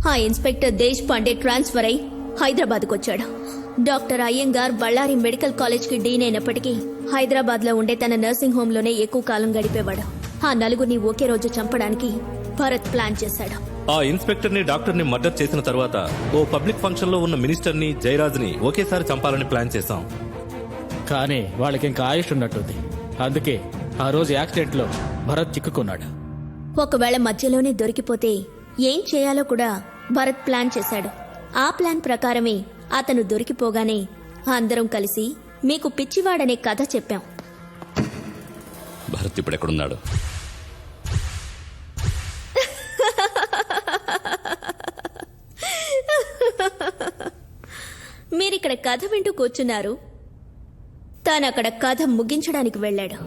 ఆ ఇన్స్పెక్టర్ దేశ్ పాండే ట్రాన్స్ఫర్ అయి హైదరాబాద్కు వచ్చాడు. Doctor Iyengar Bellary medical college కి డీన్ అయినప్పటికీ హైదరాబాద్ లో ఉండే తన నర్సింగ్ హోమ్ లోనే ఎక్కువ కాలం గడిపేవాడు. ఆ నలుగురిని ఒకే రోజు చంపడానికి భరత్ ప్లాన్ చేశాడు. ఆ ఇన్స్పెక్టర్ ని డాక్టర్ ని మర్డర్ చేసిన తర్వాత ఓ పబ్లిక్ ఫంక్షన్ లో ఉన్న మినిస్టర్ ని జయరాజ్ ని ఒకేసారి చంపాలని ప్లాన్ చేశాం. కానీ వాళ్ళకి ఇంకా ఆయుష్ ఉన్నట్టుంది. అందుకే ఆ రోజు యాక్సిడెంట్ లో భరత్ చిక్కుకున్నాడు. ఒకవేళ మధ్యలోనే దొరికిపోతే ఏం చేయాలో కూడా భరత్ ప్లాన్ చేశాడు. ఆ ప్లాన్ ప్రకారమే అతను దొరికిపోగానే అందరం కలిసి మీకు పిచ్చివాడనే కథ చెప్పాం. భరత్ ఇప్పుడు ఎక్కడున్నాడు? మీరిక్కడ కథ వింటూ కూర్చున్నారు, తానక్కడ కథ ముగించడానికి వెళ్ళాడు.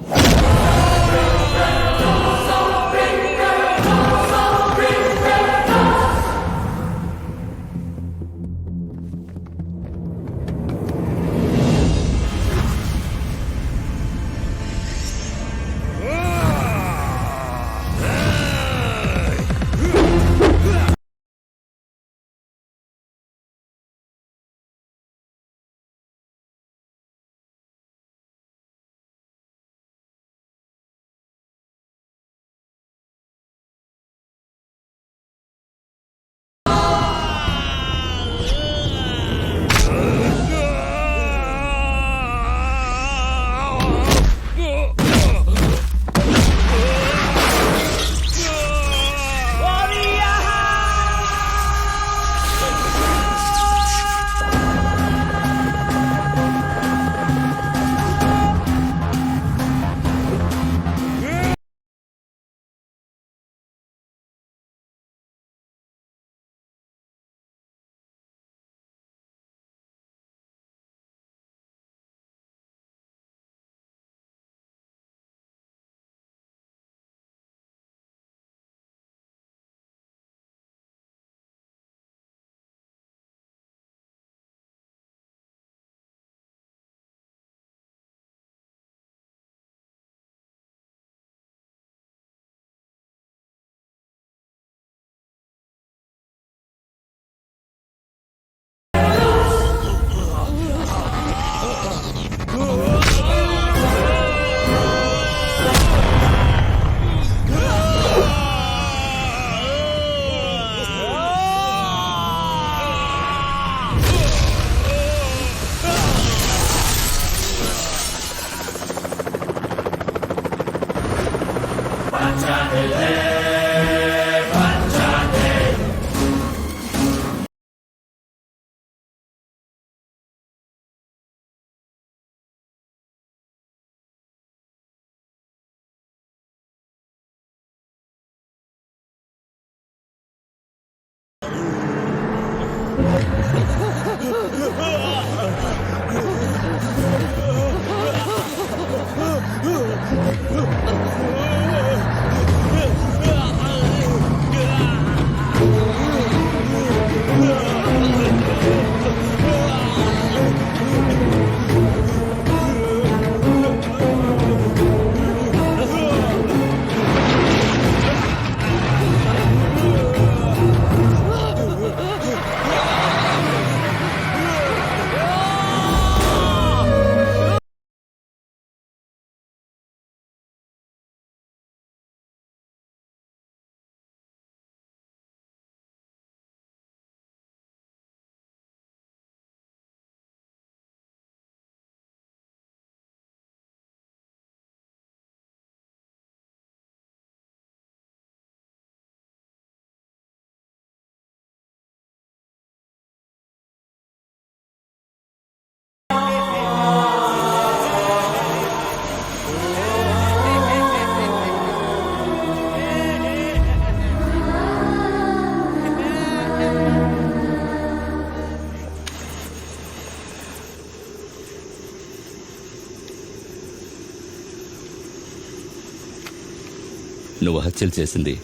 నువ్వు హత్యలు చేసింది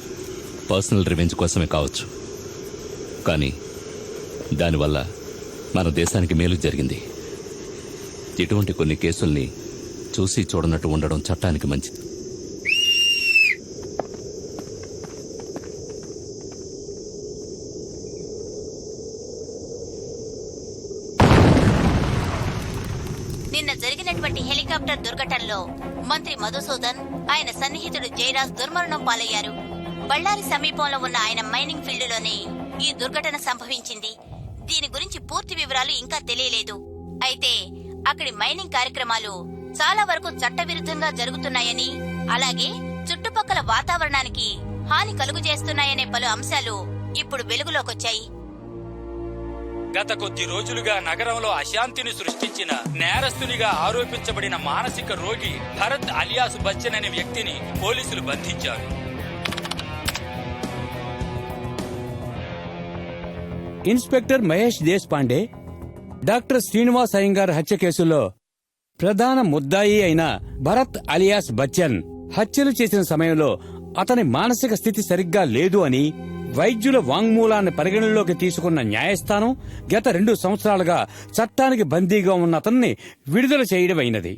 పర్సనల్ రివెంజ్ కోసమే కావచ్చు, కానీ దానివల్ల మన దేశానికి మేలు జరిగింది. ఇటువంటి కొన్ని కేసుల్ని చూసి చూడనట్టు ఉండడం చట్టానికి మంచిది. నిన్న జరిగినటువంటి హెలికాప్టర్ దుర్ఘటనలో మంత్రి మధుసూదన్, ఆయన సన్నిహితుడు జయరాజ్ దుర్మరణం పాలయ్యారు. బళ్ళారి సమీపంలో ఉన్న ఆయన మైనింగ్ ఫీల్డ్లోనే ఈ దుర్ఘటన సంభవించింది. దీని గురించి పూర్తి వివరాలు ఇంకా తెలియలేదు. అయితే అక్కడి మైనింగ్ కార్యక్రమాలు చాలా వరకు చట్టవిరుద్ధంగా జరుగుతున్నాయని, అలాగే చుట్టుపక్కల వాతావరణానికి హాని కలుగజేస్తున్నాయనే పలు అంశాలు ఇప్పుడు వెలుగులోకొచ్చాయి. గత కొద్ది రోజులుగా నగరంలో అశాంతిని సృష్టించిన నేరస్తునిగా ఆరోపించబడిన మానసిక రోగి భరత్ అలియాస్ బచ్చన్ అనే వ్యక్తిని పోలీసులు బంధించారు. ఇన్స్పెక్టర్ మహేష్ దేశపాండే డాక్టర్ శ్రీనివాస్ అయ్యంగార్ హత్య కేసులో ప్రధాన ముద్దాయి అయిన భరత్ అలియాస్ బచ్చన్ హత్యలు చేసిన సమయంలో అతని మానసిక స్థితి సరిగ్గా లేదు అని వైద్యుల వాంగ్మూలాన్ని పరిగణనలోకి తీసుకున్న న్యాయస్థానం గత 2 సంవత్సరాలుగా చట్టానికి బందీగా ఉన్న అతన్ని విడుదల చేయడమైనది.